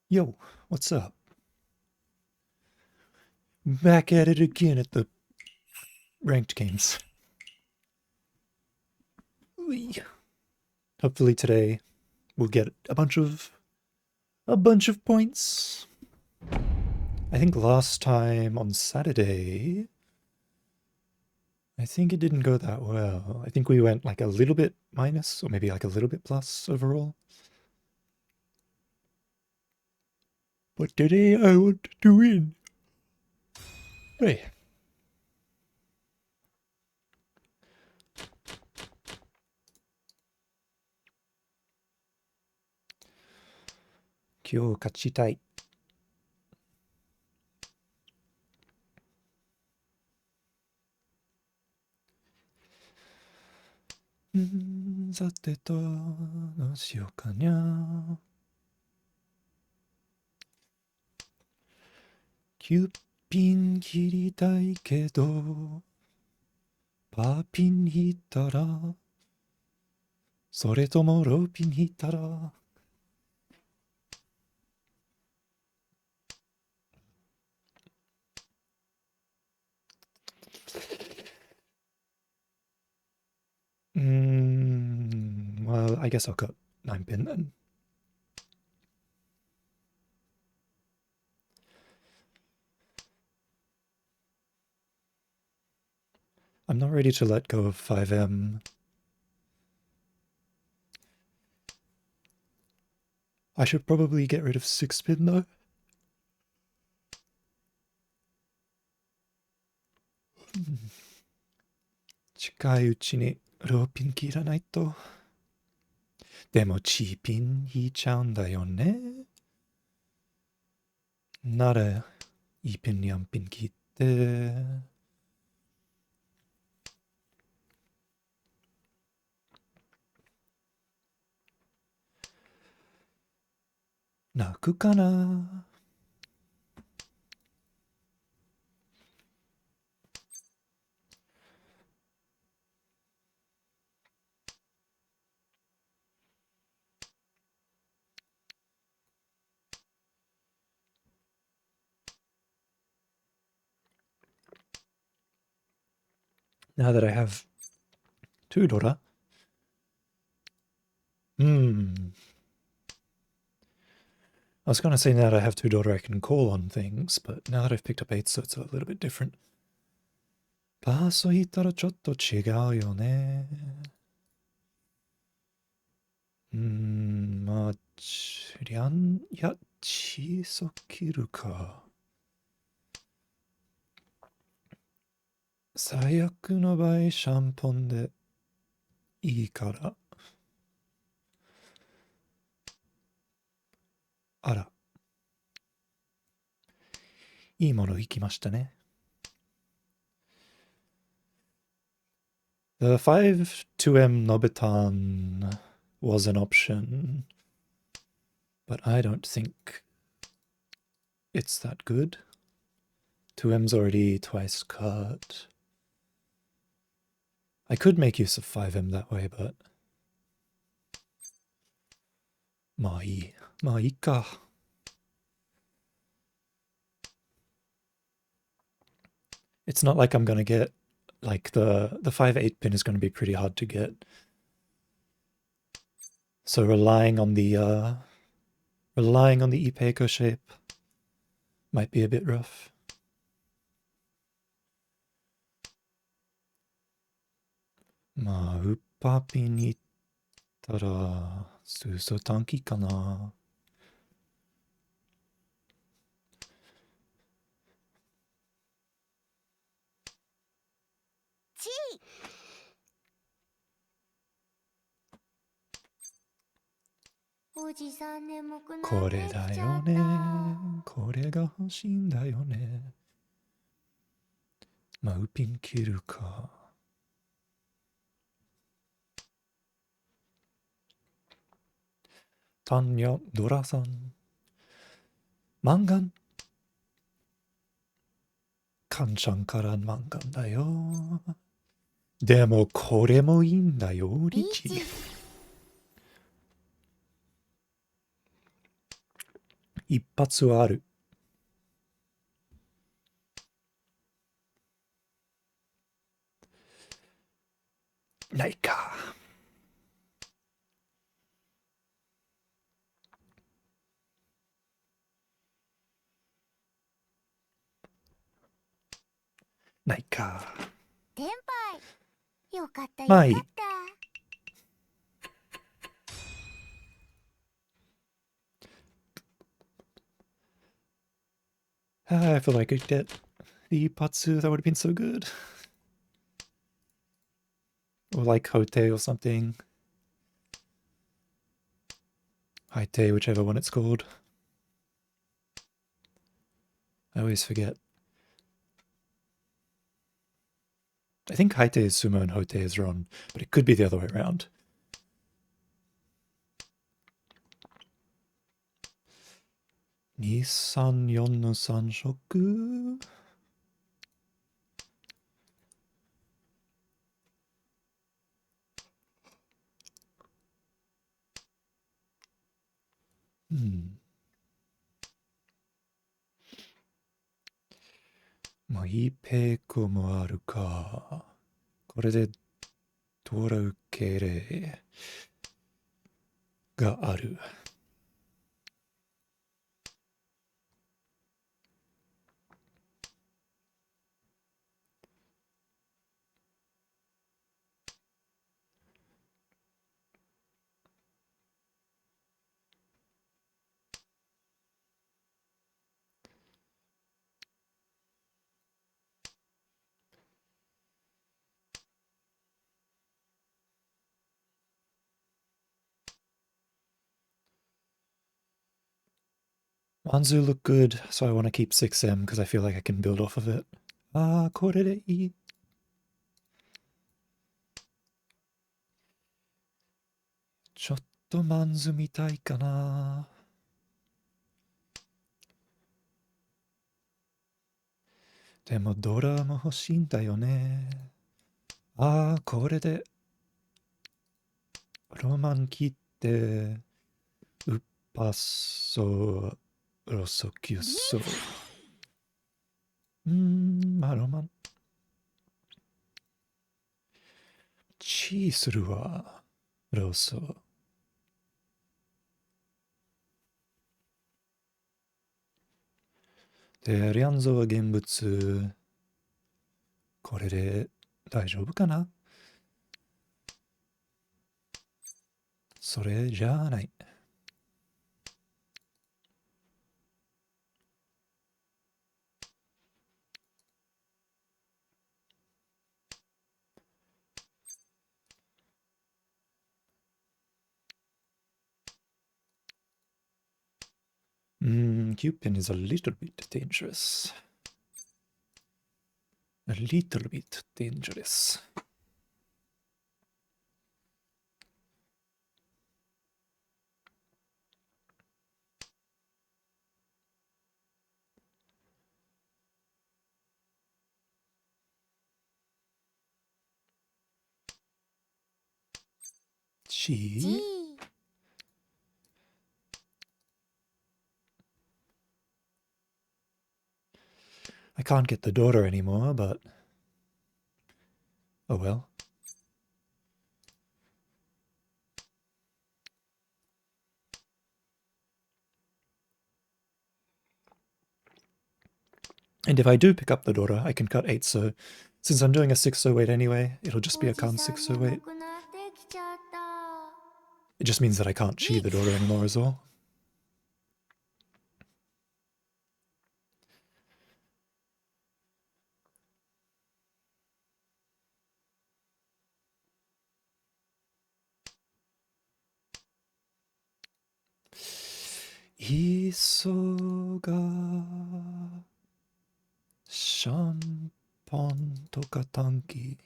Yo, what's up? Back at it again at the ranked games. Whee. Hopefully today we'll get a bunch of points. I think last time on Saturday, I think it didn't go that well. I think we went like a little bit minus or maybe like a little bit plus overall. But today I want to win. Hey. Kyo kachitai. Sate to, do shiyou ka nya. 9ピン切りたいけど、パーピン引いたら、それともローピン引いたら、well, I guess I'll cut 9 pin then. I'm not ready to let go of 5M. I should probably get rid of 6 pin though. Chikai uchi ni low pin 切らないと。でもチーピン引いちゃうんだよね。なら、いいピンに4ピン切って。泣くかな。Now that I have 2 Dora. I was going to say now that I have 2 Dora I can call on things, but now that I've picked up 8, so it's a little bit different. パーソ引いたらちょっと違うよね。まあ、小さく切るか。最悪の場合、シャンポンでいいから。あら。いいものいきましたね。The 5-2M Nobitan was an option, but I don't think it's that good. 2M's already twice cut. I could make use of 5M that way, but... まあいい。まあいいか。It's not like I'm gonna get... Like, the 5-8 pin is gonna be pretty hard to get. So relying on the Ipeco shape might be a bit rough. Ma uppa pin ni ittara suso tanki kana. Kore da yo ne. Kore ga hoshii n da yo ne. Ma upin kiru ka. Tanya Dora-san. Mangan. Kanchan kara mangan da yo. Demo kore mo ii n da yo, Richi. 一発はある。ないか。ないか。天杯よかったよまあいい。かった。I feel like I could get the Ipatsu. That would have been so good. Or like Hote or something. Haite, whichever one it's called. I always forget. I think Haite is Sumo and Hote is Ron, but it could be the other way around. Nisan yon no sanshoku. Ma ii peiko mo aru ka. これでドラ受け例がある。Manzu look good, so I want to keep 6M because I feel like I can build off of it. あー、これでいい。ちょっとマンズ見たいかな。でもドラも欲しいんだよね。あー、これでロマン切って、ウッパッソ、ロソキュッソ。まあロマン。チーするわ。ロソ。で、リャンゾは現物。これで大丈夫かな。それじゃない。Cupid is a little bit dangerous. A little bit dangerous. G? I can't get the daughter anymore, but oh well. And if I do pick up the daughter, I can cut 8, so since I'm doing a 608 anyway, it'll just be a calm 608. It just means that I can't chi the daughter anymore as well. Isoga シャンパンとか短期。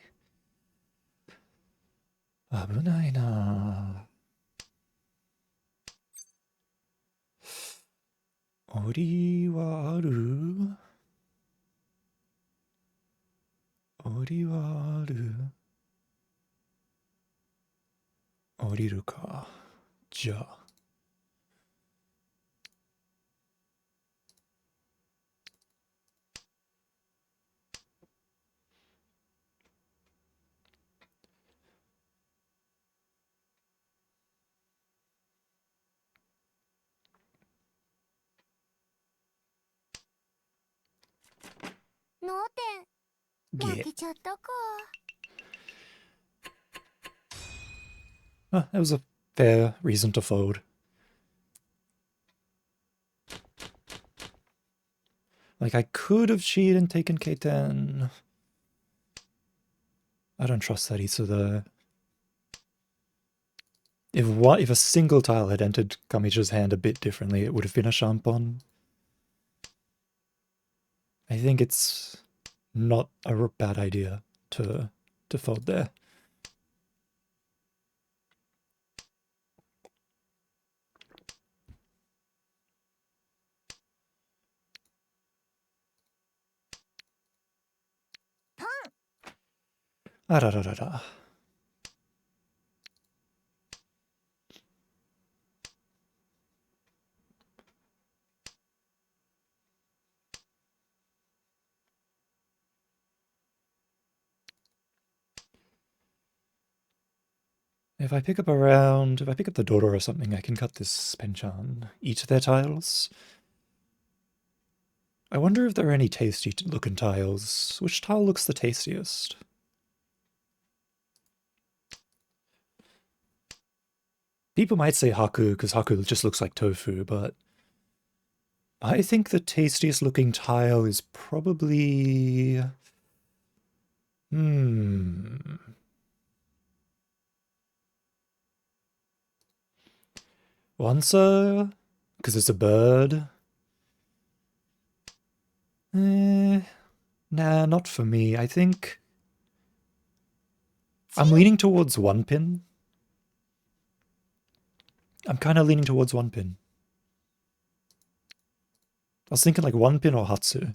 危ないなぁ。檻はある？檻はある？降りるか。じゃあ。脳天負 Yeah. けちゃったか。 That was a fair reason to fold. Like, I could have cheated and taken K10. I don't trust that Isa, though. If a single tile had entered Kamicha's hand a bit differently, it would have been a Shampon. I think it's not a bad idea to fold there. Ah-da-da-da-da. If I pick up the Dora or something, I can cut this Penchan, eat their tiles. I wonder if there are any tasty looking tiles. Which tile looks the tastiest? People might say Haku, because Haku just looks like tofu, but I think the tastiest looking tile is probably... Wansa? Because it's a bird? Nah, not for me. I think... I'm leaning towards one pin. I'm kind of leaning towards one pin. I was thinking like one pin or Hatsu.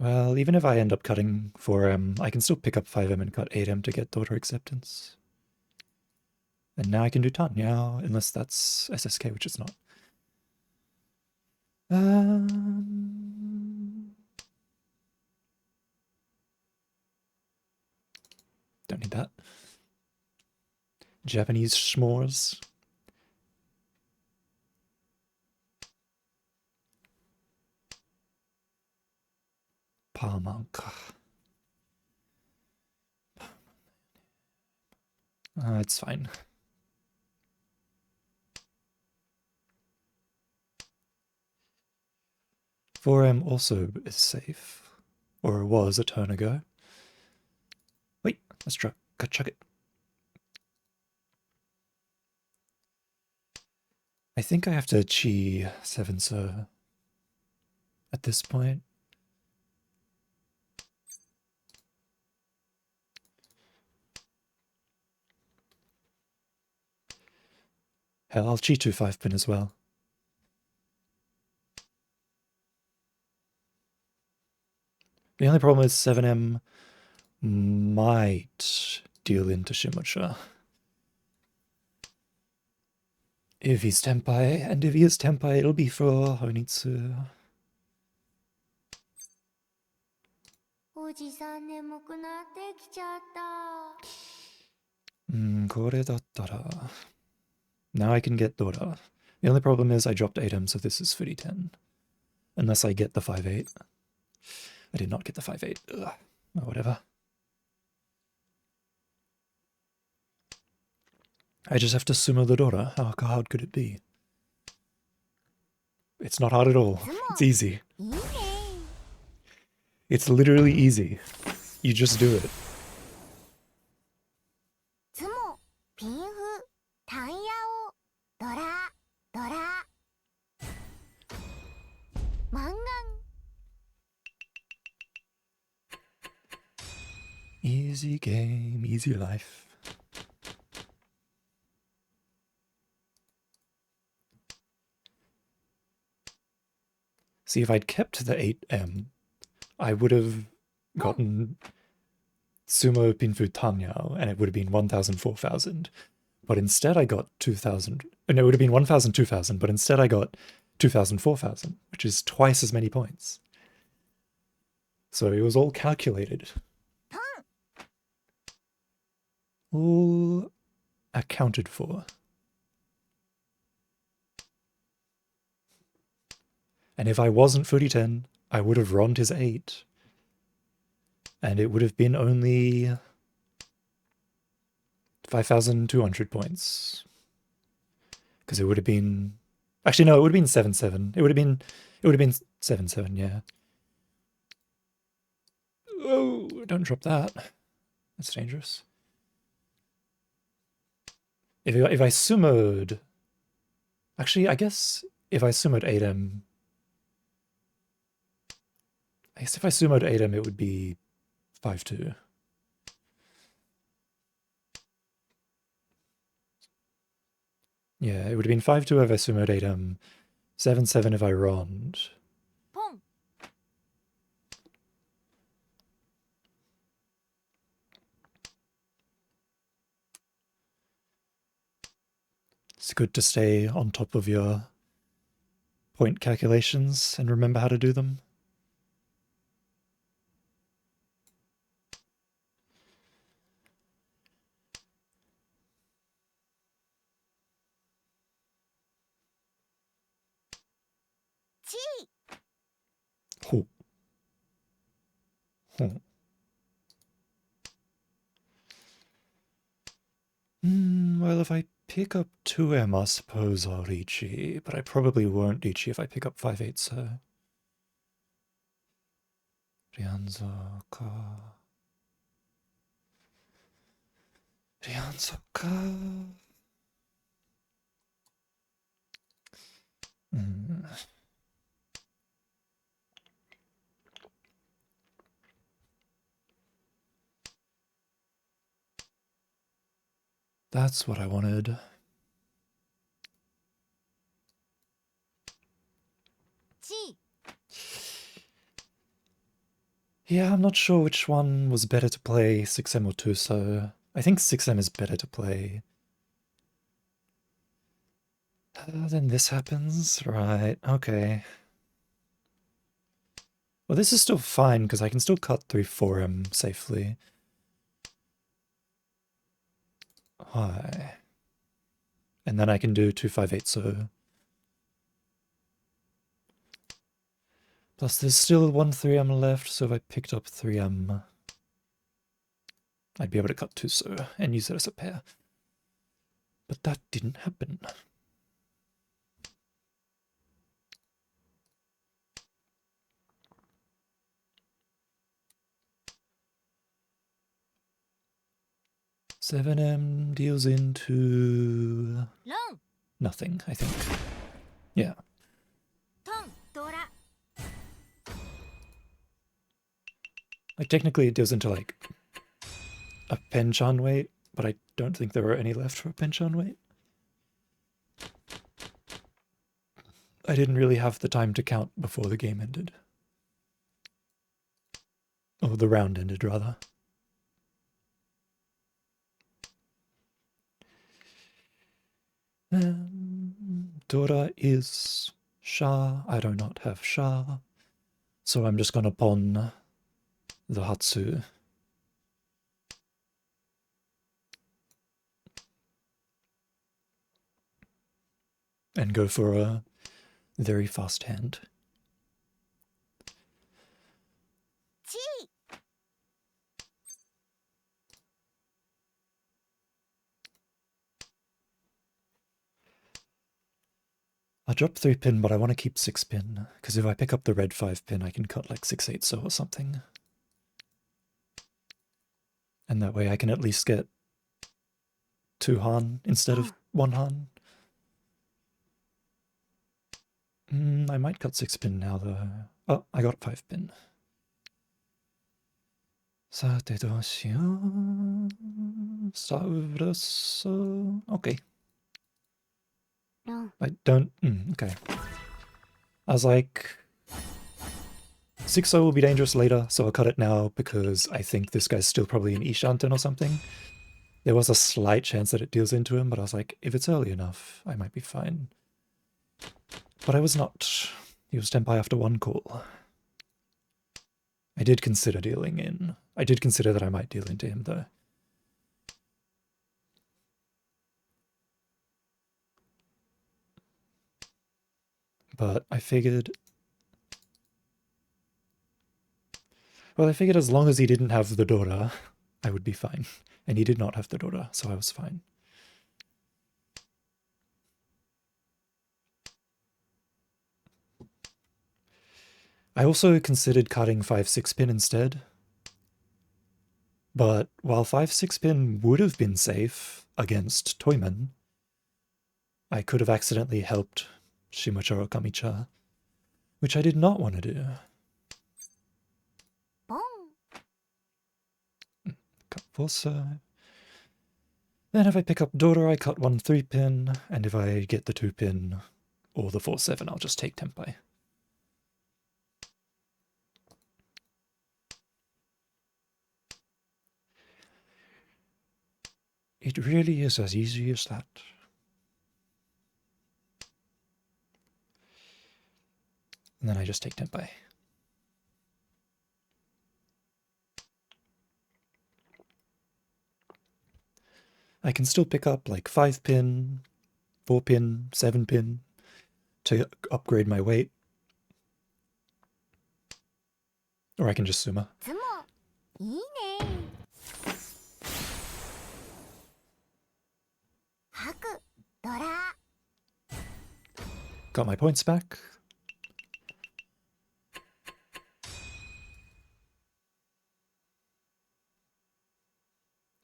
Well, even if I end up cutting 4M, I can still pick up 5M and cut 8M to get daughter acceptance. And now I can do Tanya, unless that's SSK, which it's not. Don't need that. Japanese s'mores. Palmanka. It's fine. Four-M also is safe. Or it was a turn ago. Wait, let's chuck it. I think I have to chi 7 sir at this point. Hell, I'll chi 2 5-pin as well. The only problem is 7M might deal into Shimucha. If he's Tenpai, and if he is Tenpai, it'll be for Honitsu. おじさん眠くなってきちゃった。これだったら... Now I can get Dora. The only problem is I dropped 8M, so this is footy 10. Unless I get the 5-8. I did not get the 5-8. Ugh. Oh, whatever. I just have to sumo the Dora. How hard could it be? It's not hard at all. It's easy. It's literally easy. You just do it. つもピンフタンヤオドラドラマンガン Easy game, easy life. See, if I'd kept the 8M, I would have gotten Sumo Pinfu Tanyao, and it would have been 1,000, 4,000. But instead I got 2,000. No, it would have been 1,000, 2,000, but instead I got 2,000, 4,000, which is twice as many points. So it was all calculated. All accounted for. And if I wasn't footy 10, I would have ronned his 8. And it would have been only 5,200 points. Because it would have been... Actually, no, it would have been 7-7. It would have been 7-7, yeah. Oh, don't drop that. That's dangerous. If I sumoed... Actually, I guess if I sumoed 8M... I guess if I sumoed 8M, it would be 5-2. Yeah, it would have been 5-2 if I sumoed 8M, 7-7 if I ronned. It's good to stay on top of your point calculations and remember how to do them. Oh. Oh. Well, if I pick up 2M, I suppose I'll Ichi, but I probably won't Ichi if I pick up 5-8, so... Ryanzoka... Ryanzoka... That's what I wanted. Yeah, I'm not sure which one was better to play, 6M or 2, I think 6M is better to play. Then this happens, right, okay. Well, this is still fine, because I can still cut through 4M safely. Hi. And then I can do 2-5-8, so... Plus there's still 1 3M left, so if I picked up 3M... I'd be able to cut 2 and use it as a pair. But that didn't happen. $7M deals into... nothing, I think. Yeah. Like, technically it deals into, like, a Penchan weight, but I don't think there are any left for a Penchan weight. I didn't really have the time to count before the game ended. Or the round ended, rather. Dora is Sha. I do not have Sha. So I'm just gonna pawn the Hatsu. And go for a very fast hand. I'll drop 3 pin, but I want to keep 6 pin, because if I pick up the red 5 pin, I can cut like 6-8 or something. And that way I can at least get 2 Han instead of 1 Han. I might cut 6 pin now though. Oh, I got 5 pin. Sate doshiyo. Sauroso. Okay. I don't... okay. I was like... 6-0 will be dangerous later, so I'll cut it now because I think this guy's still probably an Ishanten or something. There was a slight chance that it deals into him, but I was like, if it's early enough, I might be fine. But I was not. He was tenpai after one call. I did consider dealing in. I did consider that I might deal into him, though. But I figured... Well, I figured as long as he didn't have the Dora, I would be fine. And he did not have the Dora, so I was fine. I also considered cutting 5-6 pin instead. But while 5-6 pin would have been safe against Toyman, I could have accidentally helped Shimachiro Kamicha, which I did not want to do. ポン Cut 4-5. Then if I pick up Dora, I cut 1 3-pin, and if I get the 2-pin or the 4-7, I'll just take Tenpai. It really is as easy as that. And then I just take Tenpai. I can still pick up like 5-pin, 4-pin, 7-pin to upgrade my weight. Or I can just Suma. つもいいね吐くドラ Got my points back.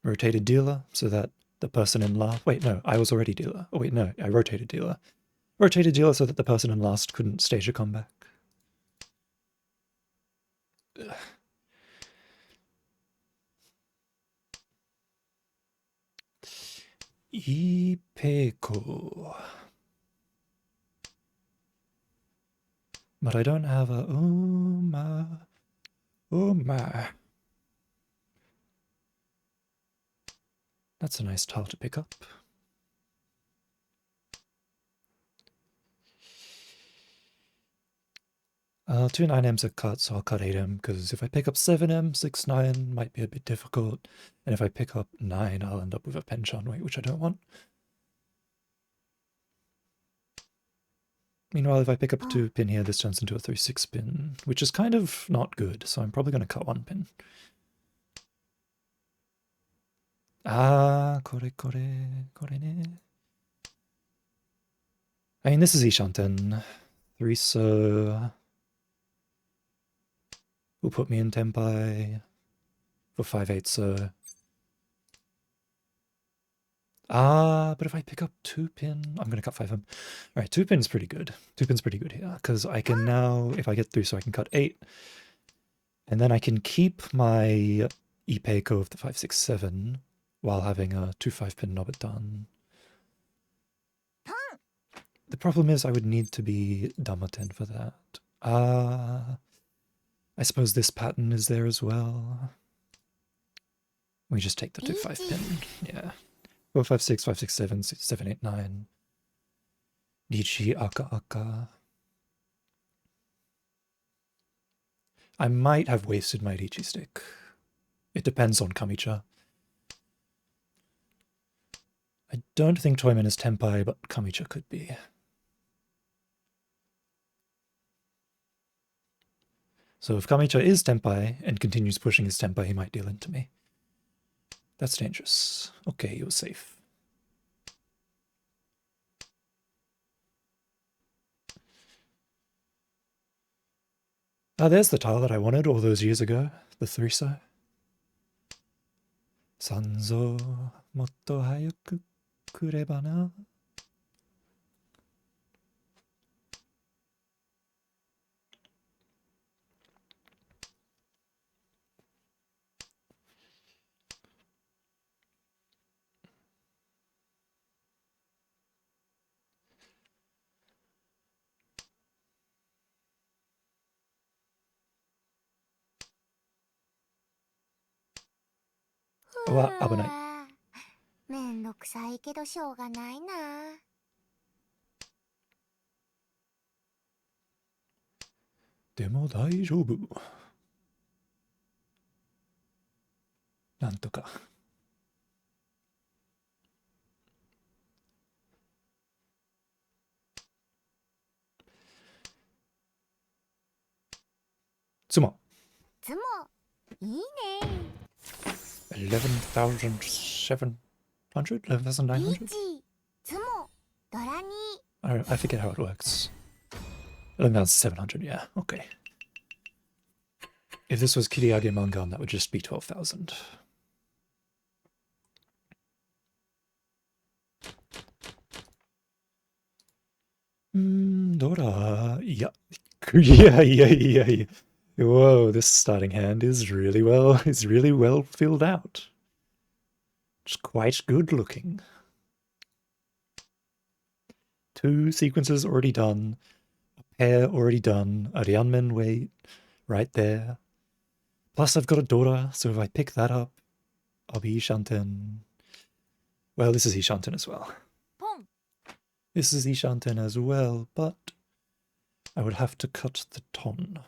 Rotated dealer so that the person in last... Wait, no, I was already dealer. Oh wait, no, I rotated dealer. Rotated dealer so that the person in last couldn't stage a comeback. Ugh. Ipeco. But I don't have a Uma. Uma. That's a nice tile to pick up. Two 9Ms are cut, so I'll cut 8M, because if I pick up 7M, 6-9 might be a bit difficult, and if I pick up 9, I'll end up with a Penchant weight, which I don't want. Meanwhile, if I pick up a 2-pin here, this turns into a 3-6 pin, which is kind of not good, so I'm probably going to cut 1 pin. Ah, kore ne. I mean, this is Ishanten. 3-so will put me in Tenpai for 5-8-so. Ah, but if I pick up 2-pin, I'm going to cut 5M. Alright, 2-pin's pretty good. 2-pin's pretty good here, because I can now, if I get through, so I can cut 8. And then I can keep my Ipeco of the 5-6-7 while having a 2-5-pin Nobitan. The problem is I would need to be Damaten for that. I suppose this pattern is there as well. We just take the 2-5-pin, yeah. 4-5-6, 5-6-7, 7-8-9. Nichi Aka. I might have wasted my Riichi stick. It depends on Kamicha. I don't think Toyman is Tenpai, but Kamicha could be. So if Kamicha is Tenpai and continues pushing his Tenpai, he might deal into me. That's dangerous. Okay, he was safe. Ah, there's the tile that I wanted all those years ago. The 3-so. Sanzo motto hayaku kureba na. Oh, 危ない。めんどくさいけどしょうがないな。でも大丈夫。なんとか。妻。つも、いいね。11,700? ピー 11,900? チ、つも、ドラに。I forget how it works. 11,700, yeah, okay. If this was Kiriage Mangan, that would just be 12,000. Dora. Yeah. Yeah. Whoa, this starting hand is really well filled out. It's quite good looking. 2 sequences already done. A pair already done. A Ryanmen wait right there. Plus I've got a Dora, so if I pick that up, I'll be Ishanten. Well, this is Ishanten as well. ポン。 This is Ishanten as well, but I would have to cut the ton.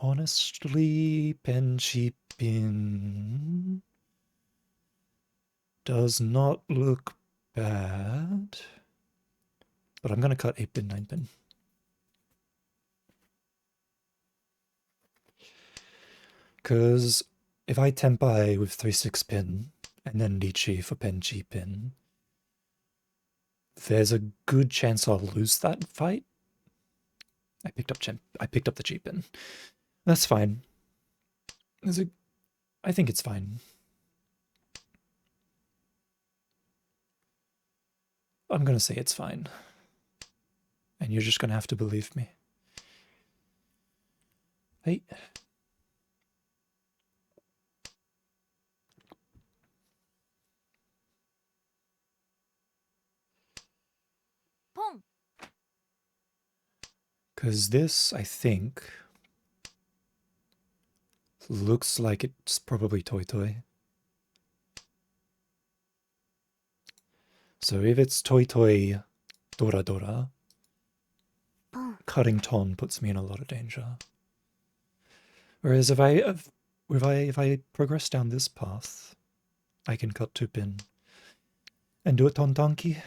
Honestly, Penchipin does not look bad, but I'm going to cut 8-pin, 9-pin. Because if I Tenpai with 3-6 pin and then Lichi for Penchipin, there's a good chance I'll lose that fight. I picked up the cheap pin. That's fine. I think it's fine. I'm gonna say it's fine. And you're just gonna have to believe me. Hey. Because this, I think, looks like it's probably Toy Toy. So if it's Toy Toy Dora Dora, ポン。 cutting Ton puts me in a lot of danger. Whereas if I progress down this path, I can cut 2-pin and do a Ton Donkey.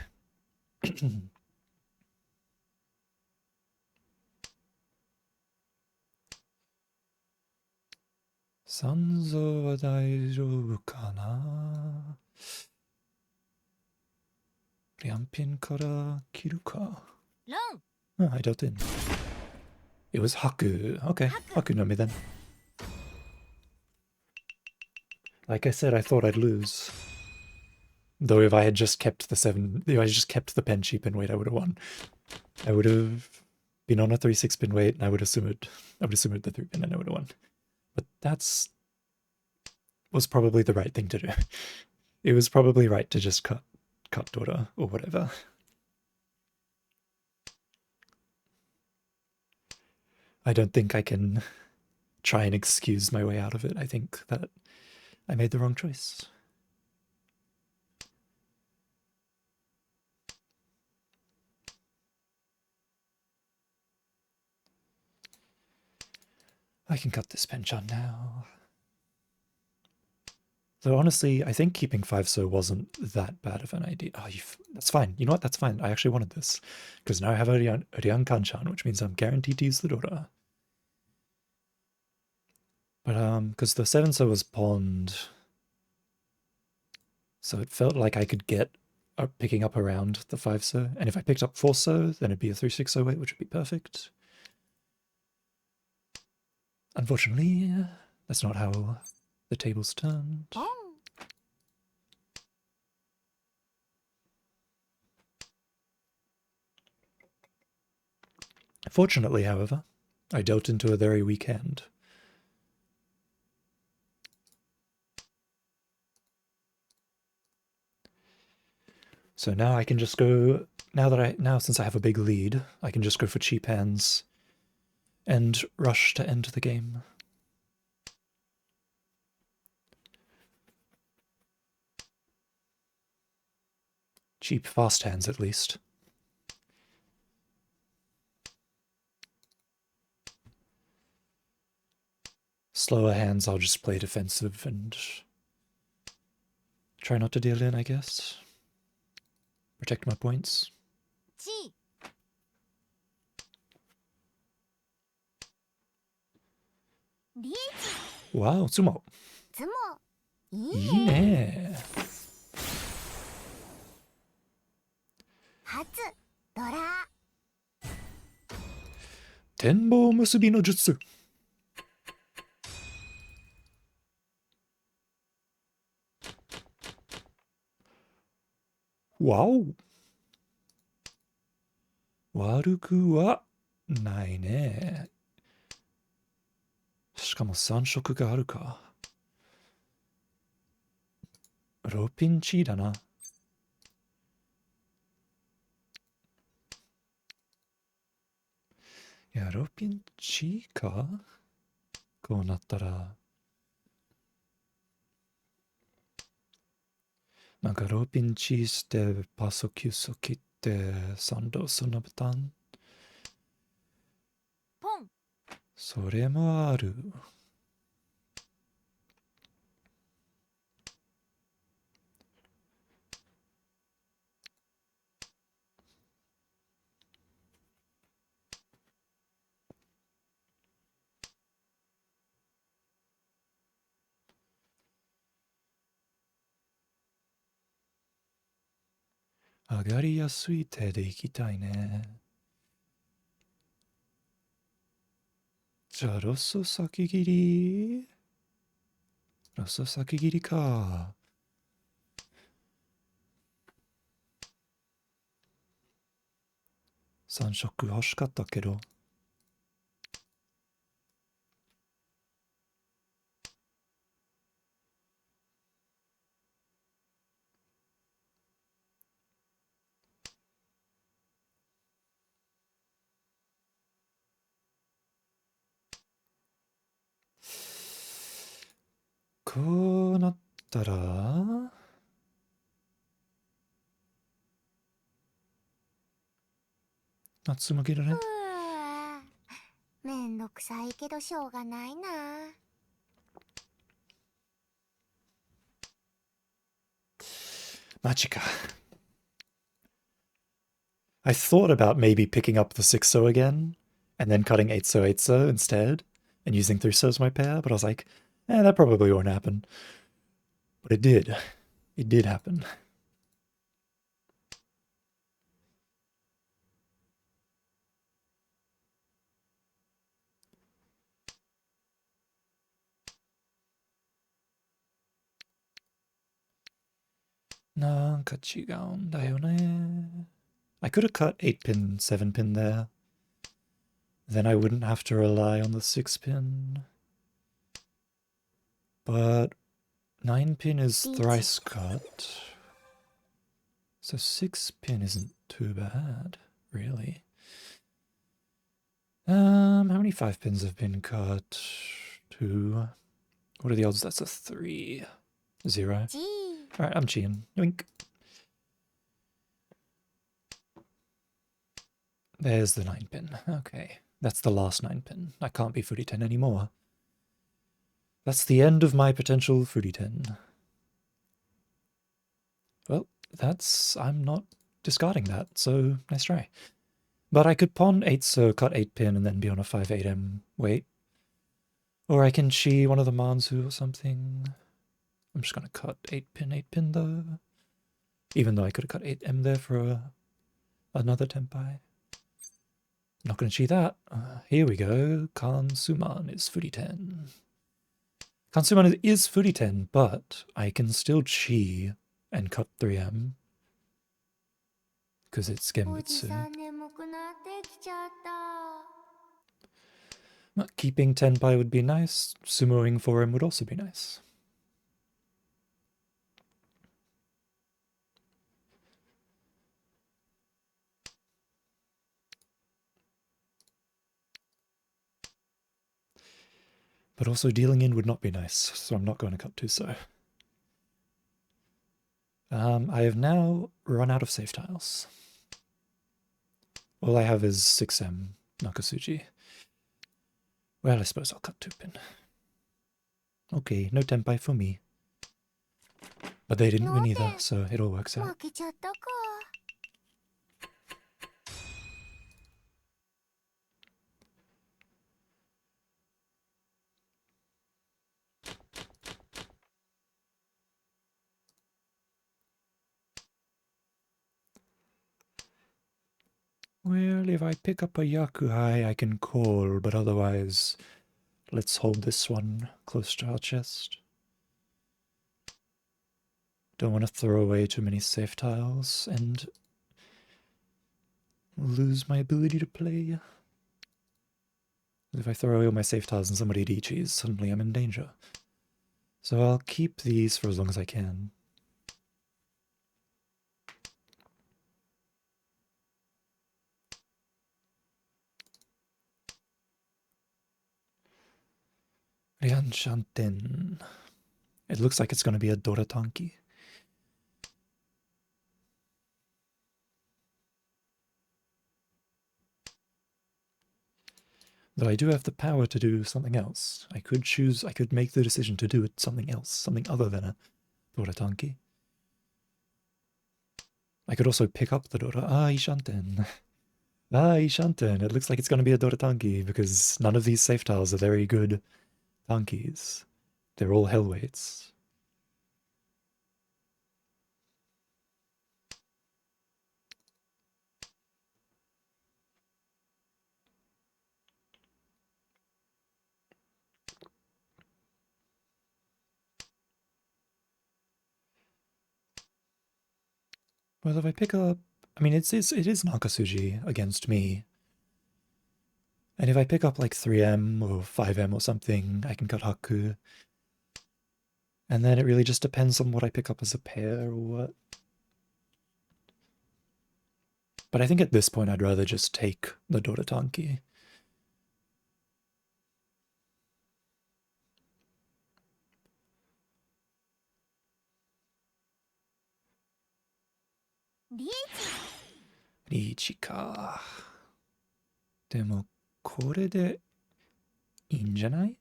Sanzo wa daijoubu kana? Ryanpin kara kiru ka? ロン。 Oh, I dealt in. It was Haku. Okay, Haku no mi then. Like I said, I thought I'd lose. Though if I had just kept the pen cheap and weight, I would have won. I would have been on a 3-6 pin weight, and I would have simmered the 3-pin, and I would have won. But was probably the right thing to do. It was probably right to just cut Dora or whatever. I don't think I can try and excuse my way out of it. I think that I made the wrong choice. I can cut this penchant now. Though honestly, I think keeping 5-so wasn't that bad of an idea. Oh, that's fine. You know what? That's fine. I actually wanted this. Because now I have a Ryan Kanchan, which means I'm guaranteed to use the Dora. But, because the 7-so was pawned, so it felt like I could get picking up around the 5-so. And if I picked up 4-so, then it'd be a 3-6-so weight, which would be perfect. Unfortunately, that's not how the tables turned. ポン。 Fortunately, however, I dealt into a very weak hand. So now I can just go, now since I have a big lead, I can just go for cheap hands and rush to end the game. Cheap fast hands, at least. Slower hands, I'll just play defensive and try not to deal in, I guess. Protect my points. ち リーチ Wow, sumo. つもいいね Ine. 初ドラ Tenbo musubi no jutsu. Wow. 悪くはないね。しかも3色があるか。ロピンチだな。いや、ロピンチかこうなったら。なんかロピンチしてパソキューソ切って3度そのボタン。ポンそれもある。上がりやすい手でいきたいね。じゃあ、ロス先切り。ロス先切りか。3色欲しかったけど。こうなったら、夏向けだね。うーめんどくさいけどしょうがないな マジか。I thought about maybe picking up the 6-0 again, and then cutting 8-0 8-0 instead, and using 3-0 as my pair, but I was like, that probably won't happen. But it did. It did happen. Nanka chigaun da yo ne. I could have cut 8-pin, 7-pin there. Then I wouldn't have to rely on the 6-pin. But 9-pin is thrice cut. So 6-pin isn't too bad, really. How many 5-pins have been cut? 2. What are the odds? That's a 3. 0. G Alright, I'm cheating. Yoink. There's the 9-pin. Okay. That's the last 9-pin. I can't be footy 10 anymore. That's the end of my potential footy 10. Well, I'm not discarding that, so nice try. But I could pawn 8 so cut 8-pin and then be on a 5-8M wait. Or I can chi one of the Mansu or something. I'm just gonna cut 8-pin though. Even though I could have cut 8M there for another Tenpai. Not gonna chi that. Here we go. Kansuman is footy 10. Kansuman is footy 10, but I can still chi and cut 3M. Because it's おじ Genbutsu. さん眠くなってきちゃった Keeping Tenpai would be nice. Sumoing for him would also be nice. But also dealing in would not be nice, so I'm not going to cut Tuso. I have now run out of save tiles. All I have is 6M Nakasuji. Well, I suppose I'll cut 2-pin. Okay, no Tenpai for me. But they didn't win either, so it all works out. 負けちゃったか。Well, if I pick up a Yakuhai, I can call, but otherwise, let's hold this one close to our chest. Don't want to throw away too many safe tiles and lose my ability to play. If I throw away all my safe tiles and somebody DHs, suddenly I'm in danger. So I'll keep these for as long as I can. Ryanshanten. It looks like it's going to be a Doratanki. Though I do have the power to do something else. I could make the decision to do it something else, something other than a Doratanki. I could also pick up the Dora. Ishanten. Ishanten. It looks like it's going to be a Doratanki because none of these safe tiles are very good tankis. They're all hellweights. Well, if I pick up... I mean, it is Nakasuji against me. And if I pick up like 3M or 5M or something, I can cut Haku. And then it really just depends on what I pick up as a pair or what. But I think at this point I'd rather just take the Doratanki. Riichiか。でも、これでいいんじゃない？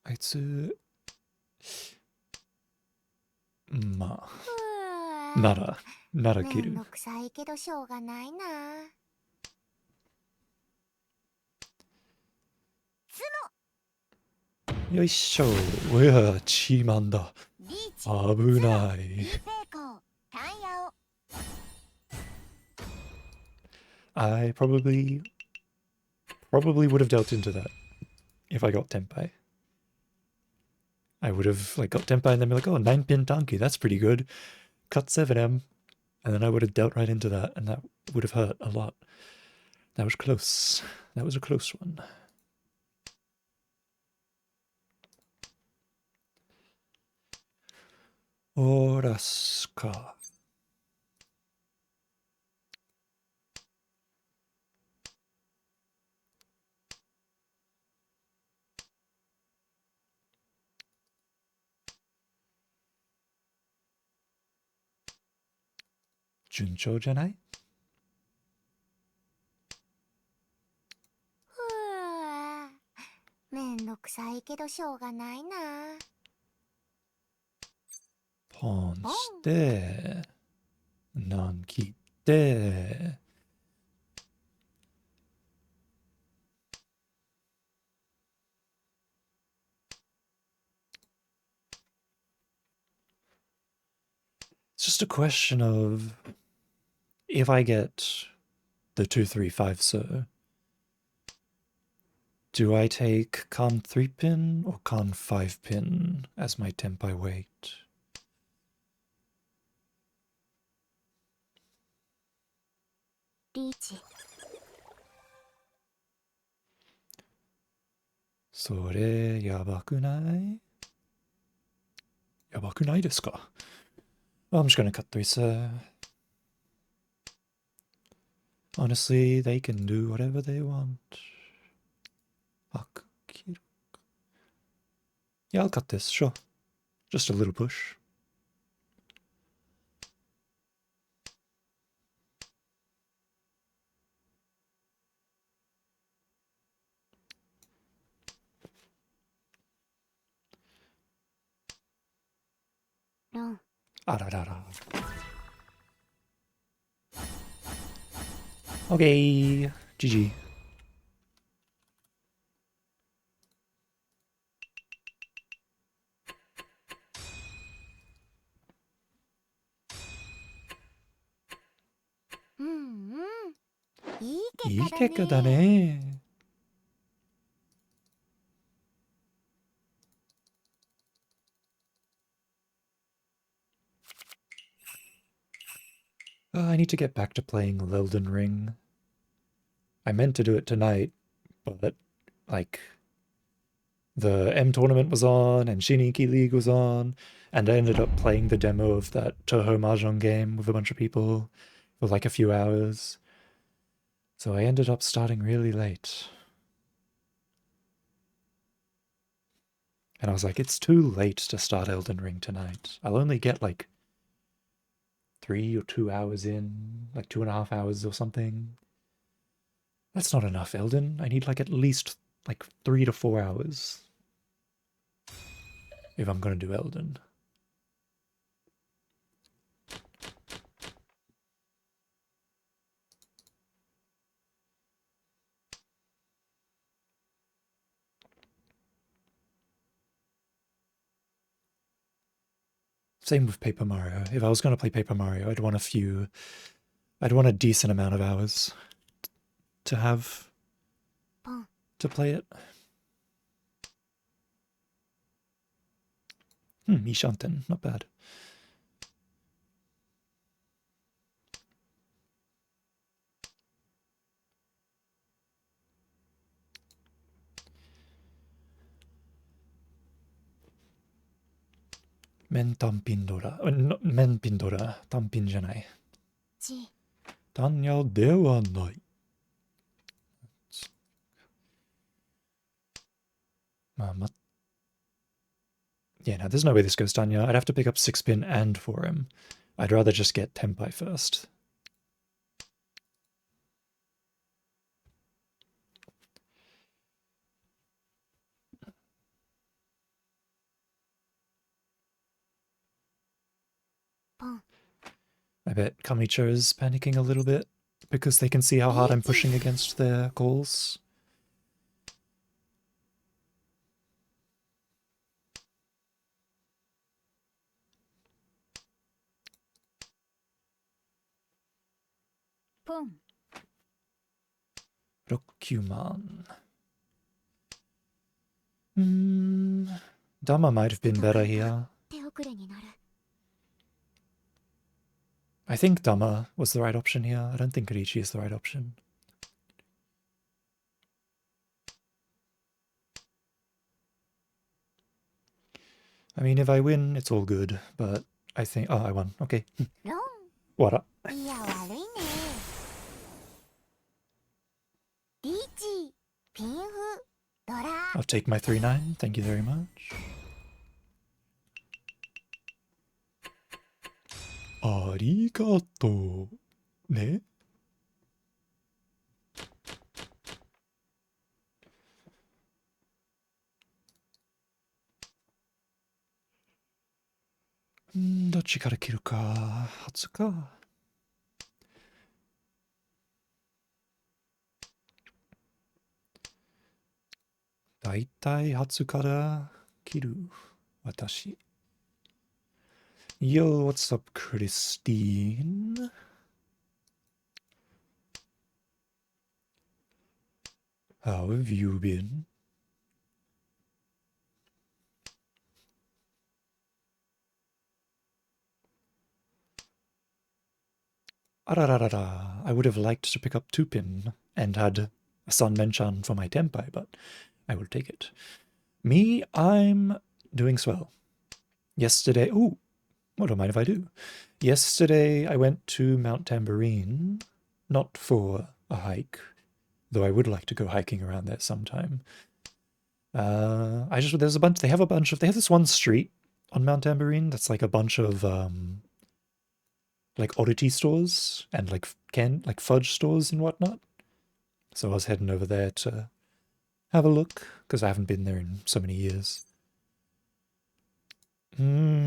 あいつ、まあ、なら切る。めんどくさいけどしょうがないな。よいしょ。うわ、チーマンだ。危ない。I probably would have dealt into that if I got Tenpai. I would have like got Tenpai and then be like, oh, 9-pin Tanki, that's pretty good. Cut 7M. And then I would have dealt right into that, and that would have hurt a lot. That was close. That was a close one. Oraska. Junchou じゃない？めんどくさいけどしょうがないな。ポンして、何切って、It's just a question of if I get the 2-3-5 so, do I take Kan 3-pin or Kan 5-pin as my Tenpai weight? Riichi. それやばくない？やばくないですか？ I'm just gonna cut 3 sir. Honestly, they can do whatever they want. Hakukiru. Yeah, I'll cut this, sure. Just a little push. No. Ararara. Okay, GG.いいいい結結果だ果だね。ね。I need to get back to playing Elden Ring. I meant to do it tonight, but, like, the M tournament was on, and Shiniki League was on, and I ended up playing the demo of that Toho Mahjong game with a bunch of people for like a few hours. So I ended up starting really late. And I was like, it's too late to start Elden Ring tonight. I'll only get like 3 or 2 hours in, like 2.5 hours or something. That's not enough, Elden. I need like at least like 3 to 4 hours if I'm gonna do Elden. Same with Paper Mario. If I was gonna play Paper Mario, I'd want a decent amount of hours to have to play it. Ishanten, not bad. Men tampindora. No, men pindora. Tampin janai. ち、Tanya de wa nai. Yeah, no, there's no way this goes Tanya. I'd have to pick up 6-pin and 4M. I'd rather just get Tempai first. I bet Kamicho is panicking a little bit because they can see how hard I'm pushing against their calls. Rokuman. Dama might have been better here. 手遅れになる。I think Dama was the right option here. I don't think Karichi is the right option. I mean, if I win, it's all good, but I think... Oh, I won. Okay. ロ What up? ン。いや、悪いね。リーチ、ピンフ、ドラ。I'll take my 3-9. Thank you very much. Arigato. Ne? Dochi kara kiru ka? Hatsu ka? Daitai hatsu kara kiru. Watashi. Yo, what's up, Christine? How have you been? Arararara. I would have liked to pick up 2-pin and had a Sun Menchan for my Tempai, but I will take it. Me, I'm doing swell. Yesterday... Ooh, what don't mind if I do. Yesterday, I went to Mount Tambourine, not for a hike, though I would like to go hiking around there sometime. There's a bunch, they have this one street on Mount Tambourine that's like a bunch of, like oddity stores and like fudge stores and whatnot. So I was heading over there to have a look, because I haven't been there in so many years. Tenpai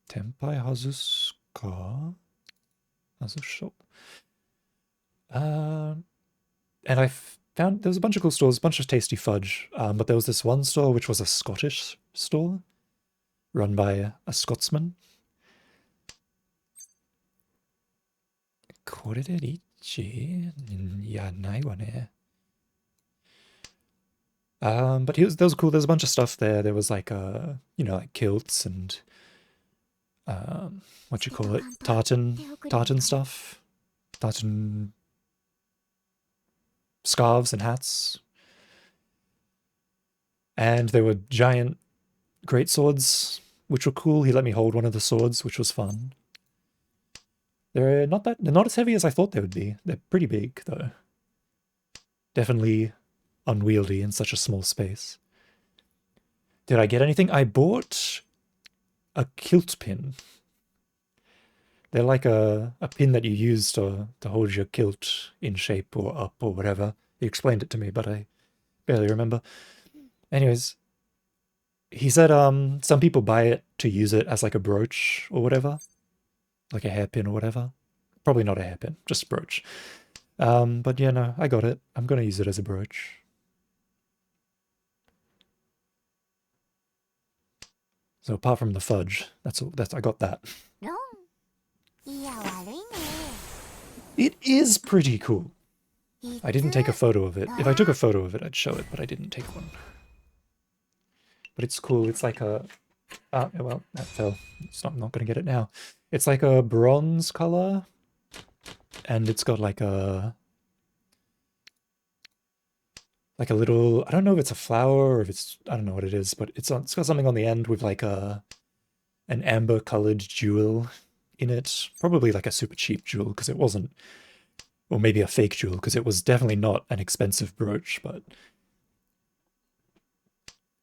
Hazusu ka? Hazu shop. And I found there was a bunch of cool stores, a bunch of tasty fudge, but there was this one store which was a Scottish store run by a Scotsman. Korerichi? Yeah, nai wa ne. But there was cool. There's a bunch of stuff there. There was like like kilts and what you call it, tartan stuff, tartan scarves and hats, and there were giant great swords, which were cool. He let me hold one of the swords, which was fun. They're not as heavy as I thought they would be. They're pretty big though. Definitely unwieldy in such a small space. Did I get anything? I bought a kilt pin. They're like a pin that you use to hold your kilt in shape or up or whatever. He explained it to me, but I barely remember. Anyways, he said some people buy it to use it as like a brooch or whatever. Like a hairpin or whatever. Probably not a hairpin, just a brooch. But yeah, no, I got it. I'm gonna use it as a brooch. So apart from the fudge, I got that. It is pretty cool. I didn't take a photo of it. If I took a photo of it, I'd show it, but I didn't take one. But it's cool. It's like a... well, that fell. I'm not going to get it now. It's like a bronze color, and it's got like a little... I don't know if it's a flower or if it's... I don't know what it is, but it's got something on the end with like an amber-colored jewel in it. Probably like a super cheap jewel, because it wasn't... Or maybe a fake jewel, because it was definitely not an expensive brooch, but...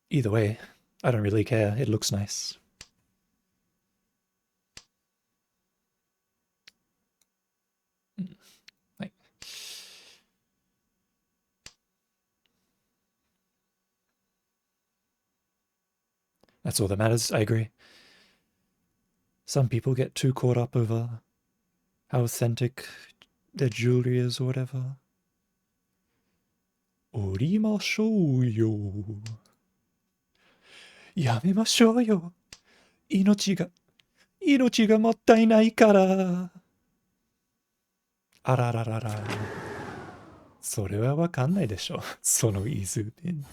Either way, I don't really care. It looks nice. Like, that's all that matters, I agree. Some people get too caught up over how authentic their jewelry is or whatever. Orimashou yo. Yamemashou yo. Inochi ga mottainai kara. Arararara. それはわかんないでしょ。そのイズビン。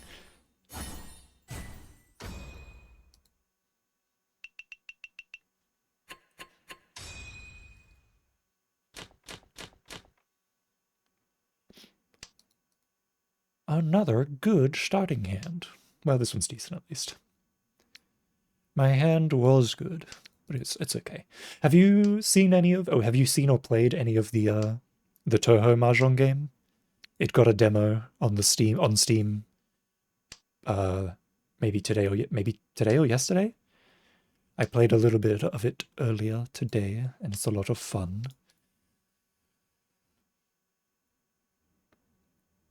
Another good starting hand. Well, this one's decent at least. My hand was good, but it's okay. Have you seen or played any of the Toho Mahjong game? It got a demo on Steam. Maybe today or yesterday. I played a little bit of it earlier today, and it's a lot of fun.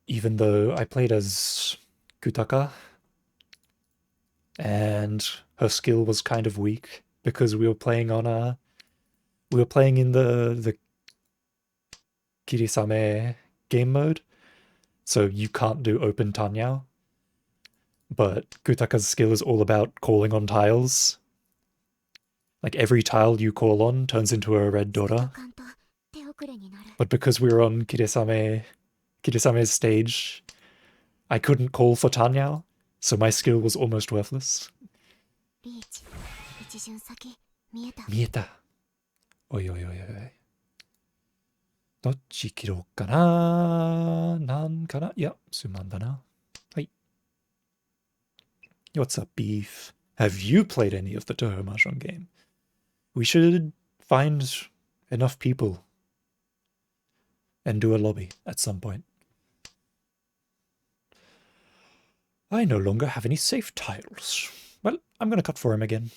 Even though I played as Kutaka, and her skill was kind of weak because we were playing in the Kirisame game mode, so you can't do open Tanyao. But Kutaka's skill is all about calling on tiles. Like every tile you call on turns into a red Dora. But because we were on Kirisame's stage, I couldn't call for Tanyao, so my skill was almost worthless. 見えた。おいおいおいおい。どっち切ろうかな。なんかな。いや、数万だな。はい。What's up, beef? Have you played any of the Toho Mahjong game? We should find enough people and do a lobby at some point. I no longer have any safe tiles. Well, I'm gonna cut for him again.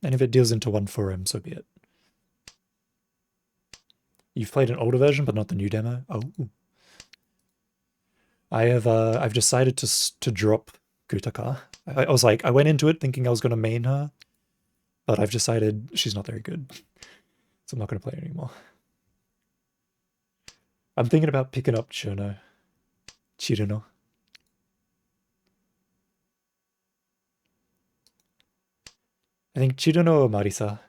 And if it deals into one for him, so be it. You've played an older version, but not the new demo? Oh. I've decided to drop Gutaka. I was like, I went into it thinking I was gonna main her, but I've decided she's not very good. So I'm not gonna play her anymore. I'm thinking about picking up Chiruno. I think Chiruno or Marisa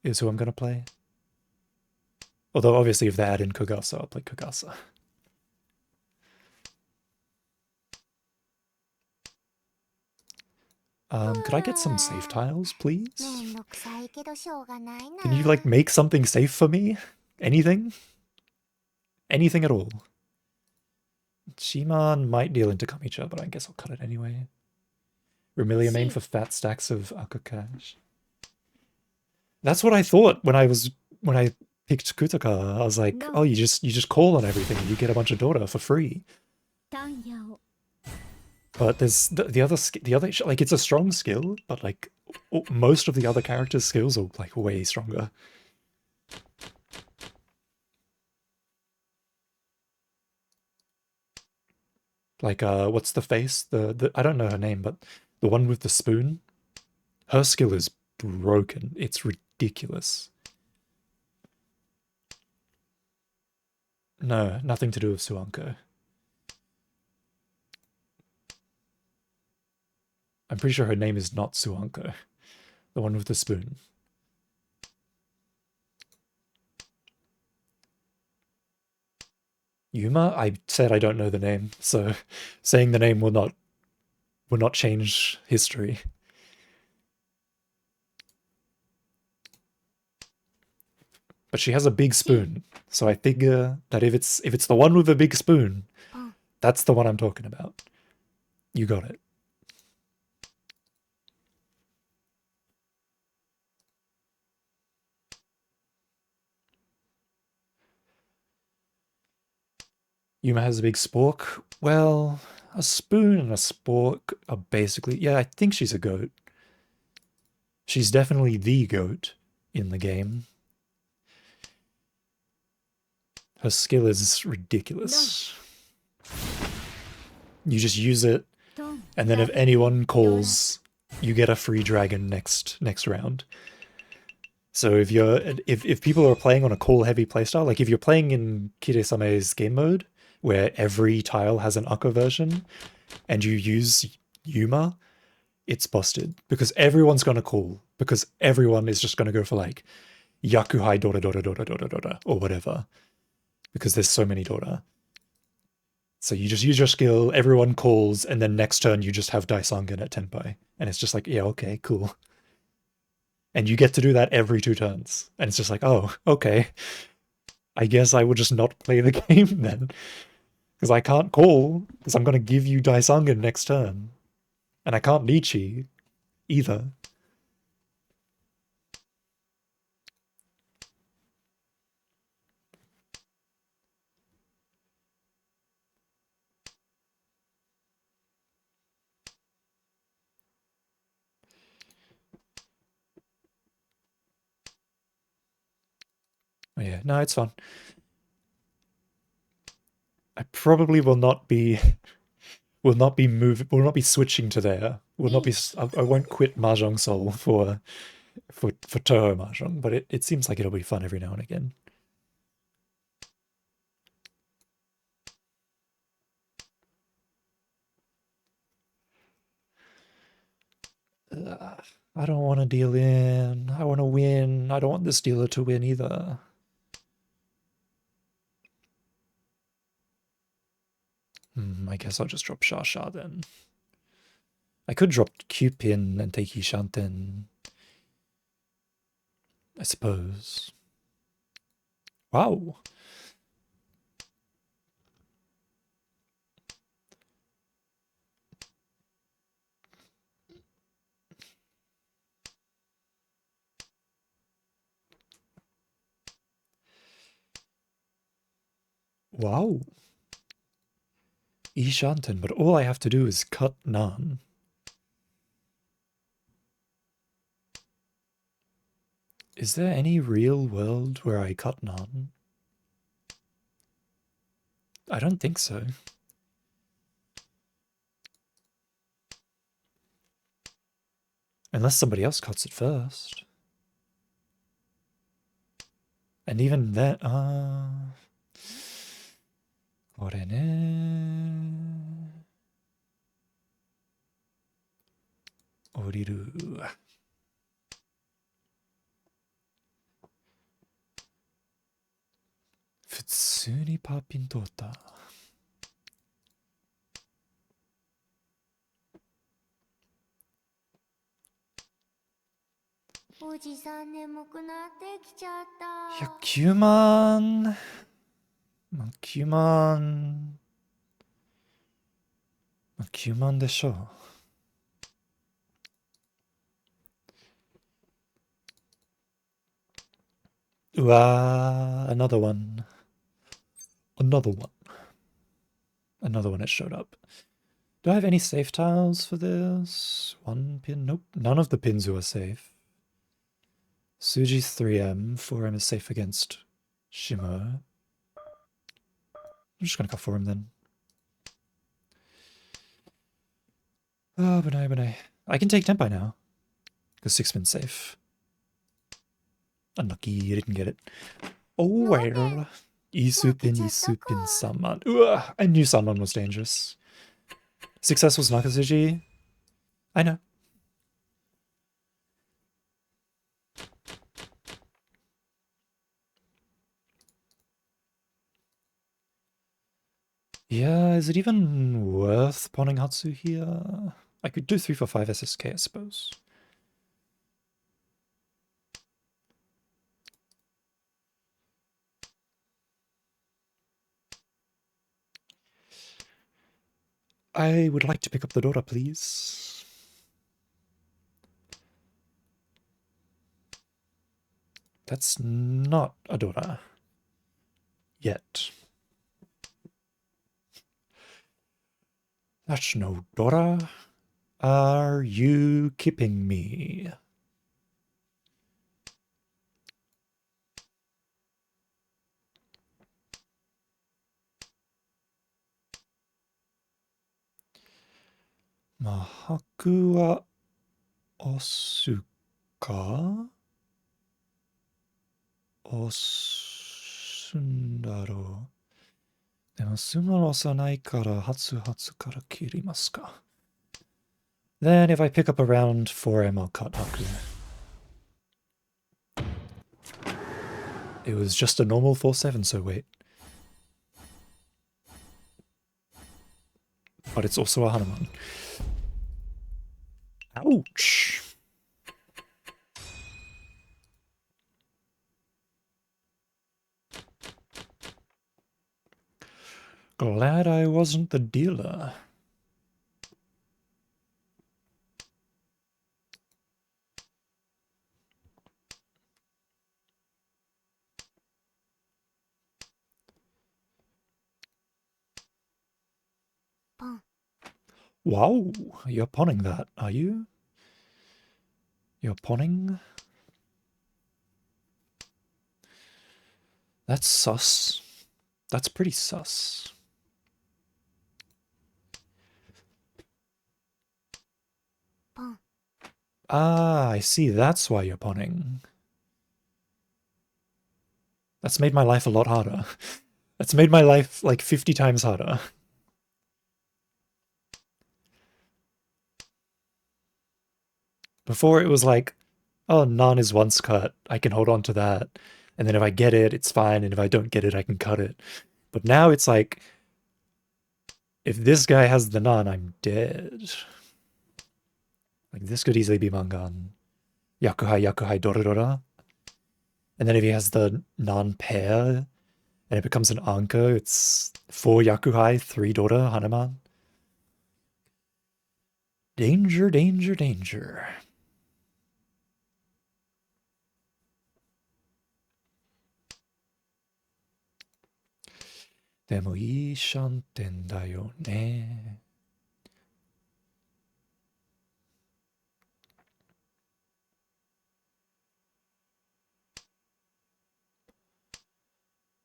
is who I'm gonna play. Although obviously if they add in Kogasa, I'll play Kogasa. Could I get some safe tiles, please? めんどくさいけどしょうがないな。 Can you like make something safe for me? Anything? Anything at all? Shiman might deal into Kamicha, but I guess I'll cut it anyway. Remilia main for fat stacks of Akacash. That's what I thought when I picked Kutaka. I was like, oh, you just call on everything and you get a bunch of Dora for free. But there's the other like it's a strong skill, but like most of the other characters' skills are like way stronger. Like what's the face? The I don't know her name, but the one with the spoon. Her skill is broken. It's ridiculous. No, nothing to do with Suanko. I'm pretty sure her name is not Suanko. The one with the spoon. Yuma? I said I don't know the name, so saying the name will not change history. But she has a big spoon, so I figure that if it's the one with the big spoon, that's the one I'm talking about. You got it. Yuma has a big spork. Well, a spoon and a spork are basically... Yeah, I think she's a goat. She's definitely the goat in the game. Her skill is ridiculous. You just use it, and then if anyone calls, you get a free dragon next round. So if people are playing on a call heavy playstyle, like if you're playing in Kire-same's game mode, where every tile has an Akko version, and you use Yuma, it's busted. Because everyone's gonna call. Because everyone is just gonna go for like Yakuhai Dora Dora Dora Dora Dora or whatever. Because there's so many Dora. So you just use your skill, everyone calls, and then next turn you just have Daisangan at Tenpai. And it's just like, yeah, okay, cool. And you get to do that every 2 turns. And it's just like, oh, okay. I guess I will just not play the game then. Because I can't call, because I'm going to give you Daisangan next turn. And I can't Nietzsche either. Oh yeah, no, it's fun. I probably will not be switching to there. I won't quit Mahjong Soul for Toho Mahjong, but it seems like it'll be fun every now and again. I don't want to deal in. I want to win. I don't want this dealer to win either. I guess I'll just drop Shasha then. I could drop Q-Pin and take Ishanten. I suppose. Wow. Wow. Ishanten, but all I have to do is cut Nan. Is there any real world where I cut Nan? I don't think so. Unless somebody else cuts it first. And even then, これね。降りる。普通にパーピン通った。おじさん眠くなってきちゃった。いや、9万。まあ、9万。まあ、9万でしょう。うわー、another one. Another one. Another one, it showed up. Do I have any safe tiles for this? One pin? Nope. None of the pins are safe. Suji's 3M. 4M is safe against Shimo. I'm just gonna cut 4M then. Oh, Benai. I can take Tempai now. Because 6-pin's safe. Unlucky, you didn't get it. Oh, well. Isupin Saman. Ugh, I knew Saman was dangerous. Success was Nakasuji. I know. Yeah, is it even worth pawning Hatsu here? I could do 3 for 5 SSK, I suppose. I would like to pick up the Dora, please. That's not a Dora. Yet. That's no Dora. Are you kipping me? Mahaku wa osu ka? Osun daro. でも、すぐ押さないから、初から切りますか。Then if I pick up around 4M, I'll cut Haku. It was just a normal 4-7, so wait. But it's also a Hanuman. Ouch! Glad I wasn't the dealer. Wow, you're pawning that, are you? You're pawning? That's sus. That's pretty sus. Ah, I see. That's why you're pawning. That's made my life a lot harder. That's made my life like 50 times harder. Before it was like, oh, Nan is once cut. I can hold on to that. And then if I get it, it's fine. And if I don't get it, I can cut it. But now it's like, if this guy has the Nan, I'm dead. Like, this could easily be Mangan. Yakuhai, Dorodora. And then if he has the Nan pair, and it becomes an Anko, it's 4 Yakuhai, 3 Dora, Hanuman. Danger, danger, danger. でもいいシャンテンだよね。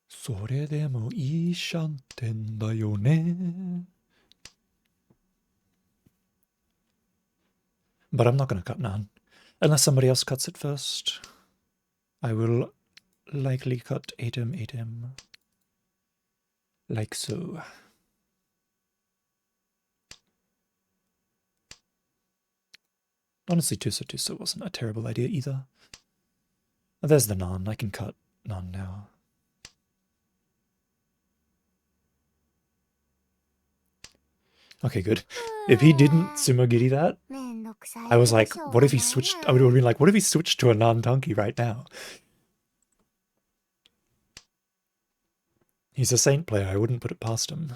それでもいいシャンテンだよね。But I'm not going to cut none. Unless somebody else cuts it first. I will likely cut 8M, 8M. Like so. Honestly, Tusa wasn't a terrible idea either. There's the non. I can cut non now. Okay, good. If he didn't Sumogiri that, I was like, what if he switched? I would have been like, what if he switched to a non-donkey right now? He's a Saint player. I wouldn't put it past him.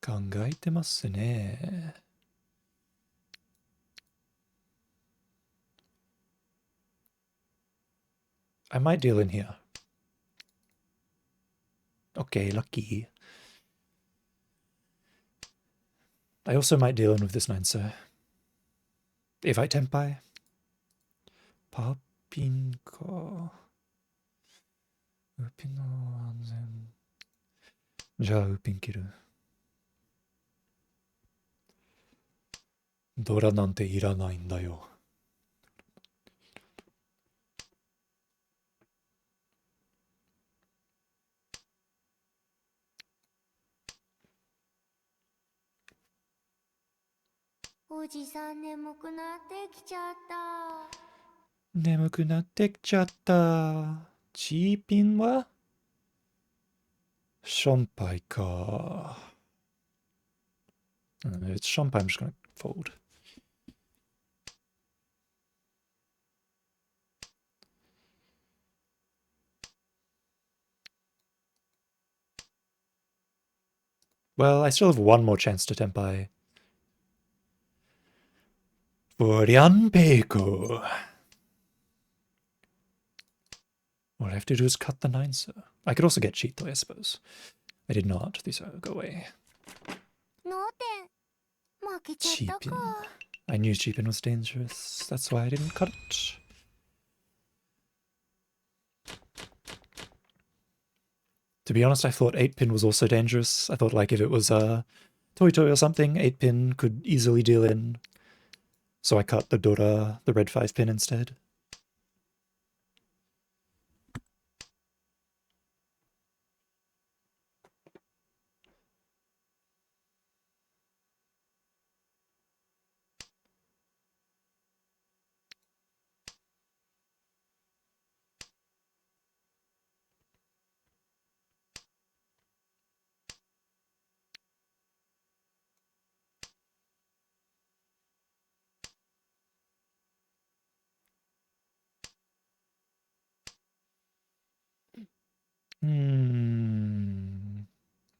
Kangaitemasu ne. I might deal in here. Okay, lucky. I also might deal in with this 9 sir. If I tempai. Papin ka. Upin no anzen. Ja upin kiru. Dora nante iranai n da yo. おじさん眠くなってきちゃった。眠くなってきちゃった。チーピンはションパイか。It's Shompai. I'm just going to fold. Well, I still have one more chance to tempai. Furianpeiko. All I have to do is cut the 9 sir. I could also get cheat though, I suppose. I did not. These go away. Cheapin. I knew Cheapin was dangerous. That's why I didn't cut it. To be honest, I thought 8-pin was also dangerous. I thought like if it was Toy Toy or something, 8-pin could easily deal in. So I cut the Dora, the red 5-pin instead.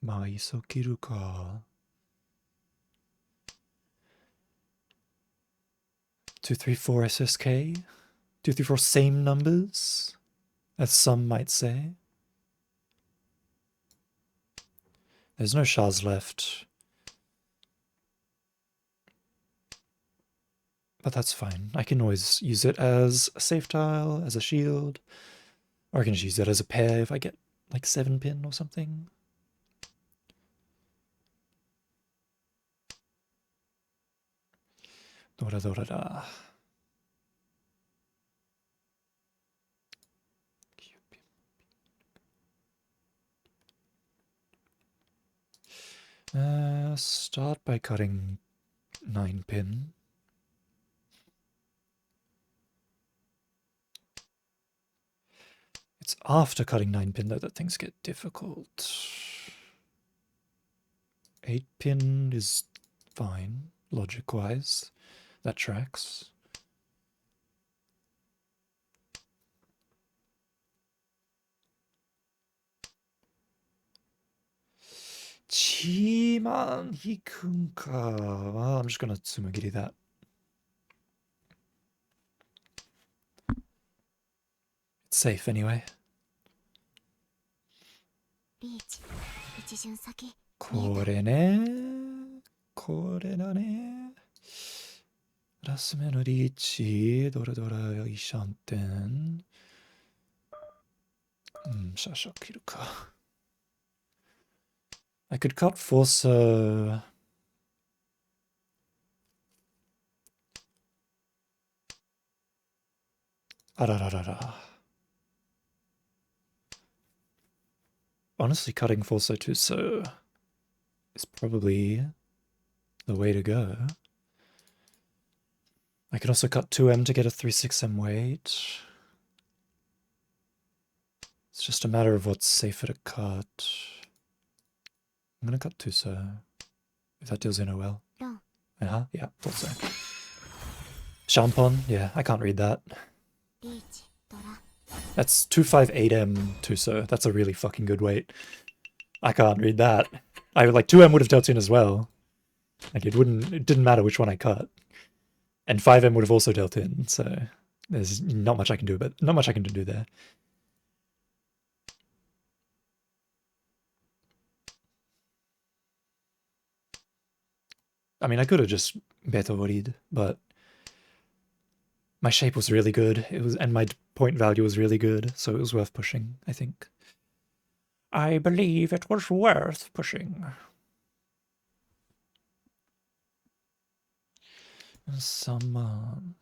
Ma iso kiru ka. 2, 3, 4 SSK? 2, 3, 4 same numbers? As some might say. There's no Shahs left. But that's fine. I can always use it as a safe tile, as a shield. Or I can just use it as a pair if I get like 7-pin or something. Dora dora da. Start by cutting 9-pin. It's after cutting 9-pin though that things get difficult. 8-pin is fine, logic-wise. That tracks. Kiman Hikunka. Well, I'm just gonna Tsumagiri that. It's safe anyway. リーチ一巡先見えたこれね。これだね。ラス目のリーチ。どれどれイシャンテン。シャシャ切るか。I could cut Forcer. Arararara. Honestly, cutting Forcer Tuso is probably the way to go. I could also cut 2M to get a 3-6M weight. It's just a matter of what's safer to cut. I'm gonna cut Tuso. If that deals in well. ロン Yeah, thought so. Shampon, yeah, I can't read that. リーチドラ That's 258M Tuso. That's a really fucking good weight. I can't read that. I like 2M would have dealt in as well. Like it didn't matter which one I cut. And 5M would have also dealt in, so there's not much I can do, but not much I can do there. I mean, I could have just better worried, but my shape was really good. And my point value was really good, so it was worth pushing, I think. I believe it was worth pushing. Some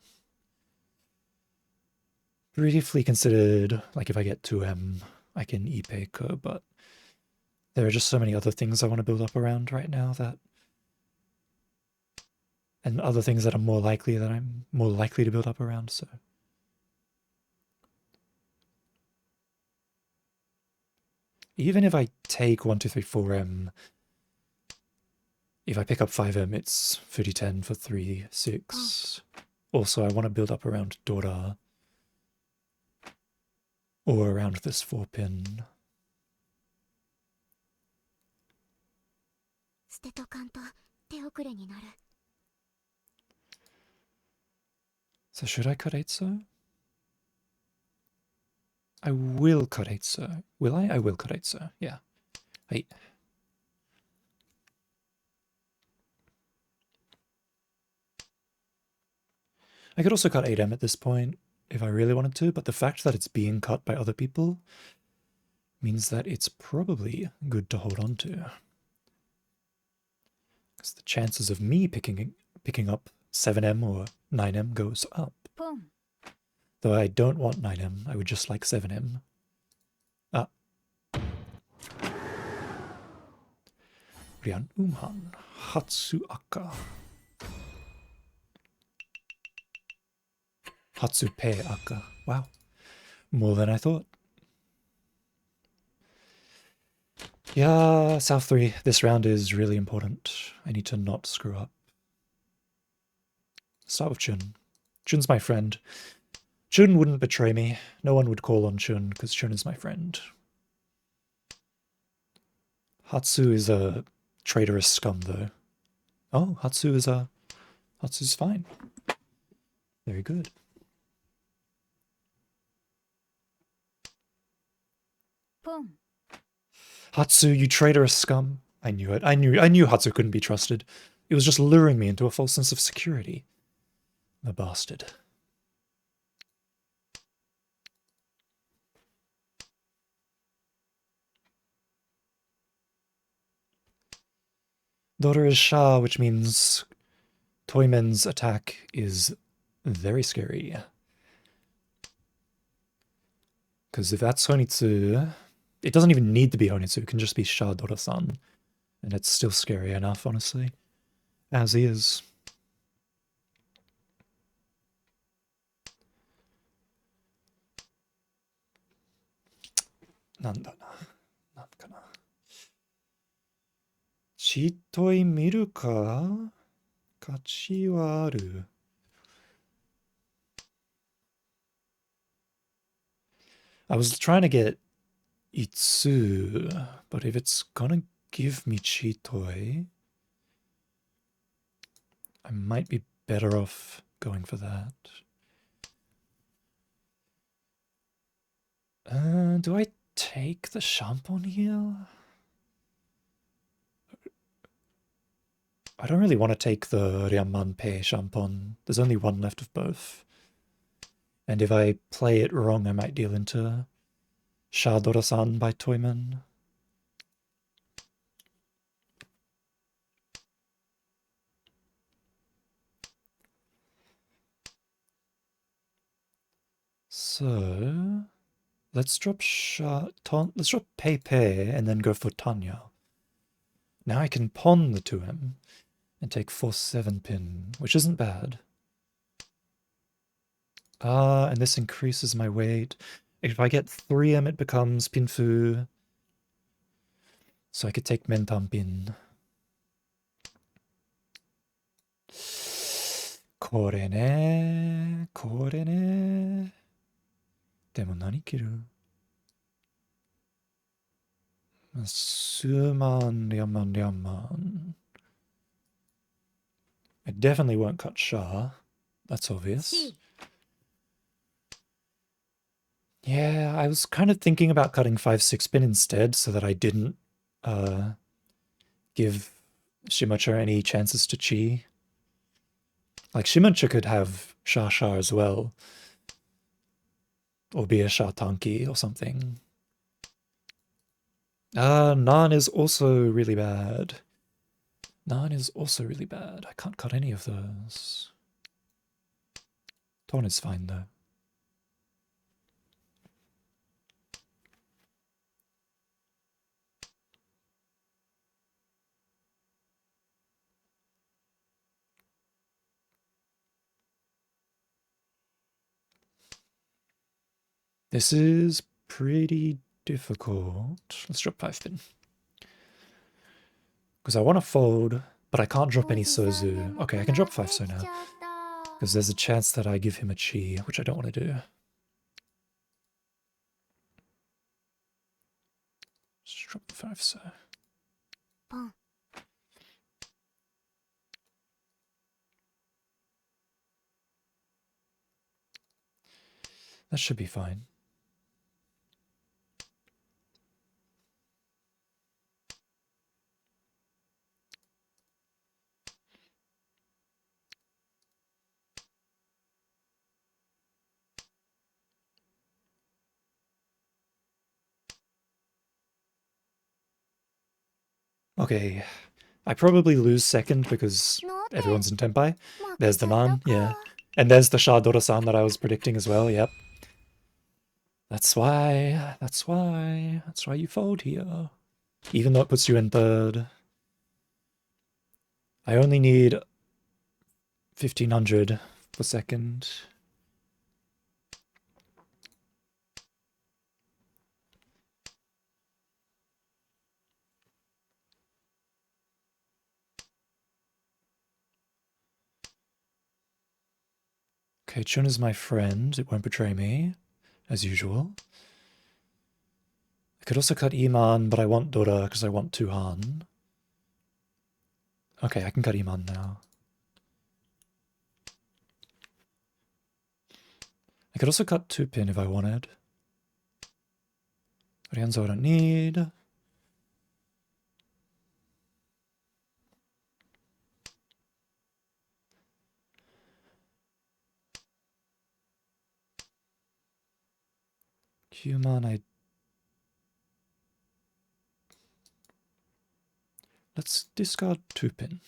briefly considered, like if I get 2M, I can e-Paker, but there are just so many other things I want to build up around right now and other things that I'm more likely to build up around, so. Even if I take 1, 2, 3, 4M, if I pick up 5M, it's 30-10 for 3, 6. Also, I want to build up around Dora. Or around this 4-pin. 捨てとかんと手遅れになる So should I cut 8-so? I will cut 8-so. Will I? I will cut 8-so, yeah. Hey. I could also cut 8M at this point if I really wanted to, but the fact that it's being cut by other people means that it's probably good to hold on to. Because the chances of me picking up 7M or 9M goes up. ポン Though I don't want 9M, I would just like 7M. Ah. Rian Umhan. Hatsu Aka. Hatsupe Aka. Wow. More than I thought. Yeah, South 3. This round is really important. I need to not screw up. Start with Chun. Chun's my friend. Chun wouldn't betray me. No one would call on Chun because Chun is my friend. Hatsu is a traitorous scum, though. Oh, Hatsu's fine. Very good. Boom. Hatsu, you traitorous scum. I knew it. I knew Hatsu couldn't be trusted. It was just luring me into a false sense of security. The bastard. Daughter is Sha, which means Toymen's attack is very scary. Because if that's Honitsu, it doesn't even need to be Honitsu, it can just be Sha Dora-san. And it's still scary enough, honestly. As is. Nanda na. Nan kana. Chitoi miru ka? Kachi wa aru. I was trying to get Itsu, but if it's gonna give me Chitoi. I might be better off going for that. Do I take the Shampoo here? I don't really want to take the Ryamanpe Shampoo. There's only one left of both. And if I play it wrong, I might deal into Shadora-san by Toyman. So let's drop let's drop Pepe and then go for Tanya. Now I can pawn the 2M and take 4-7 pin, which isn't bad. And this increases my weight. If I get 3M, it becomes Pinfu. So I could take Mentam Pin. これね、これね。でも何切る？数万、2万、2万。I definitely won't cut Shah. That's obvious. Yeah, I was kind of thinking about cutting 5-6 pin instead so that I didn't give Shimacha any chances to Chi. Like, Shimacha could have Shah Shah as well. Or be a Shah Tanki or something. Nan is also really bad. Nan is also really bad. I can't cut any of those. Ton is fine though. This is pretty difficult. Let's drop 5 pin. Because I want to fold, but I can't drop any Sozu. Okay, I can drop 5 so now. Because there's a chance that I give him a Chi, which I don't want to do. Just drop the 5 so. That should be fine. Okay, I probably lose second because everyone's in Tenpai. There's the Nan, yeah. And there's the Shadora-san that I was predicting as well, yep. That's why you fold here. Even though it puts you in third. I only need 1500 per second. Okay, Chun is my friend. It won't betray me, as usual. I could also cut Iman, but I want Dora because I want Tuhan. Okay, I can cut Iman now. I could also cut 2 pin if I wanted. Rienzo I don't need. Human, let's discard 2 pin.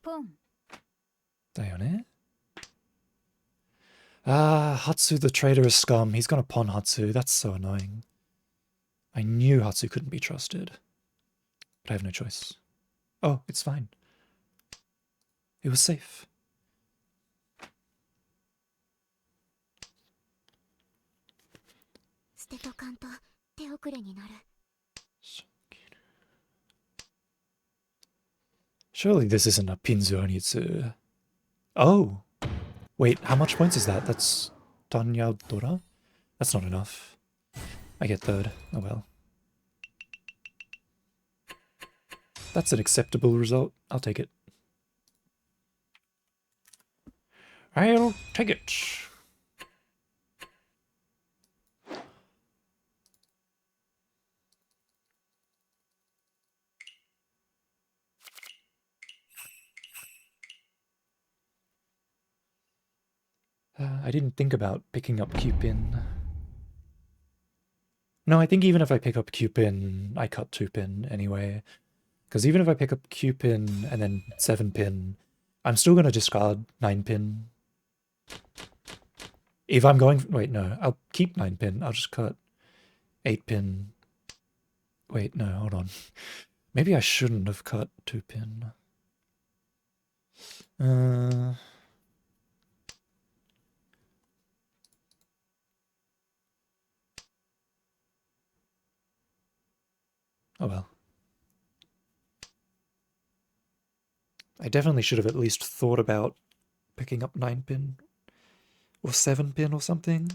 Boom. Dayone? Hatsu the traitor is scum. He's gonna pawn Hatsu. That's so annoying. I knew Hatsu couldn't be trusted. But I have no choice. Oh, it's fine. It was safe. Surely this isn't a Pinzu Onitsu. Oh! Wait, how much points is that? That's Tanya Dora? That's not enough. I get third. Oh well. That's an acceptable result. I'll take it. I'll take it. I didn't think about picking up Q-pin. No, I think even if I pick up Q-pin, I cut 2-pin anyway. Because even if I pick up Q-pin and then 7-pin, I'm still going to discard 9-pin. If I'm going... Wait, no. I'll keep 9-pin. I'll just cut 8-pin. Wait, no, hold on. Maybe I shouldn't have cut 2-pin. Oh well. I definitely should have at least thought about picking up 9-pin. Or 7-pin or something.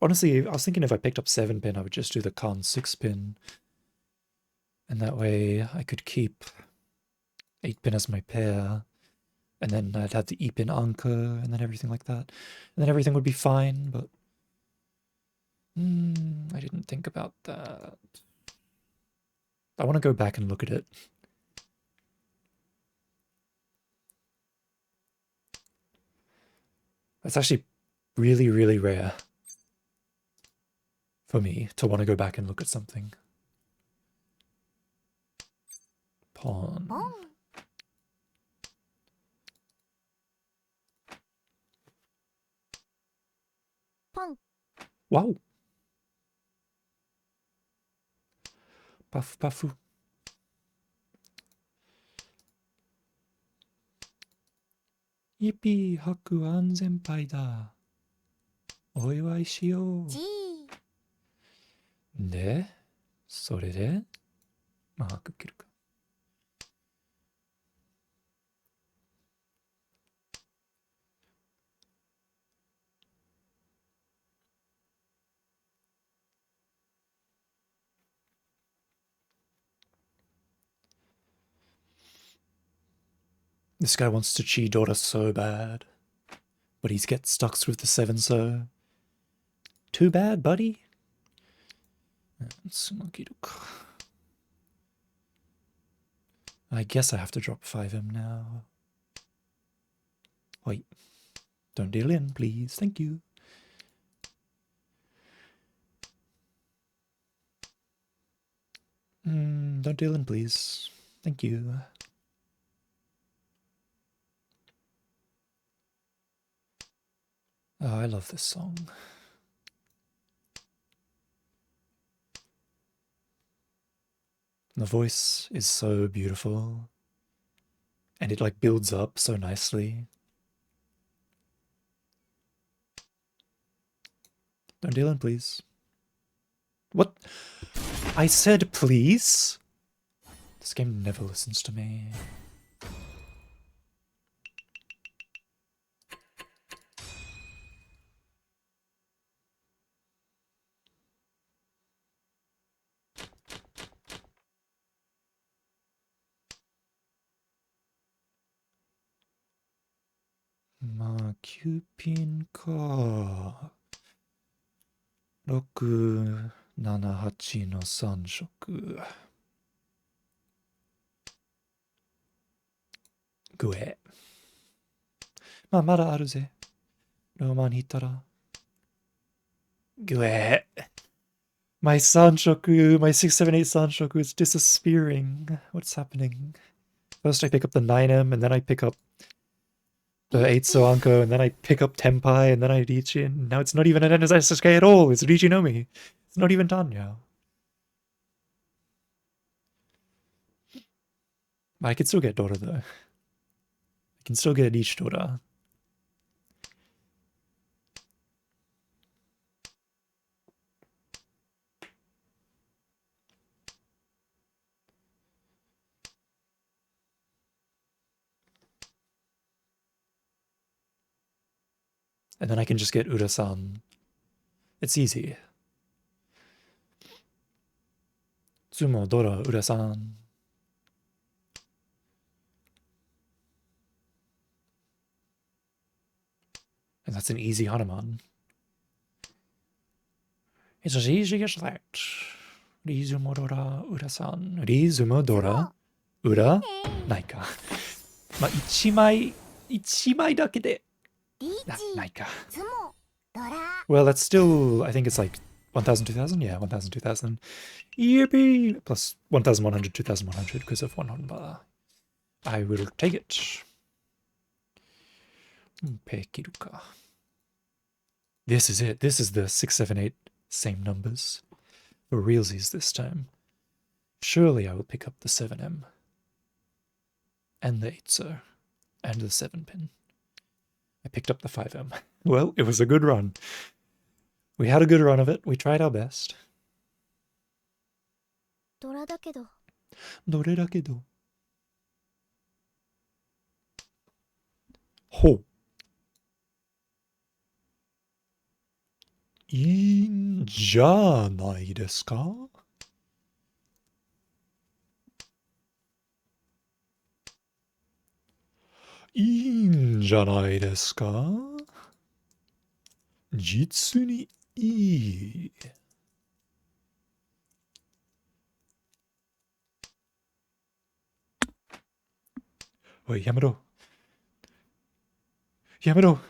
Honestly, I was thinking if I picked up 7-pin, I would just do the con 6-pin. And that way I could keep 8-pin as my pair. And then I'd have the E-pin anchor and then everything like that. And then everything would be fine, but... I didn't think about that. I want to go back and look at it. That's actually really, really rare for me to want to go back and look at something. Pawn. Pong. Wow. Puff, puffu. Yippee, haku anzenpai da. Oiwai shiyou. G. で、それで、まあ、ハク切るか。This guy wants to chi Dora so bad, but he gets stuck with the 7 so. Too bad, buddy. I guess I have to drop 5M now. Wait. Don't deal in, please. Thank you. Don't deal in, please. Thank you. Oh, I love this song. The voice is so beautiful. And it like builds up so nicely. Don't deal in, please. What? I said please? This game never listens to me. Ma, 9ピンか。6、7、8の3色。グエ。まあ、まだあるぜ。ローマに行ったら。グエ。My 3色, my 678 3色 is disappearing. What's happening? First I pick up the 9M, and then I pick up the 8 Soanko, and then I pick up Tenpai, and then I reach in. Now it's not even an NSSK at all. It's Rijinomi. It's not even done now. I can still get Dora though. I can still get each Dora. And then I can just get Ura-san. It's easy. Sumo Dora Ura-san. And that's an easy Hanuman. It's as easy as that. Rizumo Dora Ura-san. Rizumo Dora Ura ないか。まあ、1枚だけで。リーチないか。ツモドラ Well, that's still, I think it's like 1,000, 2,000? Yeah, 1,000, 2,000. Yippee! Plus 1,100, 2,100 because of one number. I will take it. Pekiruka. This is it. This is the 6, 7, 8 same numbers. For realsies this time. Surely I will pick up the 7M. And the 8-so. And the 7-pin. I picked up the 5M. Well, it was a good run. We had a good run of it. We tried our best. ドラだけどどれだけど。ほう。いいんじゃないですか？いいんじゃないですか？実にいい。おい、やめろ。やめろ。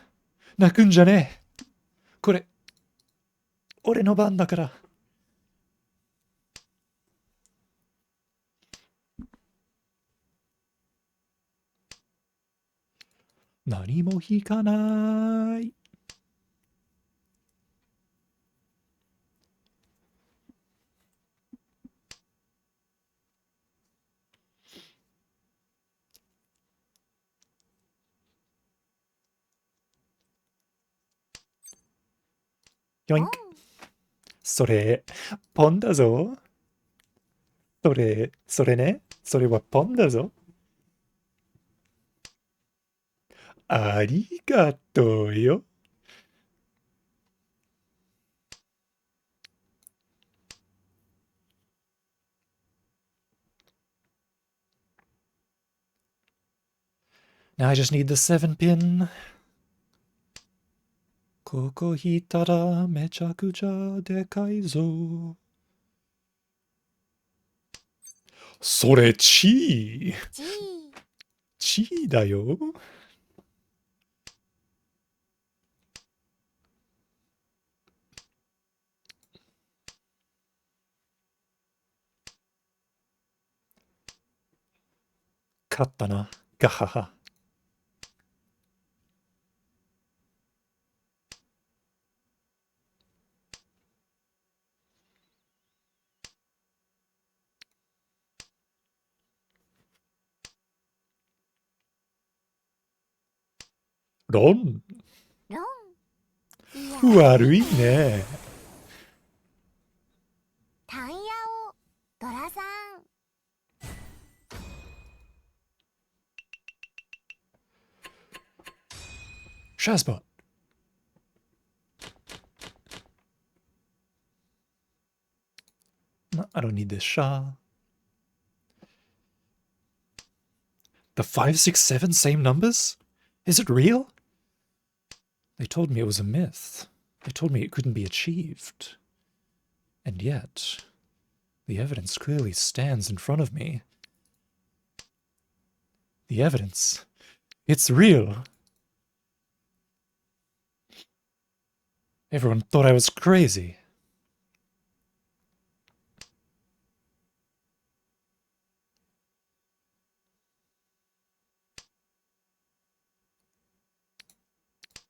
泣くんじゃねえ。これ、俺の番だから。何も引かない。ヨインク。それ、ポンだぞ。それね。それはポンだぞ。ありがとうよ。Now I just need the 7-pin. ここ引いたらめちゃくちゃでかいぞ。それチー。チーチーだよ。勝ったな。ガハハ。ロン。ロンいや悪いね。タンヤオドラさんシャズボット。No, I don't need this Shah. The 5, 6, 7 same numbers? Is it real? They told me it was a myth. They told me it couldn't be achieved. And yet, the evidence clearly stands in front of me. The evidence. It's real. Everyone thought I was crazy.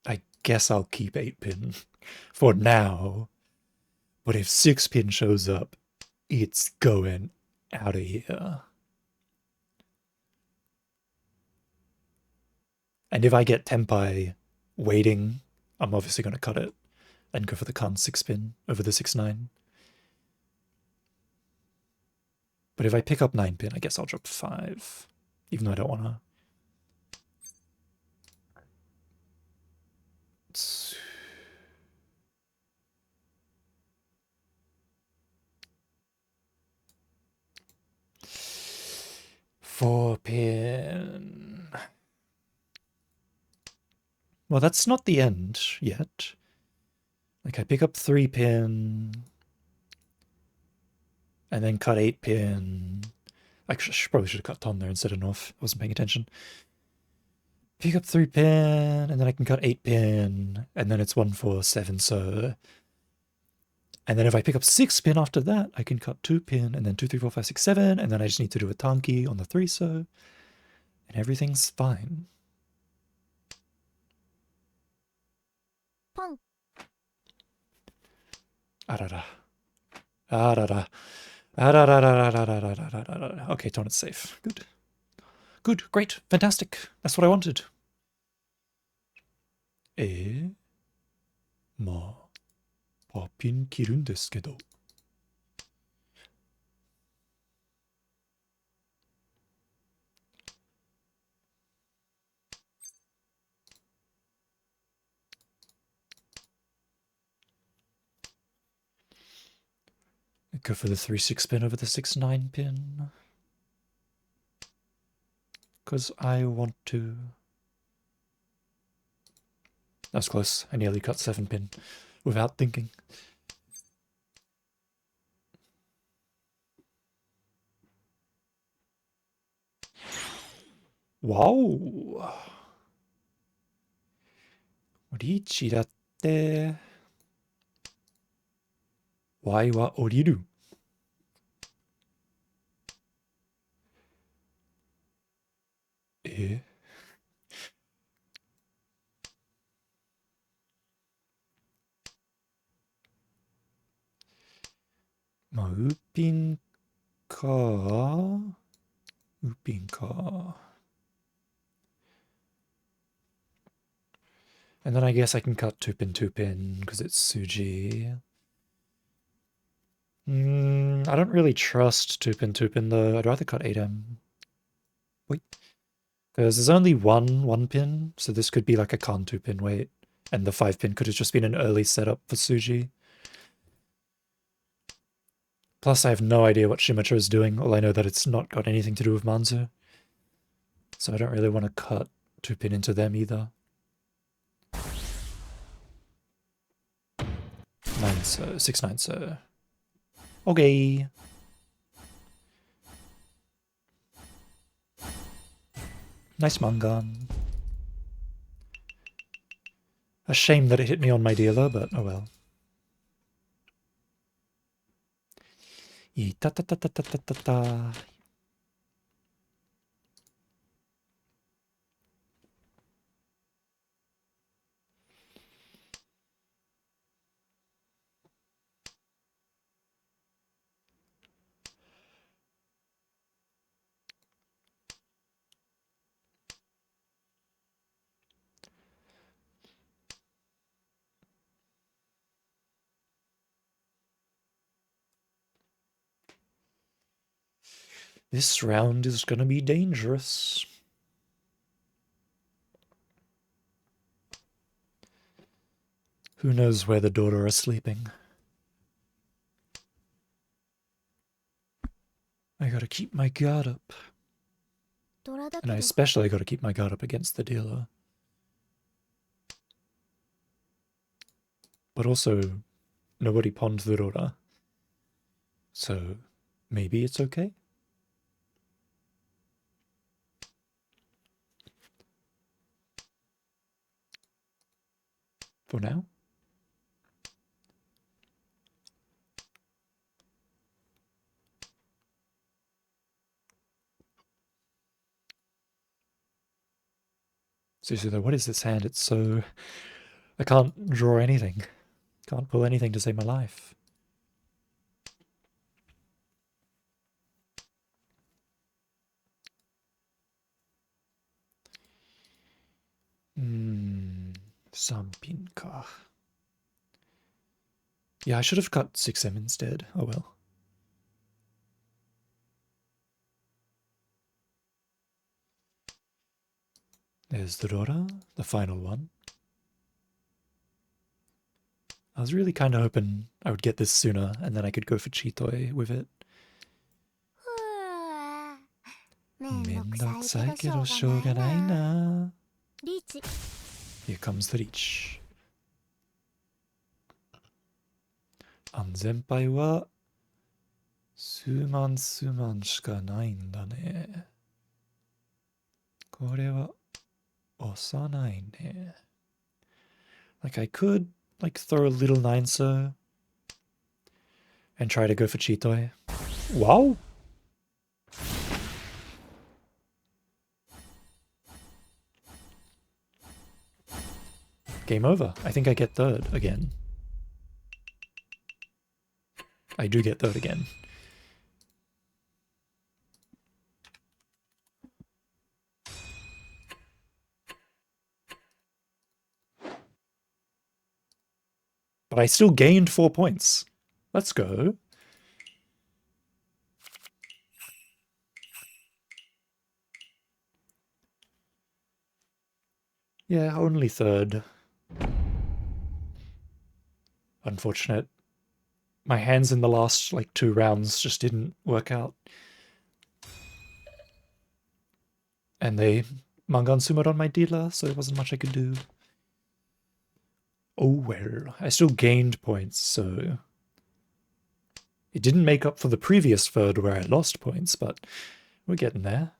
I guess I'll keep 8-pin for now. But if 6-pin shows up, it's going out of here. And if I get Tenpai waiting, I'm obviously going to cut it and go for the Khan 6-pin over the 6-9. But if I pick up 9-pin, I guess I'll drop 5. Even though I don't want to. 4 pin. Well, that's not the end yet. Like, I pick up 3 pin, and then cut 8 pin. I probably should have cut Tom there instead of North. I wasn't paying attention. Pick up 3 pin, and then I can cut 8 pin, and then it's 1, 4, 7, so. And then if I pick up 6 pin after that, I can cut 2 pin, and then 2, 3, 4, 5, 6, 7, and then I just need to do a tanki on the 3 so, and everything's fine. Pong. Arara. Arara. Arara. Okay, Tornet's safe. Good. Good, great, fantastic. That's what I wanted. Ma, pin kirun desu kedo. Go for the 3-6 pin over the 6-9 pin. Because I want to. That was close. I nearly cut 7 pin without thinking. Wow! Richi datte. Y wa oriru. Ma, ウーピンか。ウーピンか。And then I guess I can cut 2 pin because it's Suji. I don't really trust 2 pin though. I'd rather cut 8M. Wait. Because there's only one pin, so this could be like a Kan 2 pin wait. And the 5 pin could have just been an early setup for Suji. Plus I have no idea what Shimacho is doing. All I know that it's not got anything to do with Manzu. So I don't really want to cut 2 pin into them either. 9 so, 6 9 so. Okay. Nice mangan. A shame that it hit me on my dealer, but oh well. Ta ta ta ta ta ta ta ta. This round is gonna be dangerous. Who knows where the daughter are sleeping? I gotta keep my guard up. And I especially gotta keep my guard up against the dealer. But also, nobody pawned the Dora. So, maybe it's okay? For now? Seriously though, what is this hand? It's so... I can't draw anything. Can't pull anything to save my life. Sampinka. Yeah, I should have cut 6M instead. Oh well. There's the Dora, the final one. I was really kind of hoping I would get this sooner, and then I could go for Chitoi with it. めんどくさいけどしょうがないな。めんどくさいけどしょうがないな。リーチ。 Here comes the reach. 安全牌は数万しかないんだね。これは押さないね。Like I could like throw a little 9 and try to go for Chitoy. Wow! Game over. I think I get third again. I do get third again. But I still gained 4 points. Let's go. Yeah, only third. Unfortunate. My hands in the last, like, 2 rounds just didn't work out. And they Mangan Sumoed on my dealer, so there wasn't much I could do. Oh well, I still gained points, so... It didn't make up for the previous third where I lost points, but we're getting there.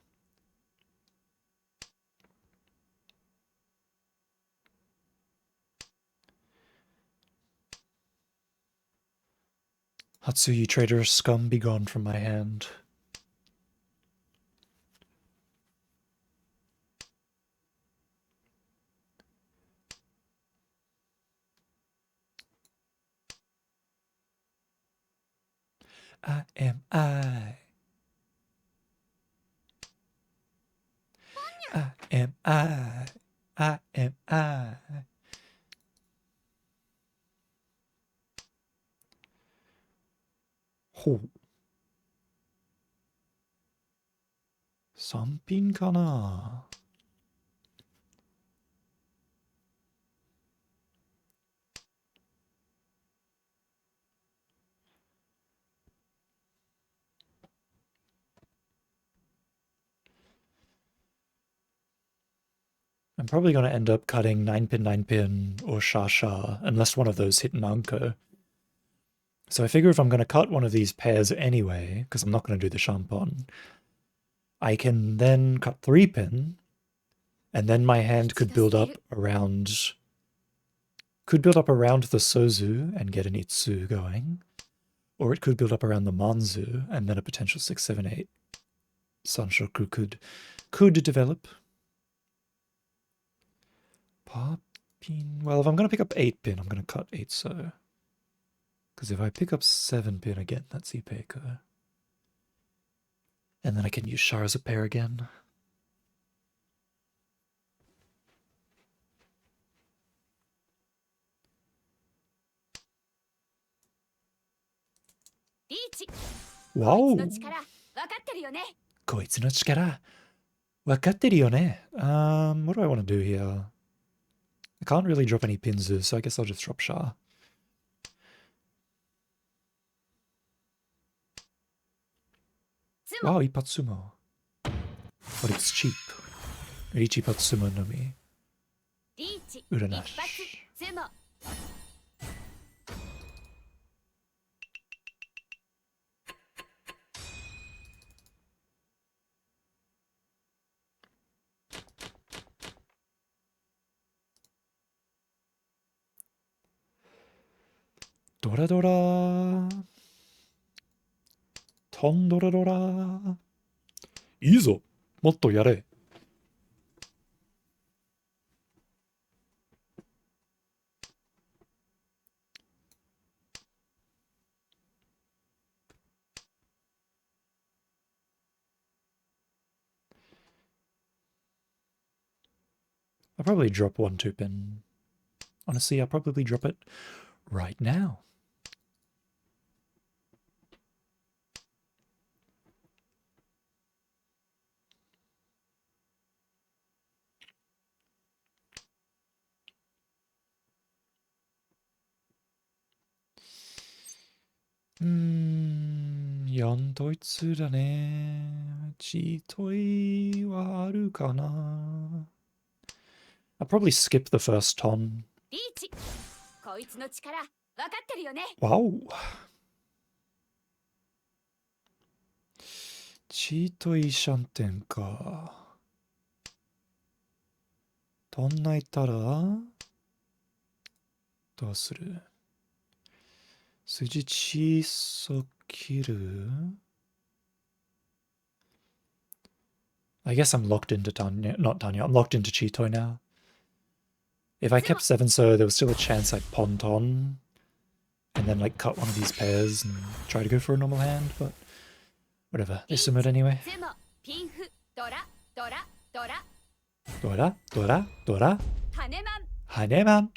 Hatsuyi Trader's scum be gone from my hand. I am I. I am I. I am I. Ho. 3品かな I'm probably going to end up cutting 9 pin or Sha unless one of those hit Nanko. So I figure if I'm going to cut one of these pairs anyway, because I'm not going to do the Shampon, I can then cut 3 pin, and then my hand could build up around the Sozu and get an Itsu going, or it could build up around the Manzu and then a potential 6, 7, 8 Sanshoku could develop. Pop pin. Well, if I'm going to pick up 8 pin, I'm going to cut 8 so. Because if I pick up 7 pin again, that's Ipeko. And then I can use Char as a pair again. Wow! こいつの力わかってるよね. What do I want to do here? I can't really drop any Pinzu, so I guess I'll just drop Char. Wow, Ipatsumo. But it's cheap. Richi Patsumo no mi. Uranash. Dora Dora. Ton Dora Dora. いいぞもっとやれ I'll probably drop 1 2 pin. Honestly, I'll probably drop it right now. 4ドイツだね。チートイはあるかな? I'll probably skip the first ton. リーチ、こいつの力分かってるよね。 Wow. チートイシャンテンか。トンナいたらどうする？筋小さ切る？ I guess I'm locked into Tanya. Not Tanya, I'm locked into Cheeto now. If I kept 7 so there was still a chance I'd Ponton and then like cut one of these pairs and try to go for a normal hand, but whatever. They summoned anyway. ゼモ、ピンフ、ドラ、ドラ、ドラ、 Dora, Dora, Dora. ハネマン、 Haneman.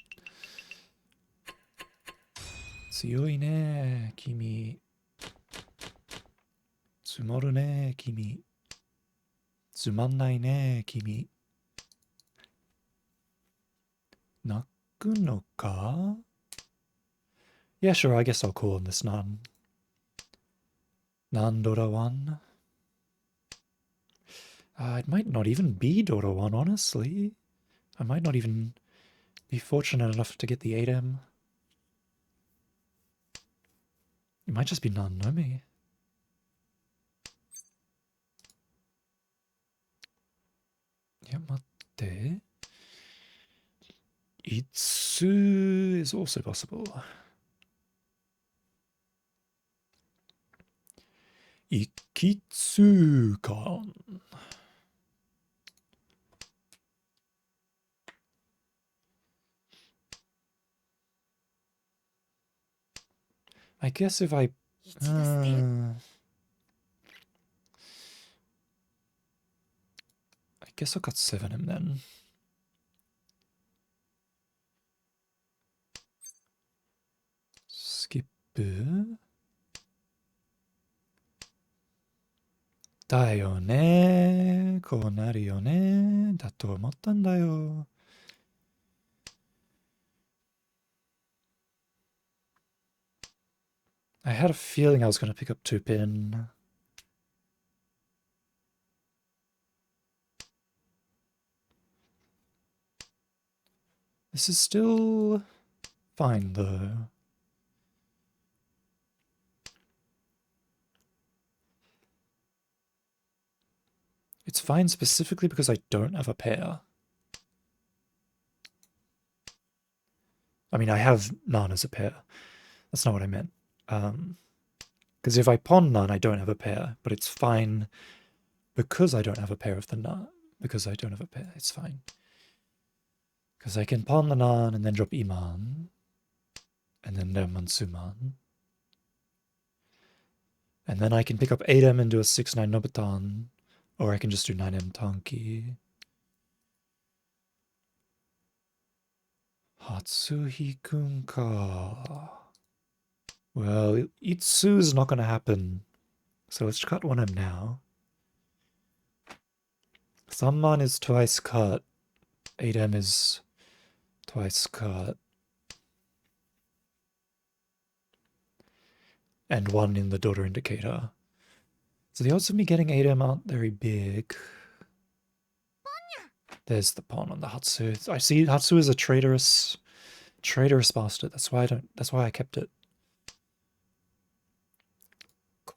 強いね、君。つまるね、君。つまんないね、君。泣くのか? Yeah, sure, I guess I'll call on this Nan. Nan Dora 1. It might not even be Dora 1, honestly. I might not even be fortunate enough to get the 8M. It might just be Nan Nomi. Yeah, 待って. Itsu is also possible. Ikitsukan. I guess if I... 一度捨てる。 I guess I'll cut 7M then. Skip. だよね。こうなるよね。だと思ったんだよ。I had a feeling I was going to pick up 2-pin. This is still fine though. It's fine specifically because I don't have a pair. I mean, I have none as a pair. That's not what I meant. Because if I pawn none, I don't have a pair, but it's fine because I don't have a pair of the none. Because I don't have a pair, it's fine. Because I can pawn the nan and then drop Iman. And then Mansuman. And then I can pick up 8M and do a 6-9 Nobatan. Or I can just do 9M Tanki. Hatsuhi-kun ka. Well, Itsu is not going to happen. So let's cut 1M now. Samman is twice cut. 8M is twice cut. And 1 in the daughter indicator. So the odds of me getting 8M aren't very big. There's the pawn on the Hatsu. I see Hatsu is a traitorous bastard. That's why I kept it.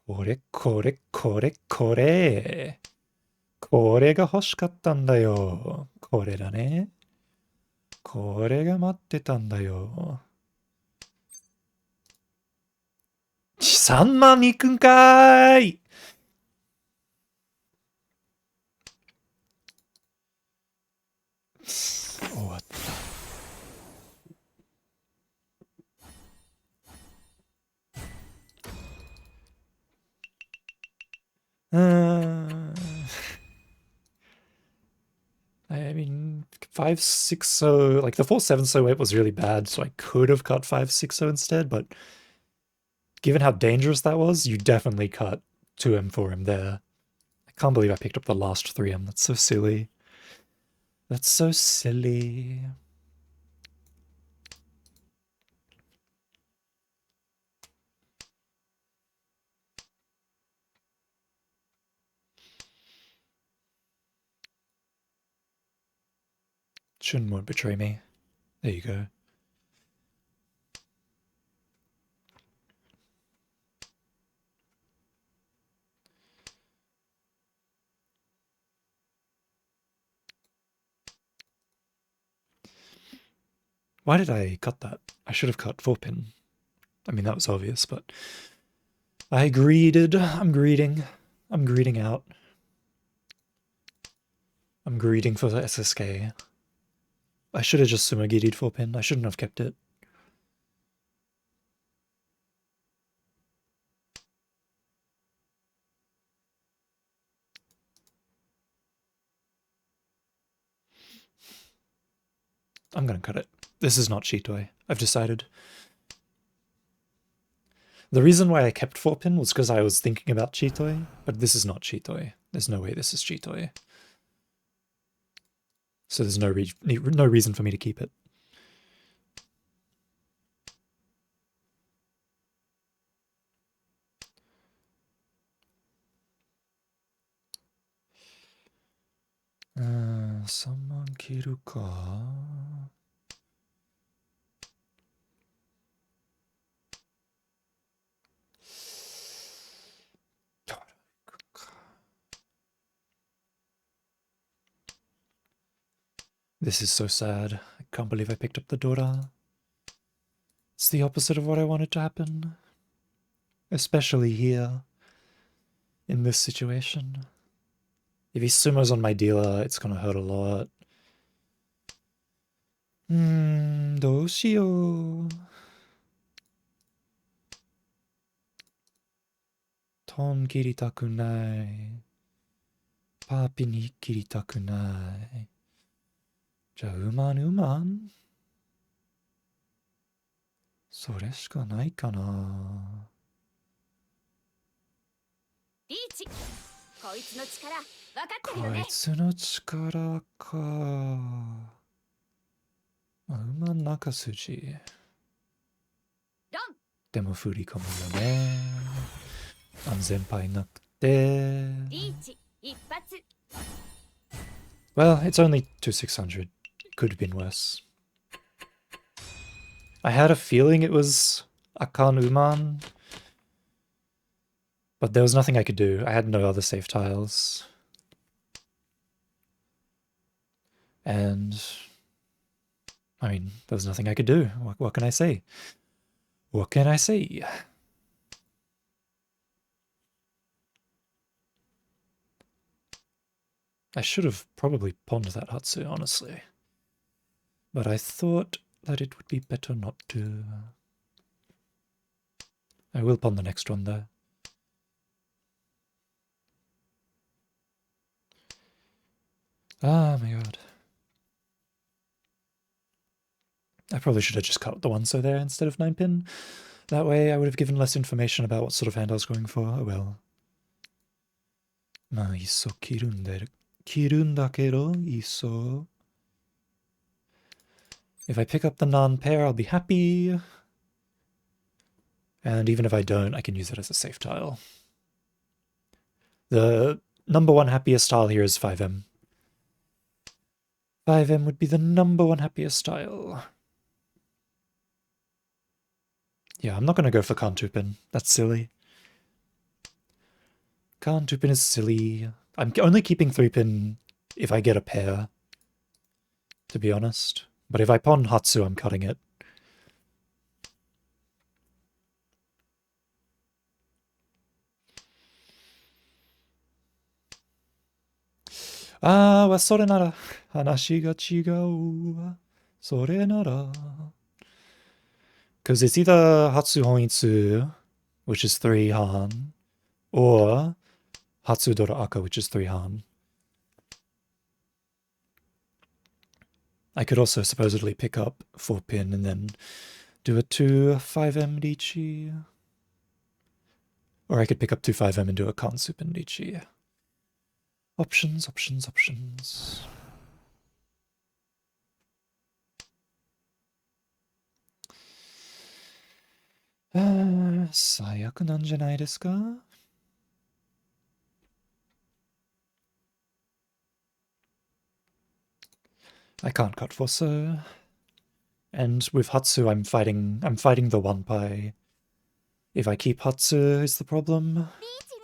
Kore. これが欲しかったんだよ。これだね。これが待ってたんだよ。3万いくんかーい。終わった。I mean, 5-6-0, like the 4-7-so was really bad, so I could have cut 5-6-0 instead, but given how dangerous that was, you definitely cut 2M, 4M there. I can't believe I picked up the last 3M. That's so silly. That's so silly. Chun won't betray me. There you go. Why did I cut that? I should have cut 4 pin. I mean, that was obvious, but I greeded. I'm greeding. I'm greeding out. I'm greeding for the SSK. I should have just sumagiri'd 4 pin. I shouldn't have kept it. I'm gonna cut it. This is not Chitoi. I've decided. The reason why I kept 4 pin was because I was thinking about Chitoi, but this is not Chitoi. There's no way this is Chitoi. So there's no reason for me to keep it. Someone kiru ka? This is so sad. I can't believe I picked up the Dora. It's the opposite of what I wanted to happen. Especially here. In this situation. If he sumos on my dealer, it's gonna hurt a lot. どうしよう。トン切りたくない。パーピに切りたくない。じゃあ、うまんそれしかないかな。リーチ。こいつの力分かってるよね。こいつの力か。まあ、馬中筋。ドン。でも振り込むよね。安全牌なくて。リーチ一発。Well, it's only 2600. It could have been worse. I had a feeling it was Akan Uman, but there was nothing I could do. I had no other safe tiles. And I mean, there was nothing I could do. What can I say? What can I say? I should have probably pawned that Hatsu, honestly. But I thought that it would be better not to. I will pawn the next one, though. Ah, my god. I probably should have just cut the 1-so there instead of 9 pin. That way I would have given less information about what sort of hand I was going for. Oh well. Ma, isso kirundakedo, isso. If I pick up the non-pair, I'll be happy. And even if I don't, I can use it as a safe tile. The number 1 happiest tile here is 5M. 5M would be the number 1 happiest tile. Yeah, I'm not going to go for Kantupin. That's silly. Kantupin is silly. I'm only keeping 3-pin if I get a pair, to be honest. But if I pawn Hatsu, I'm cutting it. Ah, wa sore nara. Hanashi ga chigau wa sore nara. Because it's either Hatsu Honitsu, which is 3 Han, or Hatsu Dora Aka, which is 3 Han. I could also supposedly pick up 4 pin and then do a 2 5M Dichi. Or I could pick up 2 5M and do a Kansupin Dichi. Options, options, options. Ah, 最悪なんじゃないですか? I can't cut Fosso. And with Hatsu, I'm fighting the one pie. If I keep Hatsu is the problem. リーチに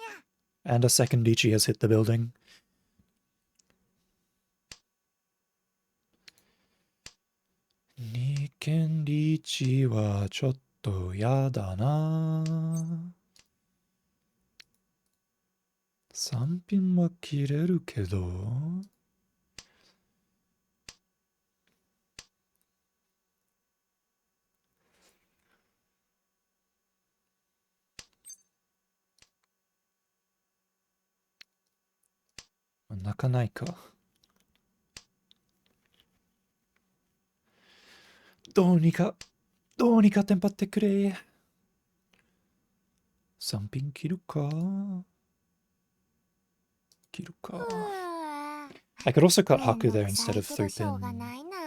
ゃ And a second Ichi has hit the building. Niken Ichi wa chotto yada na. 3品は切れるけど。泣かないか。どうにかテンパってくれ。3品切るか。切るか。I could also cut Haku there instead of 3しょうが pin. ないな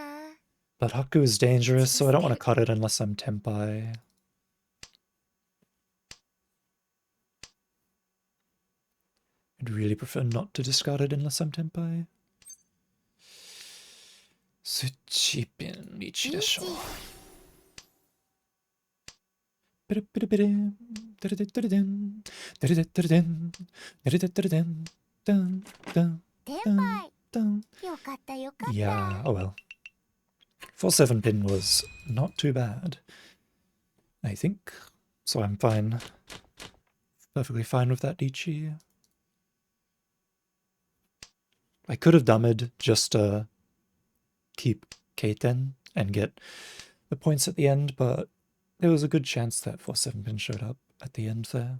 But Haku is dangerous, so I don't want to cut it unless I'm Tenpai. I'd really prefer not to discard it unless I'm Tenpai. Suchi pin Ichi リー desho. チ Dun, dun, dun, 天 dun, 杯 dun. よかったよかった Yeah, oh well. 4-7 pin was not too bad, I think. So I'm fine. Perfectly fine with that Ichi. I could have dummied just to keep Keiten and get the points at the end, but there was a good chance that 4-7 pin showed up at the end there.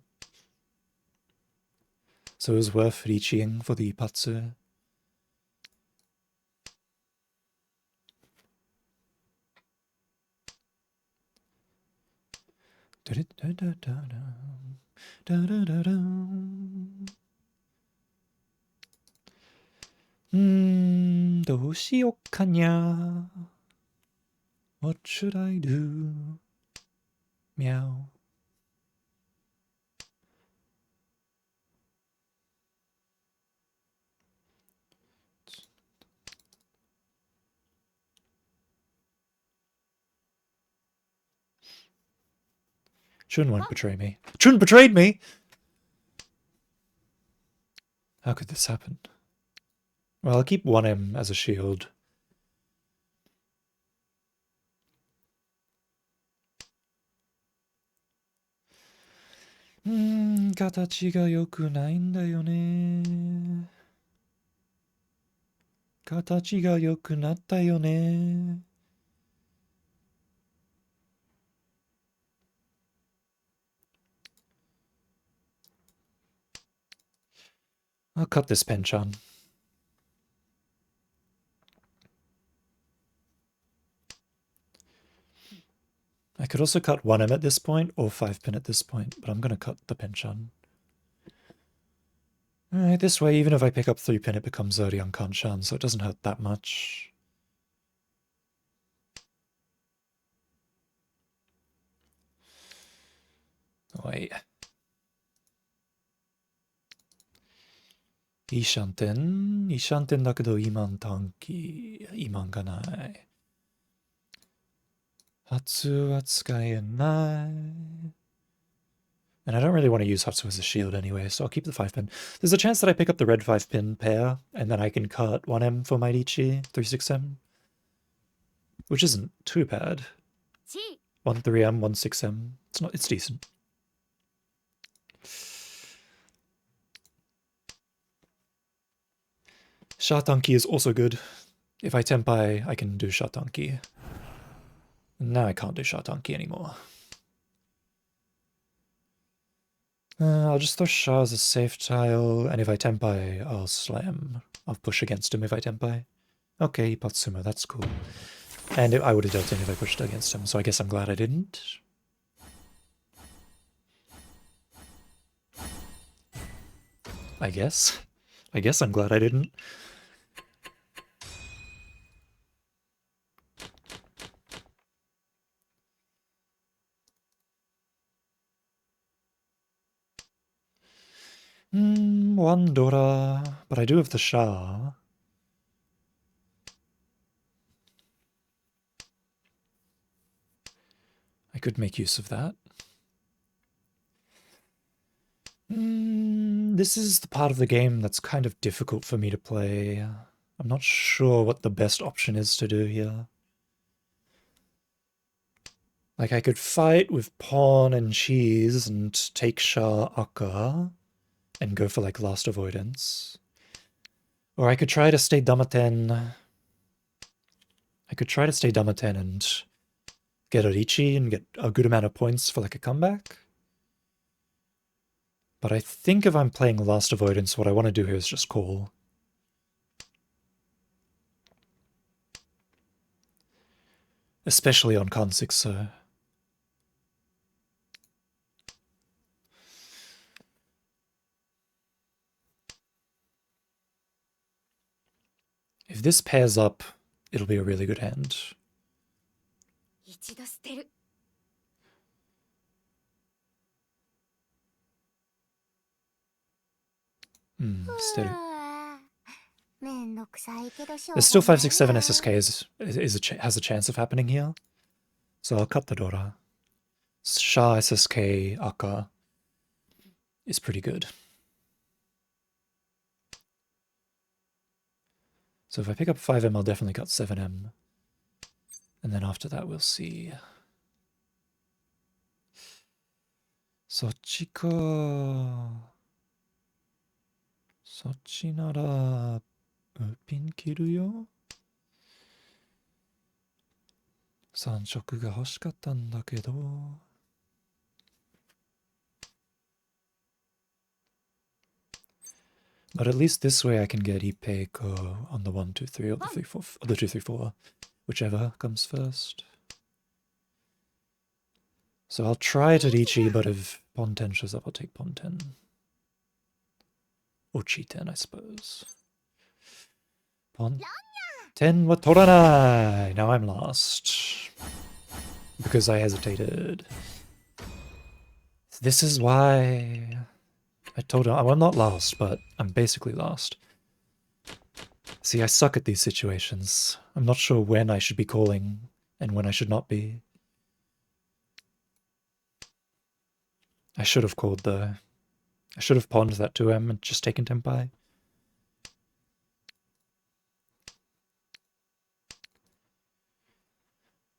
So it was worth Ichiing for the Ipatsu. Do kanya. What should I do? Meow. Chun won't betray me. Chun betrayed me! How could this happen? Well, I'll keep 1M as a shield. Katachi ga yoku naiんだよね. Katachi ga yoku natta yo ne. I'll cut this Penchan. I could also cut 1M at this point, or 5-pin at this point, but I'm going to cut the Penchan. Alright, this way, even if I pick up 3-pin, it becomes Zodi on Kanchan, so it doesn't hurt that much. Wait. Ishanten? Ishanten だけど今短期。今がない。Hatsuは使えない。And I don't really want to use Hatsu as a shield anyway, so I'll keep the 5-pin. There's a chance that I pick up the red 5-pin pair, and then I can cut 1M for my Ichi, 3-6M. Which isn't too bad. チ 1 3M, 1 6M. It's decent. Shatanki is also good. If I Tenpai, I can do Shatanki. Now I can't do Shatanki anymore. I'll just throw Shah as a safe tile, and if I Tenpai, I'll slam. I'll push against him if I Tenpai. Okay, Patsumo, that's cool. And I would have dealt in if I pushed against him, so I guess I'm glad I didn't. I guess I'm glad I didn't. One Dora, but I do have the Shah. could make use of that. This is the part of the game that's kind of difficult for me to play. I'm not sure what the best option is to do here. Like, I could fight with pawn and cheese and take Shah Aka and go for, like, last avoidance. Or I could try to stay Damaten. I could try to stay Damaten and get Orichi and get a good amount of points for, like, a comeback. But I think if I'm playing last avoidance, what I want to do here is just call. Especially on Con 6, so... If this pairs up, it'll be a really good hand. 一度捨てる Steady. めんどくさいけどしょう There's still がない 567 な SSK has a chance of happening here. So I'll cut the Dora. Shah SSK Aka is pretty good. So if I pick up 5M, I'll definitely cut 7M. And then after that, we'll see. そっちか。そっちなら、ピン切るよ。3色が欲しかったんだけど。But at least this way I can get Ipeiko on the 1, 2, 3 or the 3, 4, or the 2, 3, 4, whichever comes first. So I'll try Tadichi, but if Pawn 10 shows up, I'll take Pawn 10. Or Chi-10, I suppose. Pawn 10 wa toranai! Now I'm lost. Because I hesitated. This is why... I told her, I'm not lost, but I'm basically lost. See, I suck at these situations. I'm not sure when I should be calling and when I should not be. I should have called though. I should have pawned that 2M and just taken Tempai.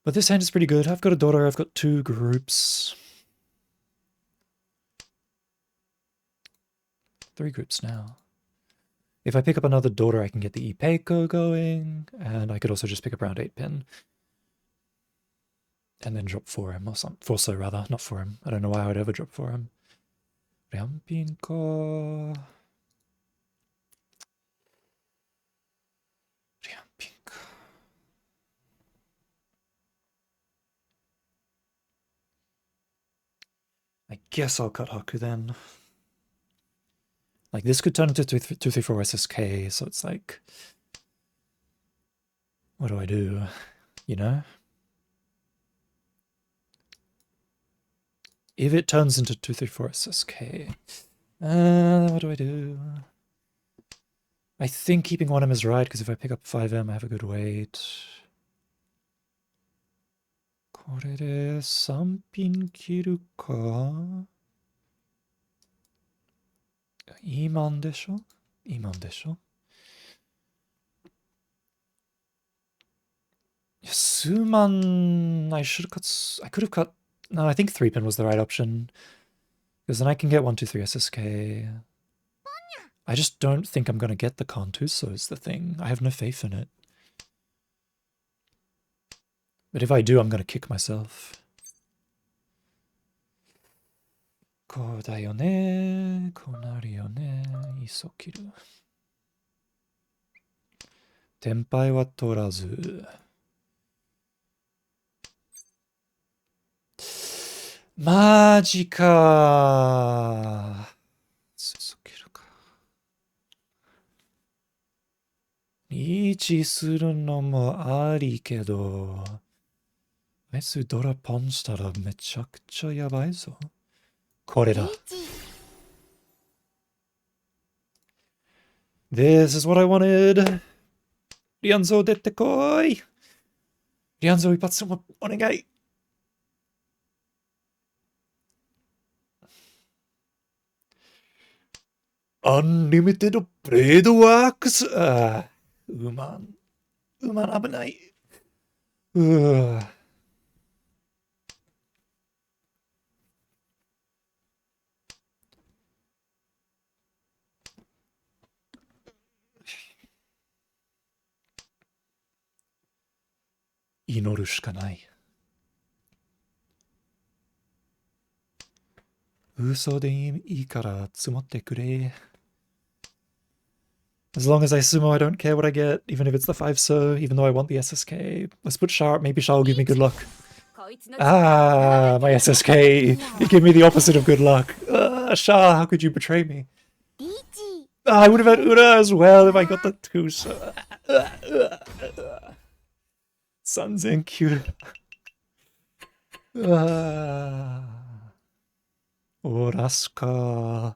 But this hand is pretty good. I've got a daughter, I've got 2 groups. 3 groups now. If I pick up another daughter, I can get the Ipeiko going, and I could also just pick up round 8 pin. And then drop 4M or something. 4-so rather, not 4M. I don't know why I would ever drop 4M. Riampin ko. Riampin ko. I guess I'll cut Haku then. Like, this could turn into 2, 3, 4 SSK, so it's like... What do I do? You know? If it turns into 2, 3, 4 SSK... what do I do? I think keeping 1M is right, because if I pick up 5M, I have a good weight. これで3ピン切るかいいマンでしょいいマンでしょいや、数万... I should have cut... I could have cut... No, I think 3 pin was the right option. Because then I can get 1, 2, 3 SSK. I just don't think I'm going to get the Contuso is the thing. I have no faith in it. But if I do, I'm going to kick myself. こうだよね。こうなるよね。急切る。テンパイは取らず。マジか。急切るか。リーチするのもありけど。あいつドラポンしたらめちゃくちゃやばいぞ。これだ。This is what I wanted! リアンゾ出てこい！リアンゾ一発もお願い！ Unlimited Blade Wax! Uman. Uman abenai. Ugh. Inoru shika nai. Uso de ii kara tsumotte kure. As long as I sumo, I don't care what I get, even if it's the 5 so, even though I want the SSK. Let's put Char, maybe Char will give me good luck. こいつの力 Ah, my SSK. You give me the opposite of good luck. Char, how could you betray me? リーチ I would have had Ura as well if I got the 2 so. Sanzenkyu. Oraska.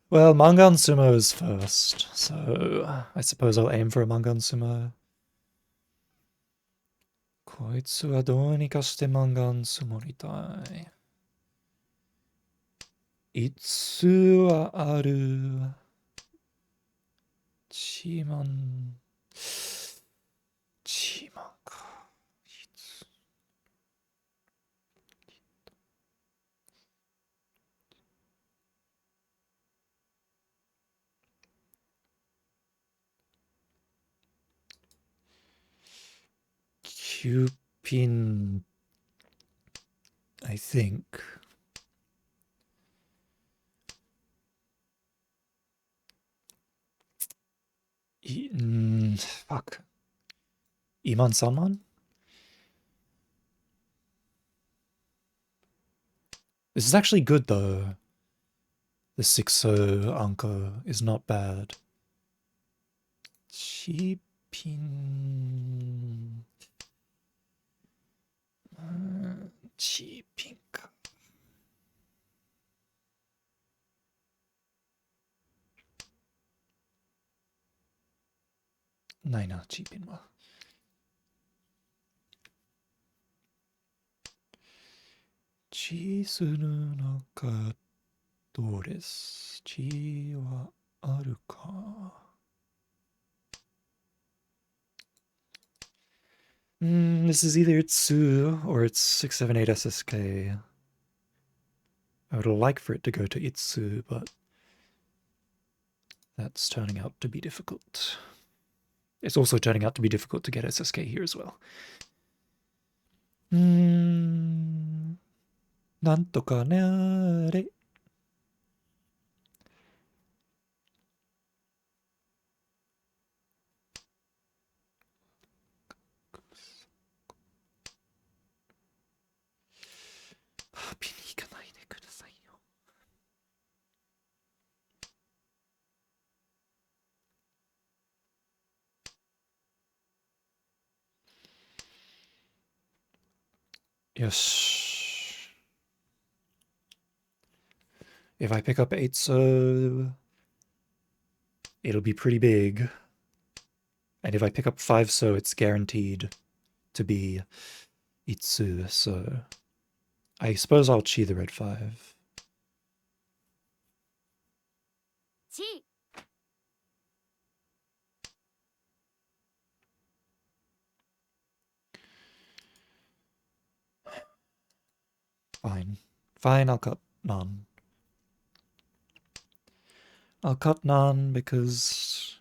Well, Mangan Sumo is first, so I suppose I'll aim for a Mangan Sumo. こいつはどうにかしてMangan Sumoりたい。いつはある。チーマン。チーマンか。いつ。9 pin, I think. Fuck. Iman Sanman? This is actually good though. The 6 Anko is not bad. Cheapin. Cheapin. ないな、チーピンは。チする中どうです。チはあるか。This is either Itsu or it's 678 SSK. I would like for it to go to Itsu, but that's turning out to be difficult. It's also turning out to be difficult to get SSK here as well. なんとかなれ。パピに行かないでくださいよ。よし。If I pick up 8 so, it'll be pretty big. And if I pick up 5 so, it's guaranteed to be Itsu, so I suppose I'll chi the red 5. チ Fine. Fine, I'll cut Nan. I'll cut Nan because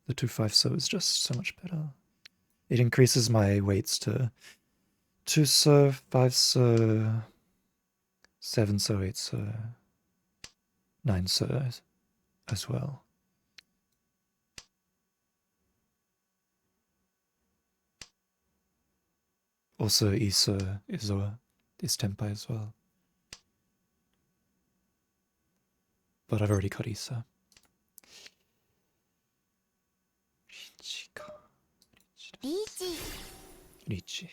the 2-5 so is just so much better. It increases my weights to 2 so, 5 so, 7 so, 8 so, 9 so as well. Also, Isa is Tenpai as well. But I've already cut Isa. Riichi. Riichi.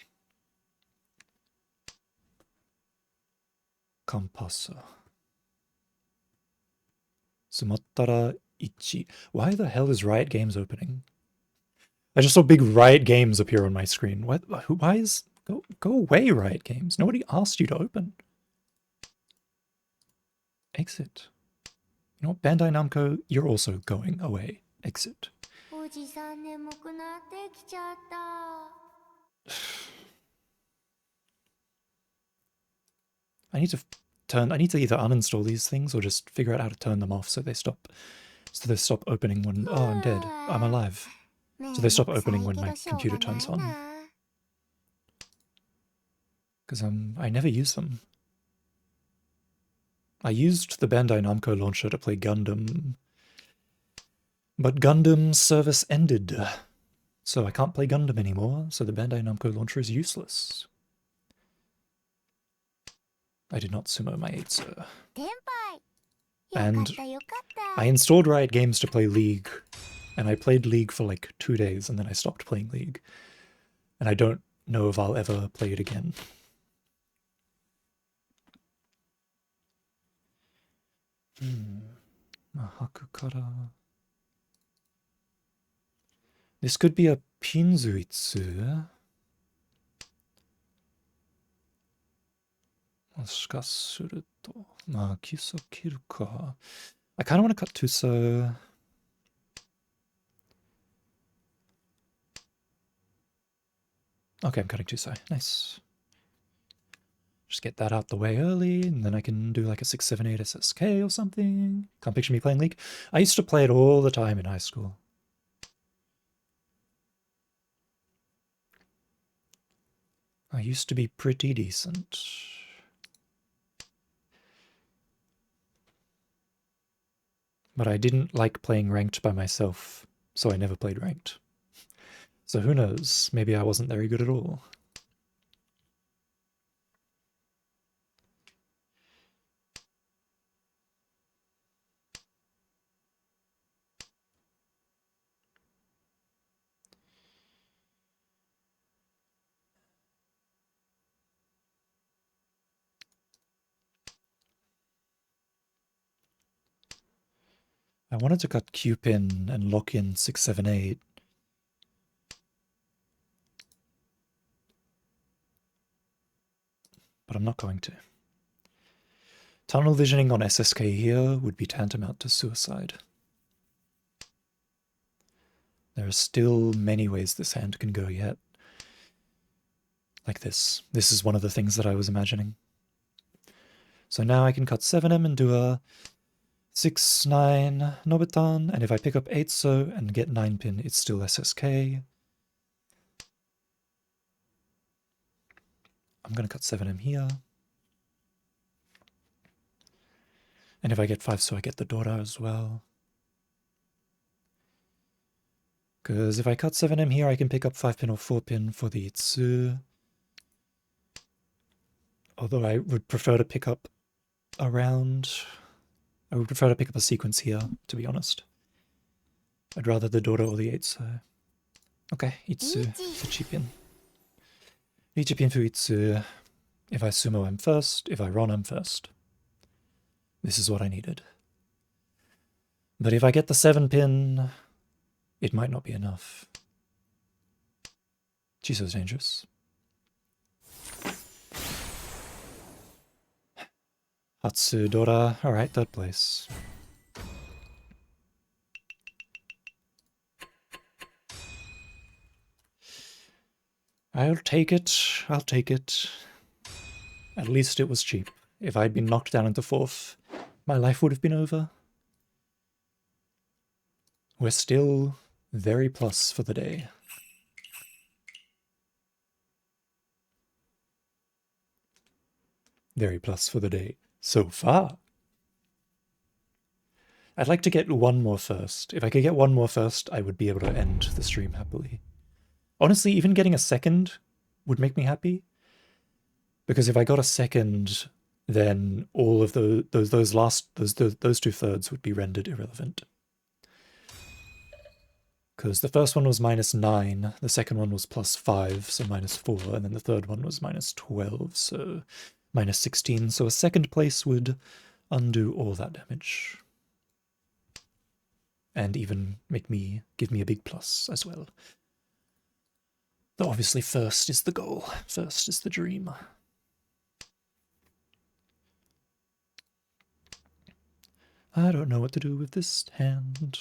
Kampasso. Sumattara Ichi. Why the hell is Riot Games opening? I just saw big Riot Games appear on my screen. Why is... Go away, Riot Games. Nobody asked you to open. Exit. You know what, Bandai Namco, you're also going away. Exit. おじさん眠くなってきちゃった。 I need to either uninstall these things or just figure out how to turn them off so they stop opening when, oh, I'm dead. I'm alive. So they stop opening when my computer turns on. Because I never use them. I used the Bandai Namco launcher to play Gundam, but Gundam's service ended. So I can't play Gundam anymore, so the Bandai Namco launcher is useless. I did not sumo my 8-sir. And I installed Riot Games to play League, and I played League for like 2 days, and then I stopped playing League. And I don't know if I'll ever play it again. Mahakukara. This could be a Pinzuitsu. I kind of want to cut Tuso. Okay, I'm cutting Tuso. Nice. Just get that out the way early, and then I can do like a 678 SSK or something. Can't picture me playing League. I used to play it all the time in high school. I used to be pretty decent. But I didn't like playing ranked by myself, so I never played ranked. So who knows, maybe I wasn't very good at all. I wanted to cut Q-pin and lock in 678. But I'm not going to. Tunnel visioning on SSK here would be tantamount to suicide. There are still many ways this hand can go yet. Like this. This is one of the things that I was imagining. So now I can cut 7M and do a 6-9 Nobitan, and if I pick up 8-so and get 9-pin, it's still SSK. I'm going to cut 7M here. And if I get 5-so, I get the Dora as well. Because if I cut 7M here, I can pick up 5-pin or 4-pin for the Itsu. Although I would prefer to pick up around... I would prefer to pick up a sequence here, to be honest. I'd rather the Dora or the 8-so. Okay, Itsu, Ichipin. Ichipin for Itsu. If I sumo, I'm first. If I run, I'm first. This is what I needed. But if I get the 7-pin, it might not be enough. Chiso's dangerous. Hatsu, Dora. Alright, third place. I'll take it. I'll take it. At least it was cheap. If I'd been knocked down into fourth, my life would have been over. We're still very plus for the day. Very plus for the day. So far. I'd like to get one more first. If I could get one more first, I would be able to end the stream happily. Honestly, even getting a second would make me happy. Because if I got a second, then all of those 2/3 would be rendered irrelevant. Because the first one was -9, the second one was +5, so -4, and then the third one was -12, so -16. So a second place would undo all that damage. And even give me a big plus as well. Though obviously first is the goal, first is the dream. I don't know what to do with this hand.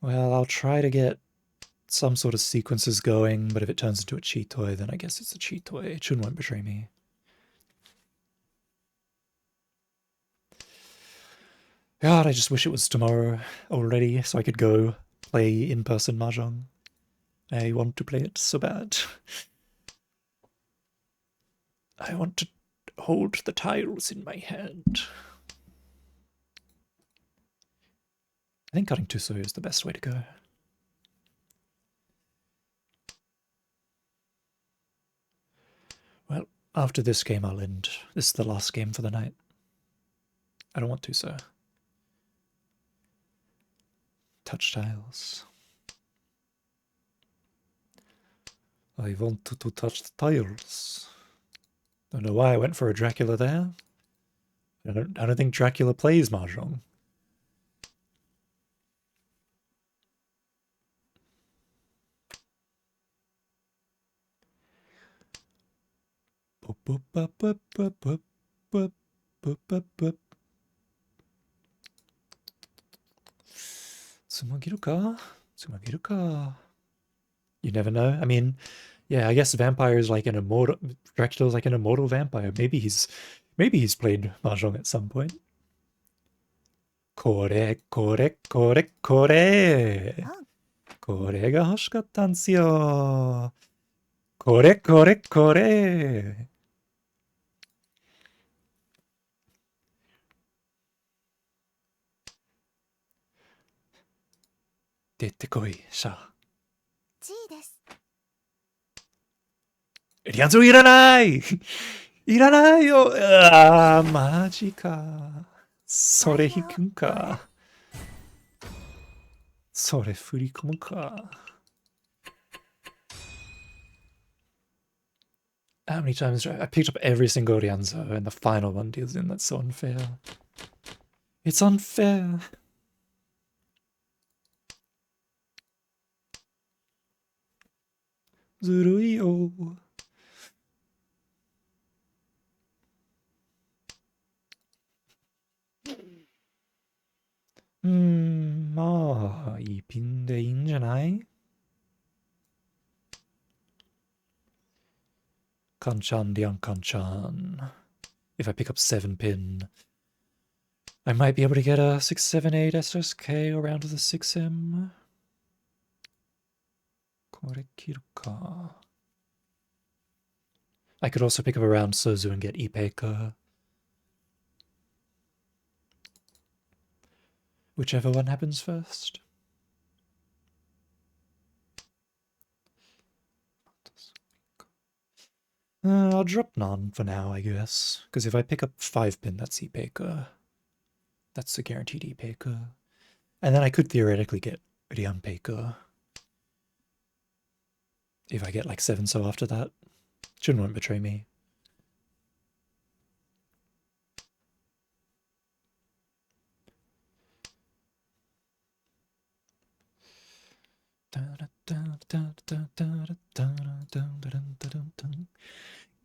Well, I'll try to get some sort of sequences going, but if it turns into a cheat toy, then I guess it's a cheat toy. Chun won't betray me. God, I just wish it was tomorrow already so I could go play in-person Mahjong. I want to play it so bad. I want to hold the tiles in my hand. I think cutting Tuso is the best way to go. Well, after this game I'll end. This is the last game for the night. I don't want Tuso. Touch tiles. I want to touch the tiles. Don't know why I went for a Dracula there. I don't think Dracula plays Mahjong. You never know. I mean, yeah, I guess vampire is like an immortal. Dracula's like an immortal vampire. Maybe he's played Mahjong at some point. Kore. これが欲しかったんすよ。これ。出てこい、シャア。G です。リアンズいらないいらないよあー、マジか。それ引くんか。それ振り込むか。How many times I picked up every single Rianzo and the final one deals in? That's so unfair. It's unfair. Zuruyo. Ma, いいピンでいいんじゃない? Kanchan Dian Kanchan. If I pick up 7 pin, I might be able to get a 678 SSK around to the 6M. これ切るか. I could also pick up around Sozu and get Ipeka. Whichever one happens first. I'll drop Nan for now, I guess. Because if I pick up 5 pin, that's Ipeka. That's a guaranteed Ipeka. And then I could theoretically get Rianpeka. If I get like 7 so after that. Jun won't betray me.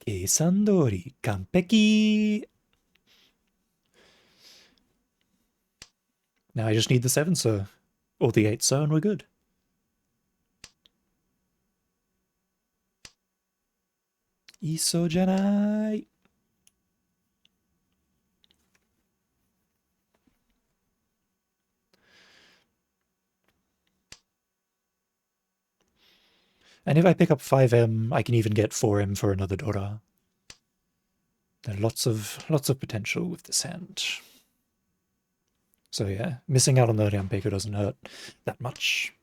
Keisandori Kanpeki. Now I just need the 7 so, or the 8 so, and we're good. Iso janai. And if I pick up 5M, I can even get 4M for another Dora. There are lots of potential with this hand. So yeah, missing out on the Rianpeka doesn't hurt that much.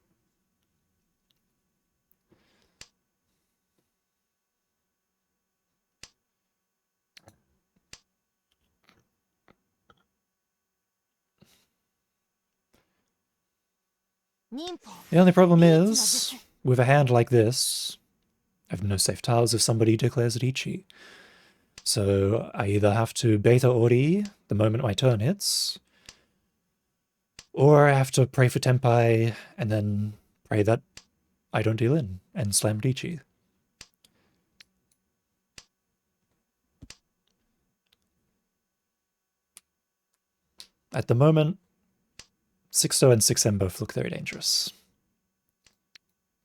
The only problem is, with a hand like this, I have no safe tiles if somebody declares it Ichi. So I either have to beta Ori the moment my turn hits, or I have to pray for Tenpai and then pray that I don't deal in and slam Ichi. At the moment, 6-0 and 6M both look very dangerous.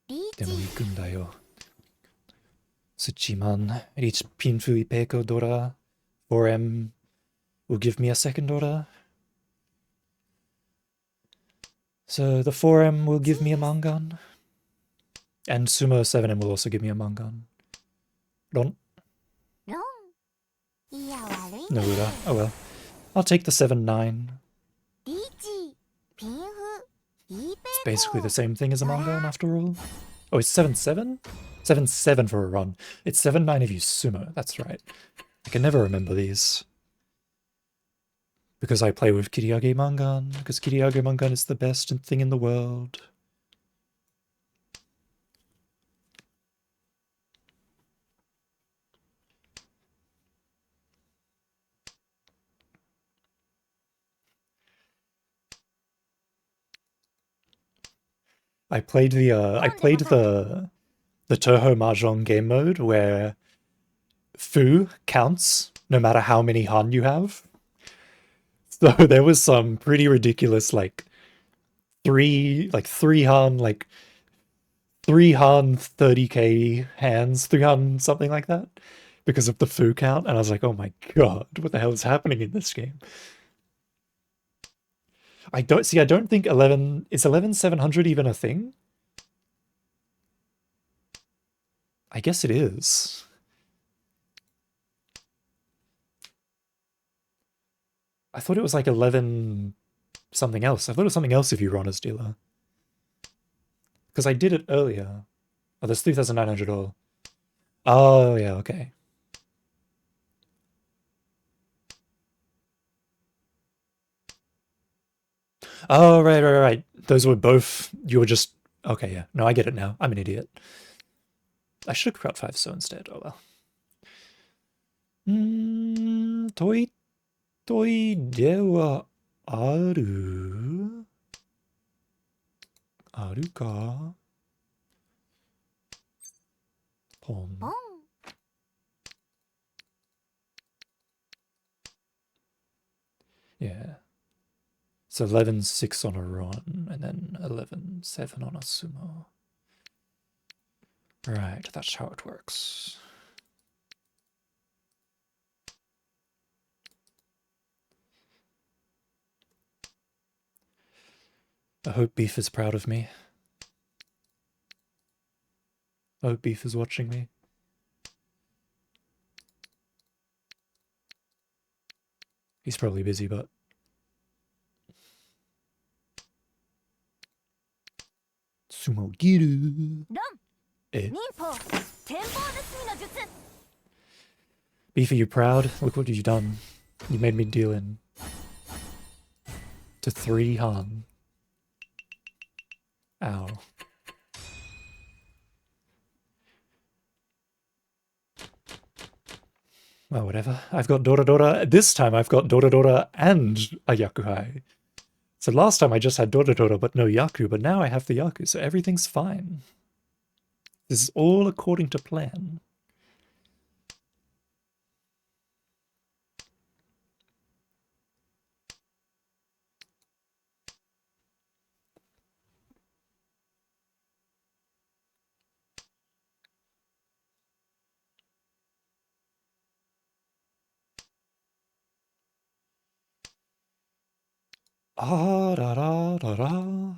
リーでもチ行くんだよ。Suchiman, each Pinfu Ipeko Dora, 4M will give me a second order. So the 4M will give me a Mangan. And Sumo 7M will also give me a Mangan. Ron? ロンいや悪いね No Ura. Oh well. I'll take the 7-9. リーチピンフイーペ It's ー basically コ the same thing as a Mangan after all. Oh, it's 7-7? 7-7 for a run. It's 7-9 if you Sumo, that's right. I can never remember these. Because I play with Kiriage Mangan, because Kiriage Mangan is the best thing in the world. I played the Toho Mahjong game mode where Fu counts no matter how many Han you have. So there was some pretty ridiculous three Han 30k hands, 3 Han something like that because of the Fu count, and I was like, oh my god, what the hell is happening in this game? I don't think 11 is 11-700 even a thing? I guess it is. I thought it was like 11 something else. I thought it was something else if you run as dealer. Because I did it earlier. Oh, there's 3,900 all. Oh, yeah, okay. Oh, right. Those were both... You were just... Okay, yeah. No, I get it now. I'm an idiot. I should have crowd 5 so instead. Oh, well. Toi de wa aru? Aru ka? Pon. ボン Yeah. So 11-6 on a run, and then 11-7 on a sumo. Right, that's how it works. I hope Beef is proud of me. I hope Beef is watching me. He's probably busy, but... Sumo Giru! ロン Eh? 忍法天望盗みの術 Beef, are you proud? Look what you've done. You made me deal in... to 3 Han. Ow. Well, whatever. I've got Dora Dora. This time I've got Dora Dora and a Yakuhai. So last time I just had Dora Dora but no Yaku, but now I have the Yaku, so everything's fine. This is all according to plan. Ah, da, da, da, da.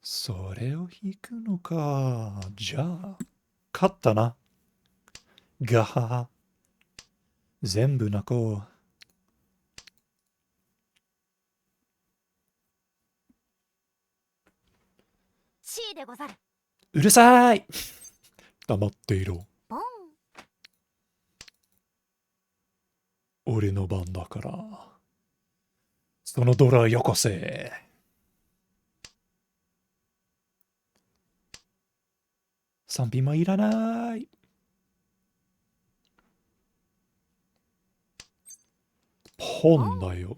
それを引くのか。じゃあ、勝ったな。がはは。全部泣こう。C でござるうるさい黙っていろ。ボン俺の番だから。そのドラよこせ。賛否もいらない。ポンだよ。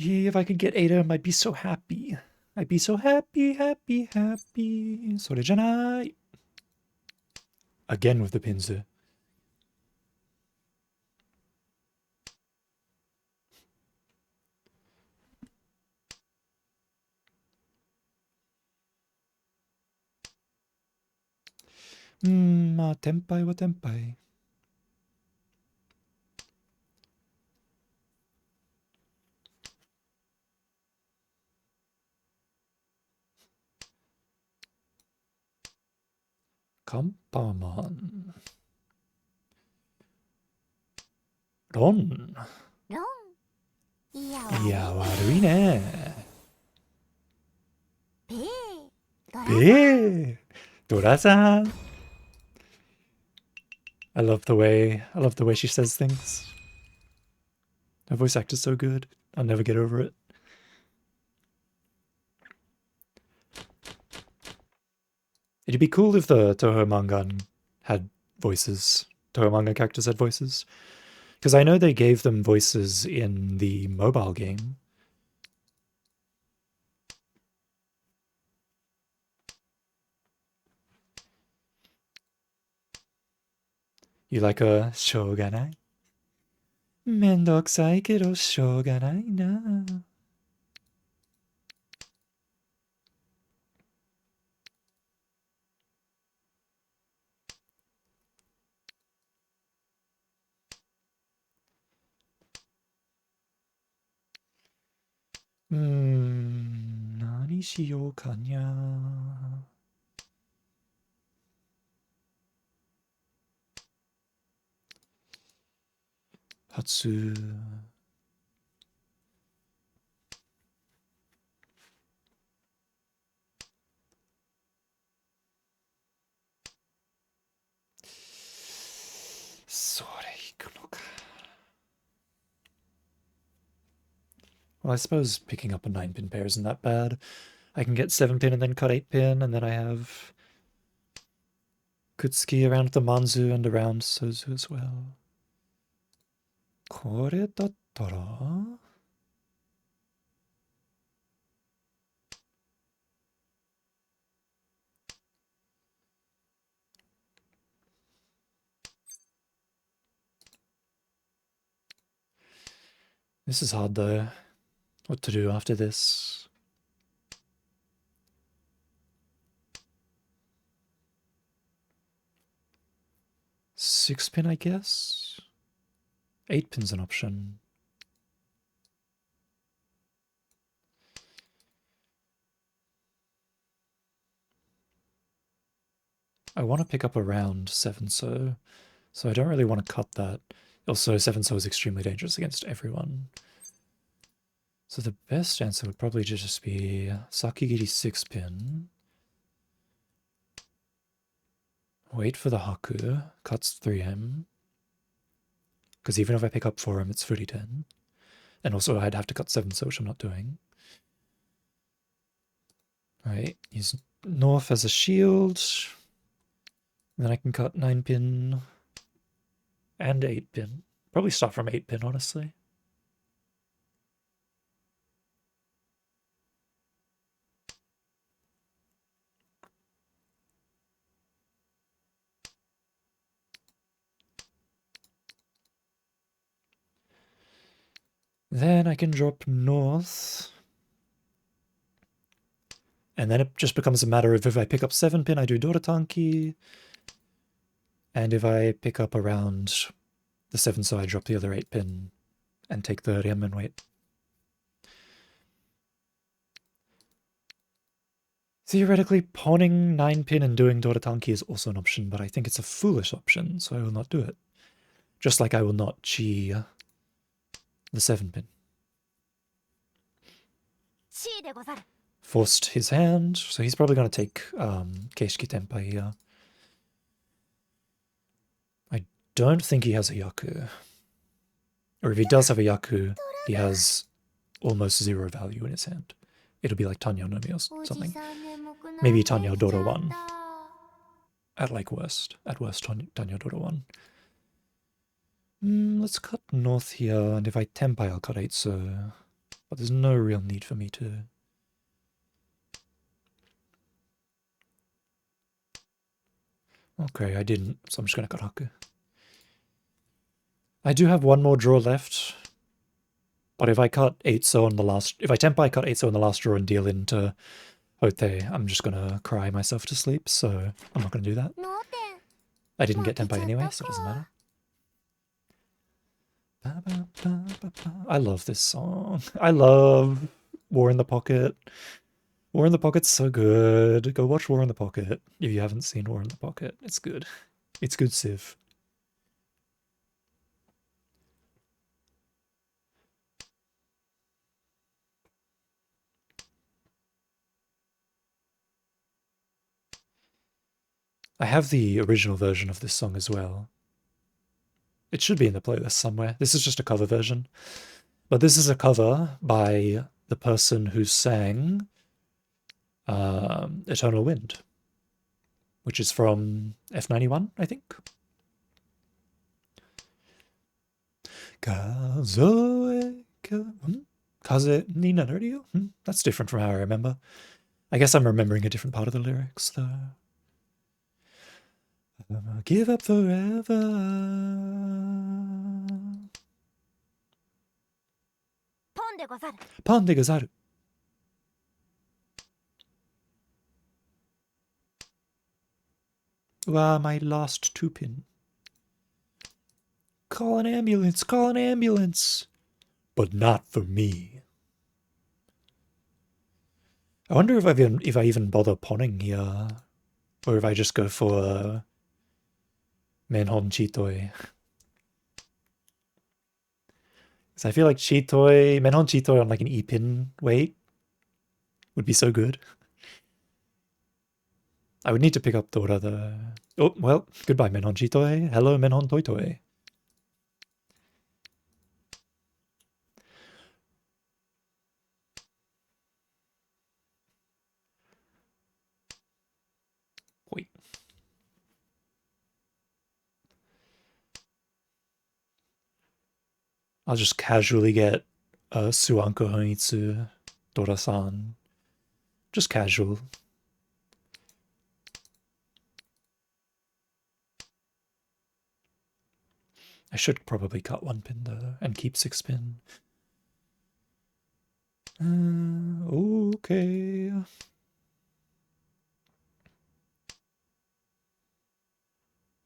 Yeah, if I could get 8 of them, I'd be so happy. I'd be so happy, happy, happy. Sorejanai. Again with the pinzu. Tenpai wa tenpai. Kampamon. Ron. ロンいやいや、悪悪いね。いべドラドラさん。I love the way she says things. Her voice actor's so good. I'll never get over it. It'd be cool if the Toho mangan had voices. Toho manga characters had voices. Because I know they gave them voices in the mobile game. You like a shoganai? Mendokusai kedo shoganai na. Nani shiyou ka nya? Hatsu. Well, I suppose picking up a 9-pin pair isn't that bad. I can get 7-pin and then cut 8-pin, and then I have Kutsuki around the Manzu and around Sozu as well. Kore dattara? This is hard though. What to do after this? Six-pin, I guess? 8-pin's an option. I want to pick up around 7-so, so I don't really want to cut that. Also, 7-so is extremely dangerous against everyone. So the best answer would probably just be Sakigiri 6-pin. Wait for the Haku, cuts 3M. Because even if I pick up 4M, it's 10. And also I'd have to cut 7-so, which I'm not doing. Right, use North as a shield. And then I can cut 9-pin and 8-pin. Probably start from 8-pin, honestly. Then I can drop North. And then it just becomes a matter of if I pick up 7-pin, I do Doratanki. And if I pick up around the 7-so, I drop the other 8-pin and take the Riem and wait. Theoretically, pawning 9-pin and doing Doratanki is also an option, but I think it's a foolish option, so I will not do it. Just like I will not chi the 7-pin. Forced his hand, so he's probably going to take Keishiki Tenpai here. I don't think he has a Yaku. Or if he does have a Yaku, he has almost 0 value in his hand. It'll be like Tanya Nomi or something. Maybe Tanya Dora 1. At worst, Tanya Dora 1. Let's cut North here, and if I Tenpai, I'll cut 8, so but there's no real need for me to. Okay, I didn't, so I'm just gonna karaku. I do have one more draw left, but if I cut 8-so on the last, if I tempai cut 8-so on the last draw and deal into Hote, I'm just gonna cry myself to sleep, so I'm not gonna do that. 脳天 I didn't get 負け tempai ちゃっ anyway, た so it doesn't か matter. I love this song. I love War in the Pocket. War in the Pocket's so good. Go watch War in the Pocket if you haven't seen War in the Pocket. It's good. It's good, Civ. I have the original version of this song as well. It should be in the playlist somewhere. This is just a cover version. But this is a cover by the person who sang Eternal Wind, which is from F91, I think. Kazoe Kaze ni naru yo? That's different from how I remember. I guess I'm remembering a different part of the lyrics, though. Give up forever. ポンでござる Pan de gazaru. My last 2-pin. Call an ambulance, call an ambulance. But not for me. I wonder if I even bother pawning here. Or if I just go for Manhon Chitoi. Because I feel like Manhon Chitoi on like an E-pin weight would be so good. I would need to pick up Dora though. Oh, well, goodbye Manhon Chitoi. Hello Manhon Toitoi. Wait. I'll just casually get Suanko Honitsu Dora-san. Just casual. I should probably cut 1-pin though and keep 6-pin. Okay.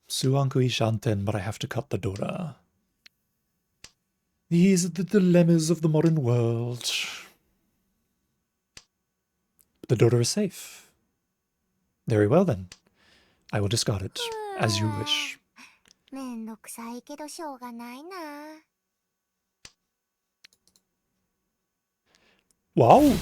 Suanku Ishanten, but I have to cut the Dora. These are the dilemmas of the modern world. But the Dora is safe. Very well then. I will discard it, as you wish. めんどくさいけどしょうがないな Wow!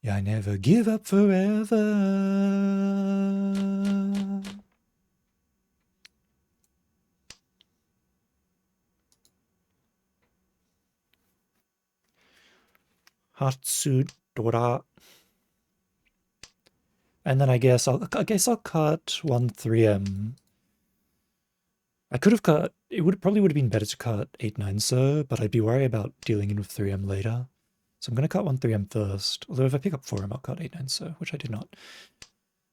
I never give up forever. Hatsu Dora. And then I guess I'll cut 1 3M. I could have cut, probably would have been better to cut 8-9-so, but I'd be worried about dealing in with 3M later. So I'm going to cut 1 3M first. Although if I pick up 4M, I'll cut 8-9-so, which I did not.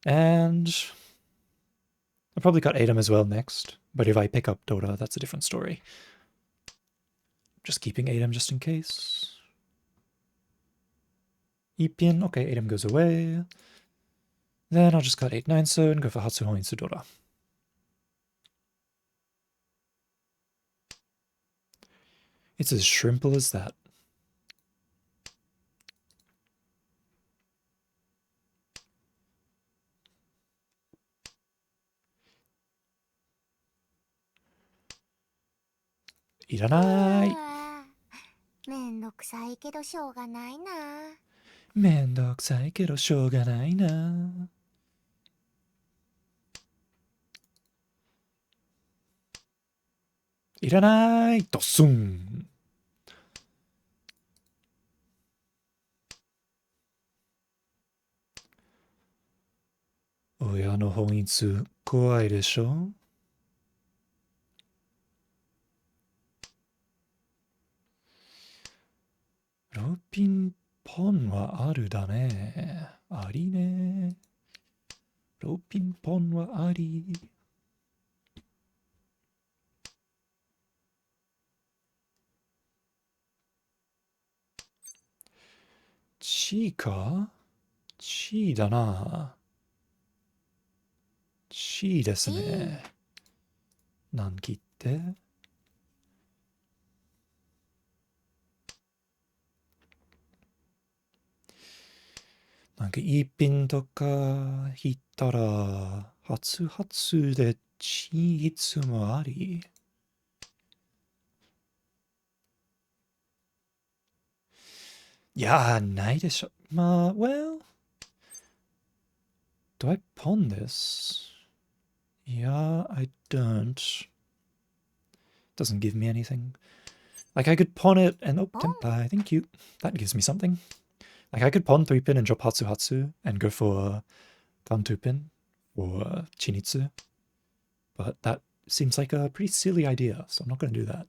And I'll probably cut 8M as well next. But if I pick up Dora, that's a different story. Just keeping 8M just in case. Ipin, okay, 8M goes away. Then I'll just cut 8-9-so and go for Hatsu Honitsu Dora. It's as shrimple as that. Iranai! めんどくさいけどしょうがないな Mendokusai kedo shouganai na. Iranai! Dosun! 親の本質怖いでしょ？ロピンポンはあるだね。ありね。ロピンポンはあり。チーか？チーだな。チーですね。何切ってなんか一品とか引ったら、初々でチーいつもあり。いやー、ないでしょ。まあ、well, do I pawn this? Yeah, I don't. Doesn't give me anything. Like, I could pawn it and... Oh, Tempai, thank you. That gives me something. Like, I could pawn 3-pin and drop Hatsu and go for Gan 2-pin or Chinitsu. But that seems like a pretty silly idea, so I'm not going to do that.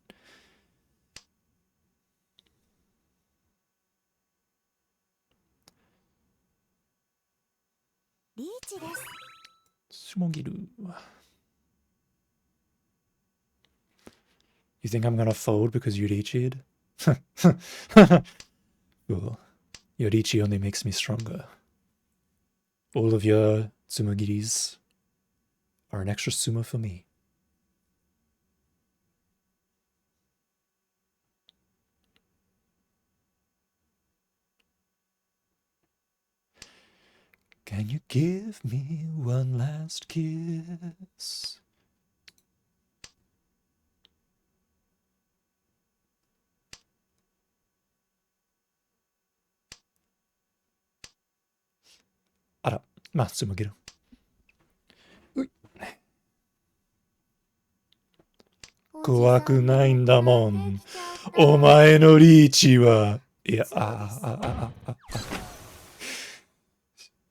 リーチです。Sumogiru. You think I'm gonna fold because you reached? Cool. Your Ichi only makes me stronger. All of your Tsumogiris are an extra sumo for me. Can you give me one last kiss? Ara, ma Tsumogiru. 怖くないんだもん。お前のリーチは。いや、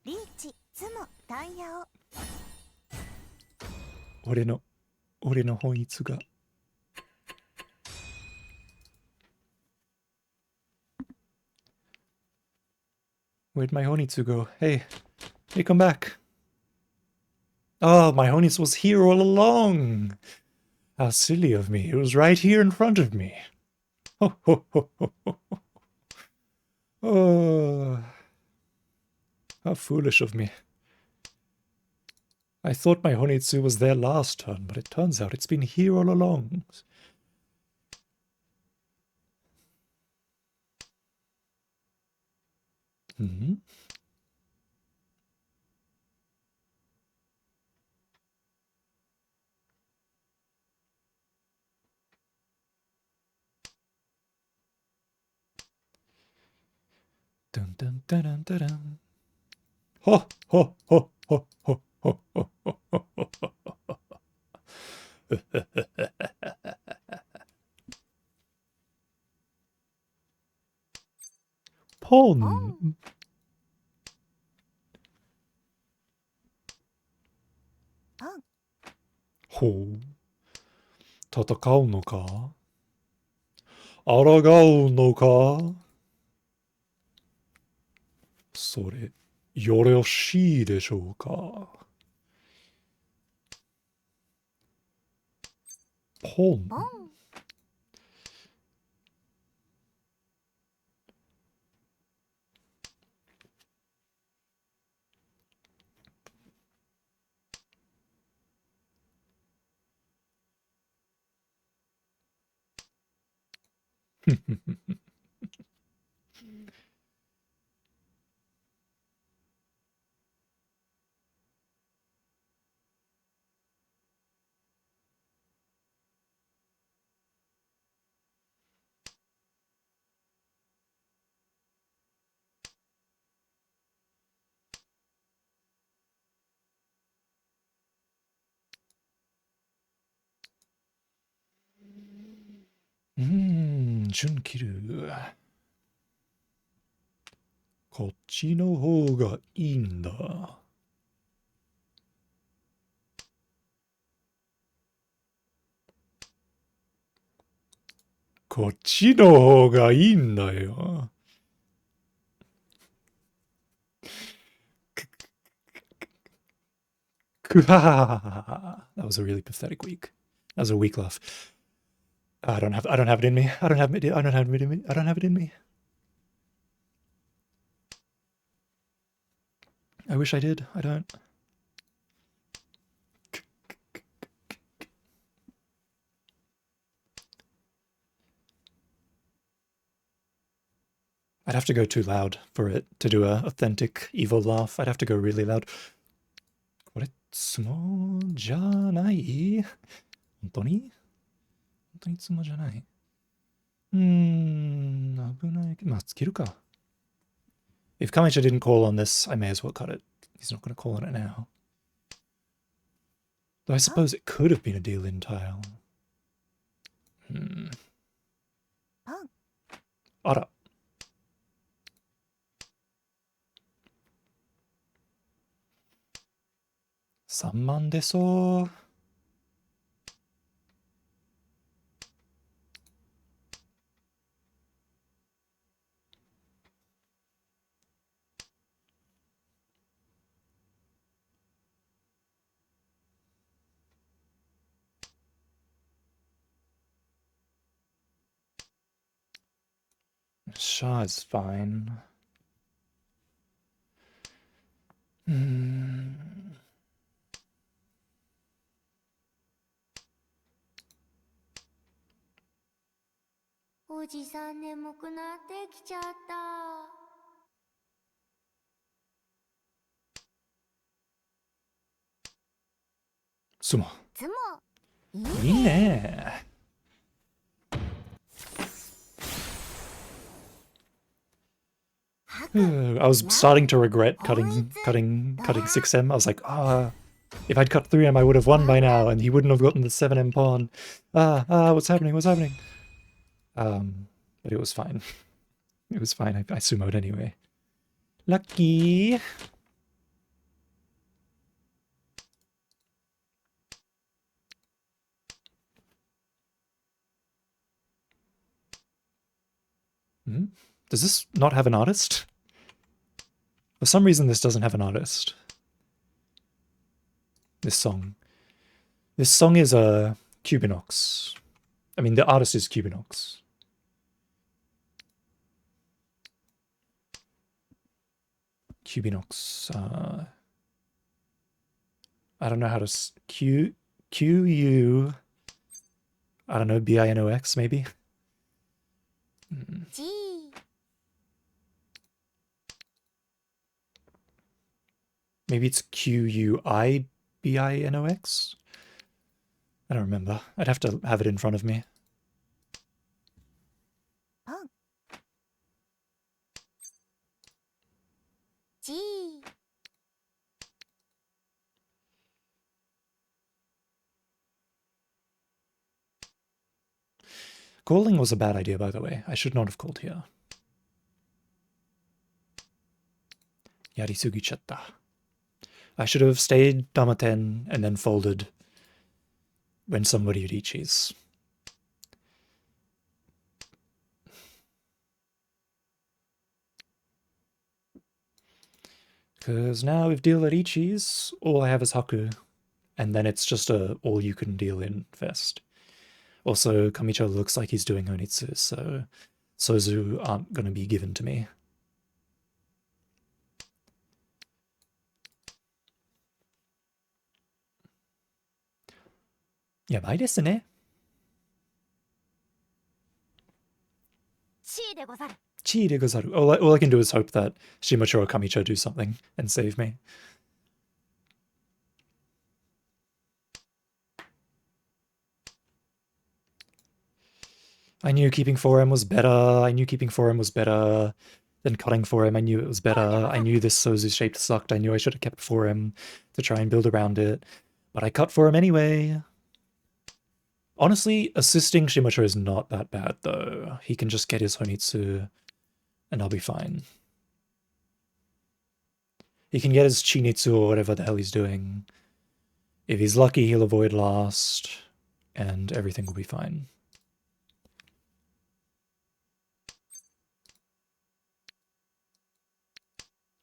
リーチ、ツモ、タイヤを。俺の本質が。Where'd my Honitsu go? Hey, come back. Oh, my Honitsu was here all along. How silly of me. It was right here in front of me. Ho, ho, ho, ho, ho. Oh, how foolish of me. I thought my Honitsu was there last turn, but it turns out it's been here all along. Hmm? Dun dun dun dun dun dun. Ho ho ho ho ho ho ho ho ho ho. Pon. ほう。戦うのか？抗うのか？それ、よろしいでしょうか？ポン。ポン。準切る。こっちの方がいいんだ。こっちの方がいいんだよ。That was a really pathetic week. That was a weak laugh. I don't have it in me. I don't have it in me. I don't have it in me. I wish I did. I don't. I'd have to go too loud for it to do a authentic evil laugh. I'd have to go really loud. これツモじゃない？本当に？本当にツモじゃない？危ない。まあ、つけるか。If Kamicha didn't call on this, I may as well cut it. He's not going to call on it now. Though I suppose it could have been a deal-in tile. あら。3万出そう。Shah is fine. おじさん眠くなってきちゃった。つも。つも。いいね。I was starting to regret cutting 6M. I was like, if I'd cut 3M, I would have won by now, and he wouldn't have gotten the 7M pawn. What's happening? What's happening? But it was fine. It was fine. I sumoed anyway. Lucky. Does this not have an artist? For some reason, this doesn't have an artist. This song. This song is a Cubinox. I mean, the artist is Cubinox. Cubinox. I don't know how to Q-U. I don't know, B-I-N-O-X maybe? G. Maybe it's Q-U-I-B-I-N-O-X? I don't remember. I'd have to have it in front of me. G. Calling was a bad idea, by the way. I should not have called here. Yarisugichatta. I should have stayed Damaten and then folded when somebody had Ichis. Because now if deal at Ichis, all I have is Haku. And then it's just a all-you-can-deal-in fest. Also, Kamicho looks like he's doing Honitsu, so Sozu aren't going to be given to me. Yabai desu ne. Chi de gozaru. All I can do is hope that Shimacho or Kamicho do something and save me. I knew keeping 4M was better. I knew keeping 4M was better than cutting 4M. I knew it was better. I knew this Sozu shape sucked. I knew I should have kept 4M to try and build around it. But I cut 4M anyway. Honestly, assisting Shimacho is not that bad, though. He can just get his Honitsu, and I'll be fine. He can get his Chinitsu or whatever the hell he's doing. If he's lucky, he'll avoid last, and everything will be fine.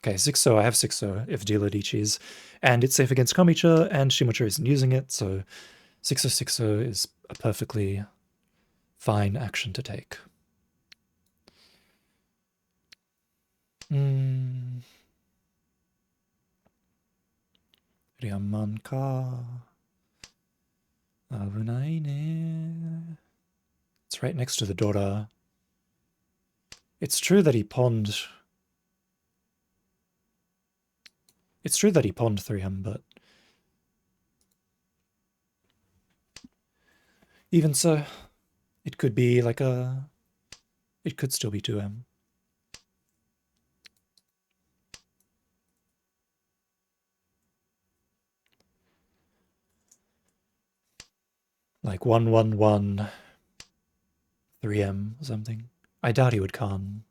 Okay, 6-0, I have 6-0 if dealer Dichis, and it's safe against Kamicha, and Shimocha isn't using it, so 6-0, 6-0 is a perfectly fine action to take. Ryaman ka. Abunai ne. It's right next to the Dora. It's true that he pawned... It's true that he pawned 3M, but... Even so, it could be like a... It could still be 2M. Like 1-1-1... 3M or something. I doubt he would con.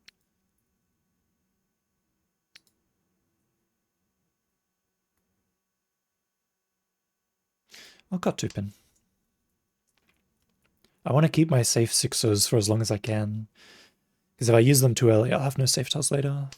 I'll cut 2-pin. I want to keep my safe 6-0s for as long as I can. Because if I use them too early, I'll have no safe tiles later.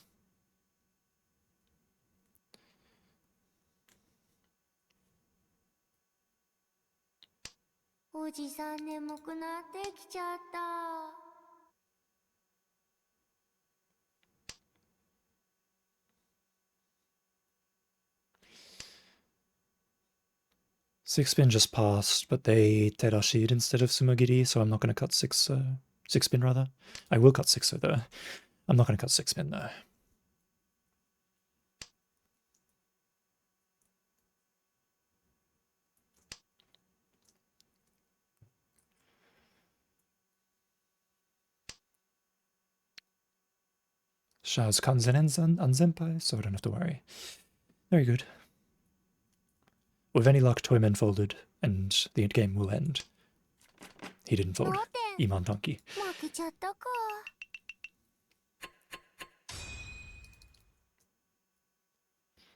Six pin just passed, but they terashi'd instead of sumogiri, so I'm not going to cut 6-pin rather. I will cut 6-0 though. I'm not going to cut 6-pin though. Shao's kanzen on Senpai, so I don't have to worry. Very good. With any luck, Toyman folded, and the game will end. He didn't fold. Iman Tonki.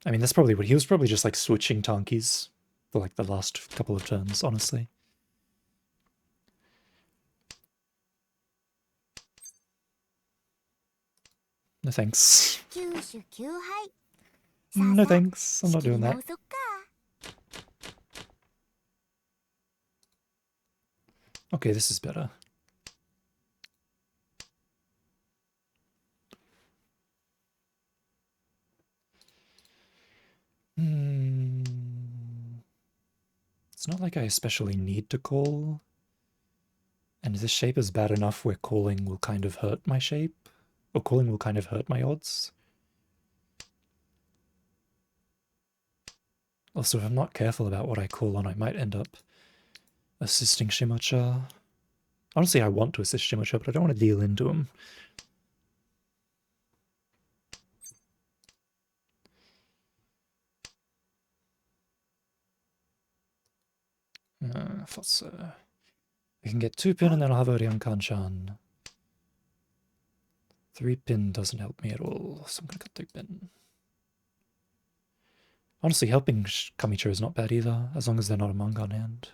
I mean, that's probably what he was probably just like switching Tonkies for like the last couple of turns, honestly. No thanks. No thanks, I'm not doing that. Okay, this is better. It's not like I especially need to call. And this shape is bad enough where calling will kind of hurt my shape. Or calling will kind of hurt my odds. Also, if I'm not careful about what I call on, I might end up assisting Shimocha. Honestly, I want to assist Shimocha, but I don't want to deal into him. Thought so. I can get 2-pin and then I'll have Orion Kanchan. 3-pin doesn't help me at all, so I'm gonna cut 3-pin. Honestly, helping Kamicha is not bad either, as long as they're not a manga on hand.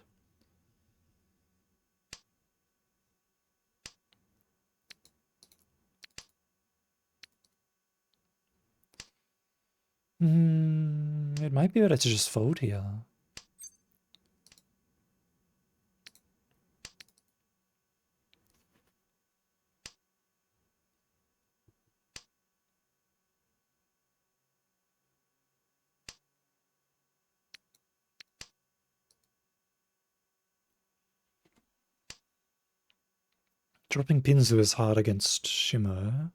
It might be better to just fold here. Dropping Pinzu is hard against Shimo.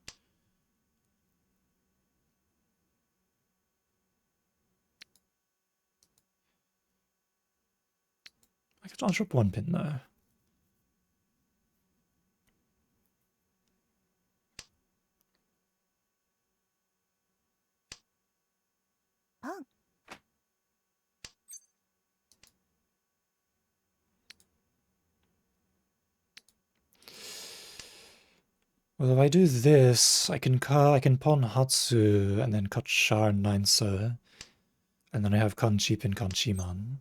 I'll drop 1-pin though. Well, if I do this, I can pawn Hatsu and then cut Shar and 9-so. And then I have Kanchi pin Kanchiman.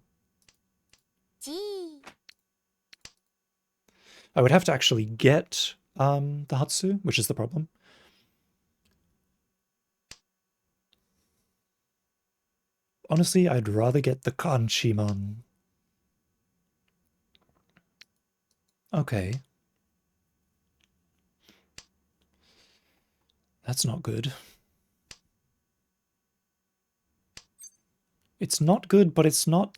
I would have to actually get the Hatsu, which is the problem. Honestly, I'd rather get the Kanchimon. Okay. That's not good. It's not good, but it's not...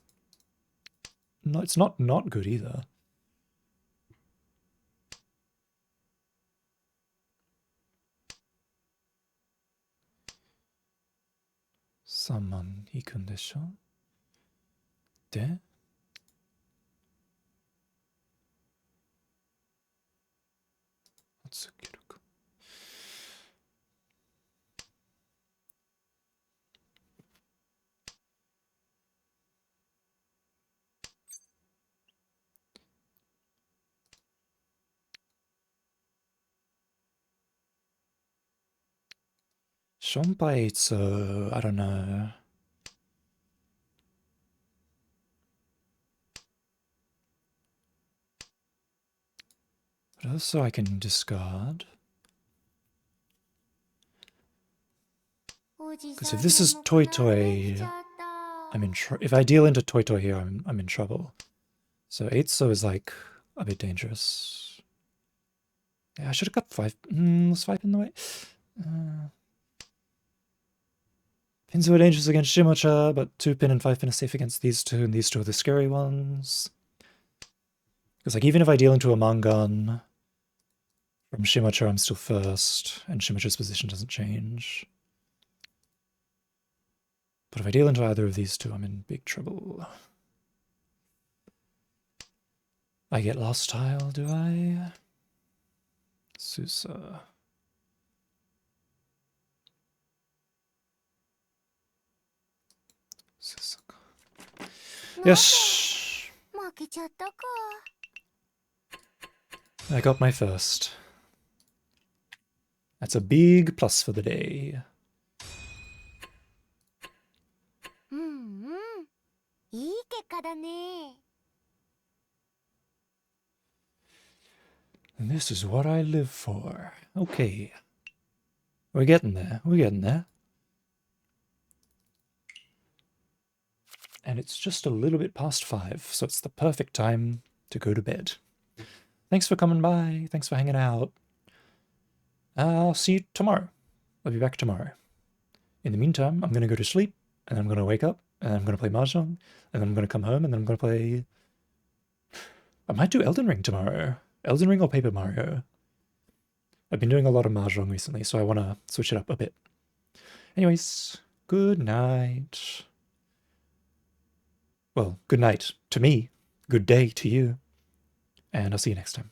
No, it's not good either. Saman ikun desho? De? Atsukiru ka. Shonpaitsu, I don't know. But also I can discard. Because if this is Toy Toy, I'm in if I deal into Toy Toy here, I'm in trouble. So Eitsu is like a bit dangerous. Yeah, I should have got 5. Was 5 in the way? Pins were dangerous against Shimocha, but 2 pin and 5 pin are safe against these two, and these two are the scary ones. Because like even if I deal into a Mangan from Shimocha, I'm still first, and Shimocha's position doesn't change. But if I deal into either of these two, I'm in big trouble. I get Lost Tile, do I? Susa. Susaka. Yes! I got my first. That's a big plus for the day. And this is what I live for. Okay. We're getting there. We're getting there. And it's just a little bit past 5, so it's the perfect time to go to bed. Thanks for coming by. Thanks for hanging out. I'll see you tomorrow. I'll be back tomorrow. In the meantime, I'm going to go to sleep, and I'm going to wake up, and I'm going to play Mahjong, and then I'm going to come home, and then I'm going to play... I might do Elden Ring tomorrow. Elden Ring or Paper Mario. I've been doing a lot of Mahjong recently, so I want to switch it up a bit. Anyways, good night. Well, good night to me. Good day to you. And I'll see you next time.